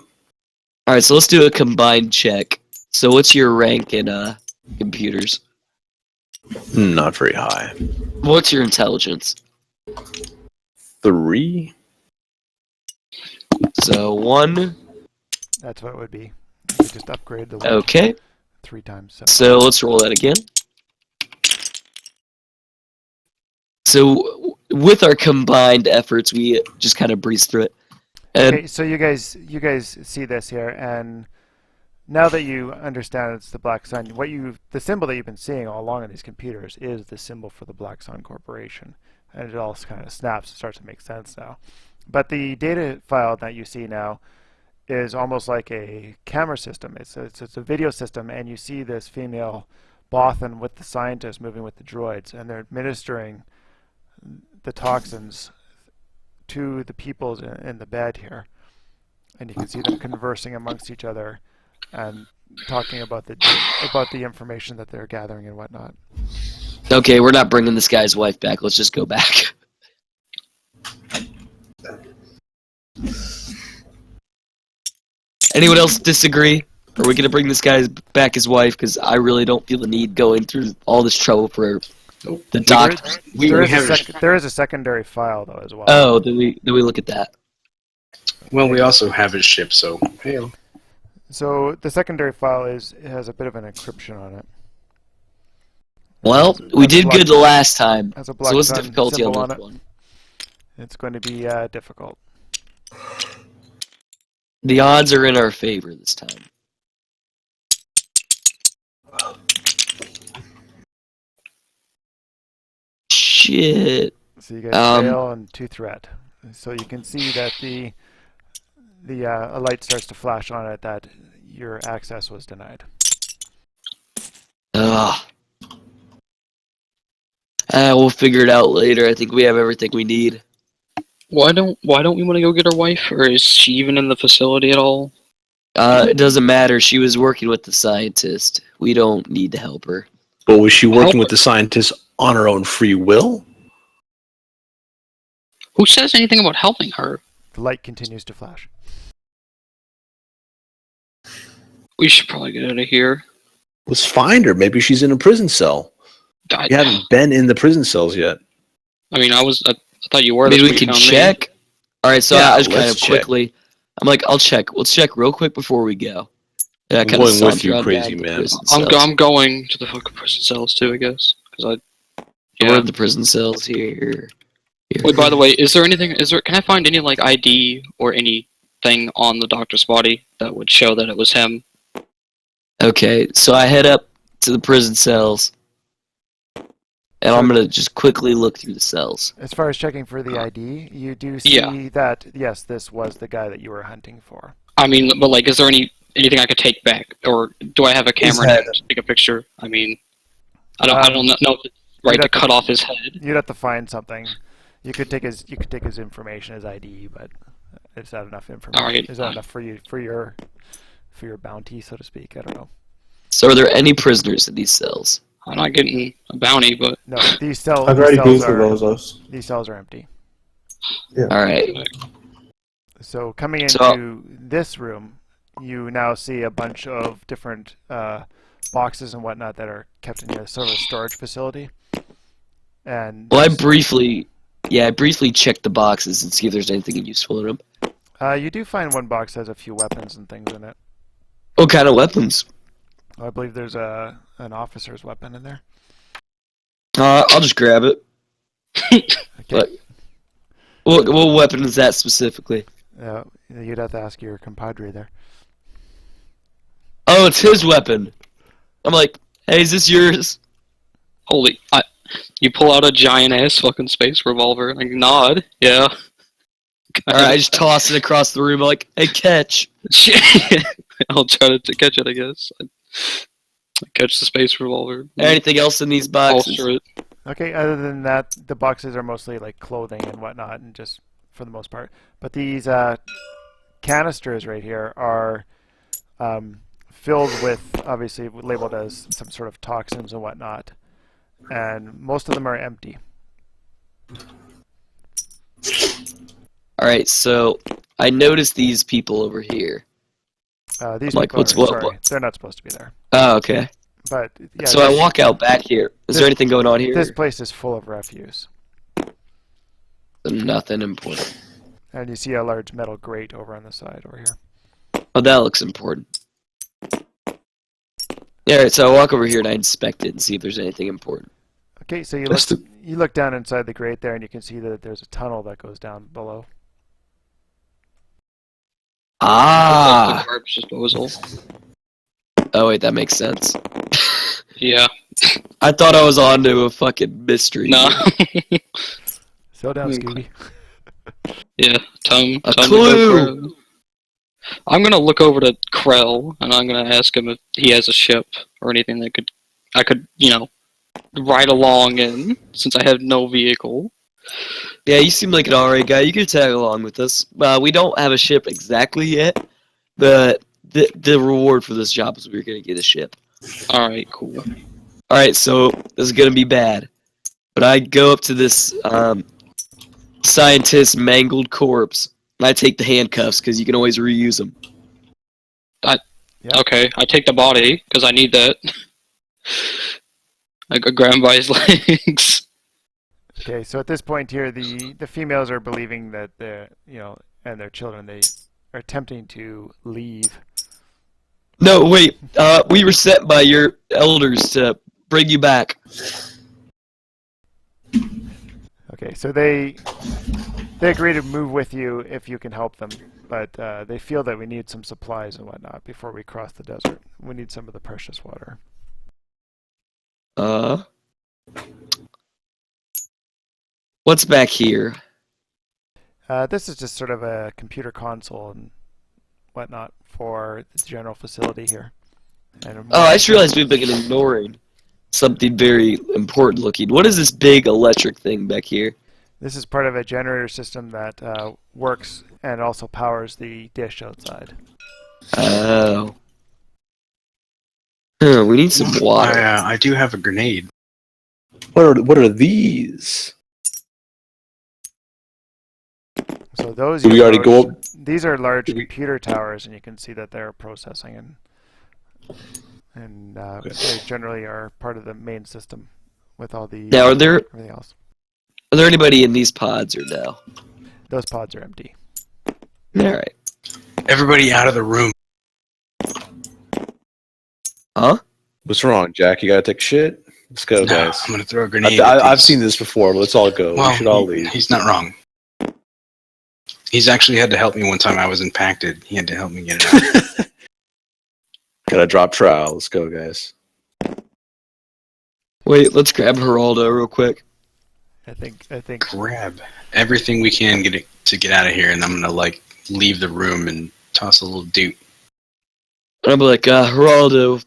All right, so let's do a combined check. So what's your rank in computers? Not very high. What's your intelligence? 3. So 1. That's what it would be. You just upgrade the one Okay. 3 times. So let's roll that again. So with our combined efforts, we just kind of breeze through it. And Okay, so you guys see this here, and now that you understand it's the Black Sun, the symbol that you've been seeing all along on these computers is the symbol for the Black Sun Corporation, and it all kind of snaps and starts to make sense now. But the data file that you see now is almost like a camera system. It's a video system, and you see this female Bothan with the scientist moving with the droids, and they're administering the toxins to the people in the bed here. And you can see them conversing amongst each other and talking about the information that they're gathering and whatnot. Okay, we're not bringing this guy's wife back. Let's just go back. Anyone else disagree? Are we gonna bring this guy back his wife? Because I really don't feel the need going through all this trouble for the doctor. There is a secondary file though as well. Oh, do we look at that? Well, we also have his ship, so hey. So the secondary file has a bit of an encryption on it. Well, we did good the last time. So what's the difficulty on symbol this it. one? It's going to be difficult. The odds are in our favor this time. Shit. So you get fail and 2 threat. So you can see that a light starts to flash on it that your access was denied. Ugh. We'll figure it out later. I think we have everything we need. Why don't we want to go get her wife, or is she even in the facility at all? It doesn't matter. She was working with the scientist. We don't need to help her. But was she working with the scientist on her own free will? Who says anything about helping her? The light continues to flash. We should probably get out of here. Let's find her. Maybe she's in a prison cell. You haven't been in the prison cells yet. I mean, I thought you were. Maybe we can check. All right, so Yeah, I just kind let's of check. quickly. I'm like, I'll check. Let's check real quick before we go. Yeah, I'm going with you, crazy man. I'm going to the fucking prison cells too, I guess, because We're in the prison cells here. Wait, by the way, can I find any like ID or anything on the doctor's body that would show that it was him? Okay, so I head up to the prison cells, and I'm gonna just quickly look through the cells. As far as checking for the ID, you do see that, yes, this was the guy that you were hunting for. I mean, but like, is there anything I could take back, or do I have a camera to take a picture? I mean, I don't know if it's right to cut off his head. You'd have to find something. You could take his information, his ID, but is that enough information? All right. Is that enough for your bounty, so to speak? I don't know. So are there any prisoners in these cells? I'm not getting a bounty, but no, these cells. I've already been through those. These cells are empty. Yeah. All right. So coming into this room, you now see a bunch of different boxes and whatnot that are kept in a sort of storage facility. And well, I briefly checked the boxes and see if there's anything useful in them. You do find one box that has a few weapons and things in it. What kind of weapons? I believe there's an officer's weapon in there. I'll just grab it. Okay. What weapon is that specifically? You'd have to ask your compadre there. Oh, it's his weapon. I'm like, hey, is this yours? Holy, you pull out a giant ass fucking space revolver and I nod. Yeah. Alright, I just toss it across the room. I'm like, hey, catch. I'll try to catch it, I guess. I catch the space revolver. Anything else in these boxes? Holster it. Okay, other than that, the boxes are mostly like clothing and whatnot, and just for the most part. But these canisters right here are filled with, obviously labeled as some sort of toxins and whatnot, and most of them are empty. Alright, so I noticed these people over here. These like, people they're not supposed to be there. Oh, okay. But yeah. So I walk out back here. Is there anything going on here? This place is full of refuse. Nothing important. And you see a large metal grate over on the side over here. Oh, that looks important. Alright, so I walk over here and I inspect it and see if there's anything important. Okay, so you look down inside the grate there and you can see that there's a tunnel that goes down below. Ah! Garbage disposal. Oh wait, that makes sense. Yeah. I thought I was onto a fucking mystery. No. Slow down, Scooby. Yeah, A clue! I'm gonna look over to Krell and I'm gonna ask him if he has a ship or anything that I could, ride along in, since I have no vehicle. Yeah, you seem like an alright guy. You could tag along with us. We don't have a ship exactly yet, but the reward for this job is we're gonna get a ship. Alright, cool. Alright, so this is gonna be bad. But I go up to this scientist's mangled corpse, and I take the handcuffs, because you can always reuse them. Okay, I take the body, because I need that. I go grab him by his legs. Okay, so at this point here, the females are believing that and their children, they are attempting to leave. No, wait. We were sent by your elders to bring you back. Okay, so they agree to move with you if you can help them, but they feel that we need some supplies and whatnot before we cross the desert. We need some of the precious water. What's back here? This is just sort of a computer console and whatnot for the general facility here. I just realized we've been ignoring something very important looking. What is this big electric thing back here? This is part of a generator system that works and also powers the dish outside. Oh. We need some water. I do have a grenade. What are these? So those Did we already go up? These are large computer towers, and you can see that they're processing and they generally are part of the main system with all the Now, everything else. Are there anybody in these pods or no? Those pods are empty. Alright. Everybody out of the room. Huh? What's wrong, Jack? You gotta take a shit? Let's go, guys. I'm gonna throw a grenade. I've seen this before, but let's all go. Well, We should all leave. He's not wrong. He's actually had to help me one time. I was impacted. He had to help me get it out. Gotta drop trowel. Let's go, guys. Wait, let's grab Geraldo real quick. I think. Grab everything we can to get out of here, and I'm gonna leave the room and toss a little doot. And I'm like, Geraldo,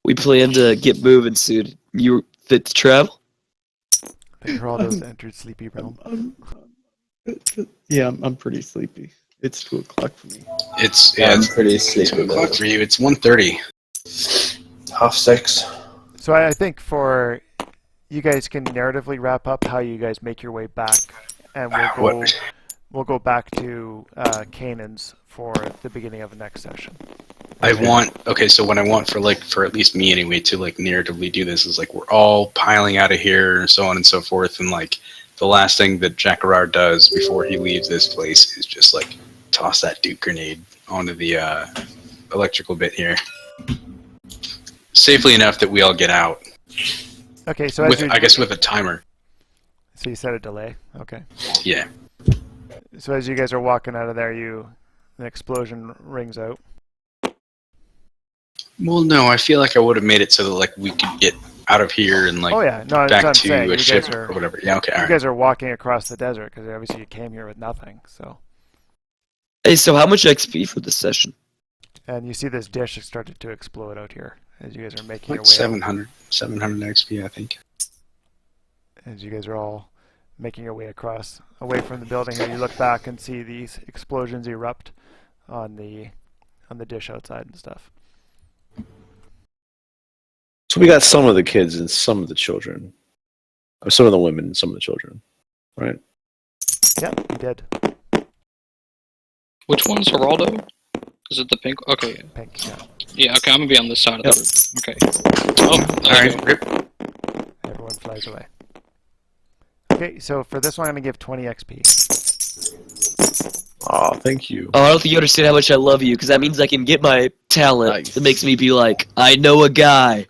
we plan to get moving soon. You fit to travel? I think Geraldo's entered sleepy realm. Yeah, I'm pretty sleepy. It's 2 o'clock for me. It's I'm pretty sleepy. 2 o'clock for you. It's 1:30. 6:30. So I think for you guys can narratively wrap up how you guys make your way back, and we'll go back to Canaan's for the beginning of the next session. So what I want for at least me anyway to narratively do this is we're all piling out of here and so on and so forth, and the last thing that Jack Gerard does before he leaves this place is just toss that Duke grenade onto the electrical bit here, safely enough that we all get out. Okay, so I guess with a timer. So you set a delay. Okay. Yeah. So as you guys are walking out of there, an explosion rings out. Well, no, I feel like I would have made it so that we could get out of here and oh yeah, no, that's what back I'm to saying. a You ship guys are, or whatever. Yeah, okay, all you right. guys are walking across the desert because obviously you came here with nothing. So. Hey, so how much XP for this session? And you see this dish has started to explode out here as you guys are making your way. 700 XP, I think. As you guys are all making your way across, away from the building here, you look back and see these explosions erupt on the dish outside and stuff. So we got some of the kids and some of the children. Or some of the women and some of the children. Right? Yep, you did. Which one's Geraldo? Is it the pink? Okay. Pink, yeah. Yeah, okay, I'm gonna be on this side of the room. Okay. Oh, Alright, rip. Everyone flies away. Okay, so for this one, I'm going to give 20 XP. Oh, thank you. Oh, I don't think you understand how much I love you, because that means I can get my talent that makes me be like, I know a guy.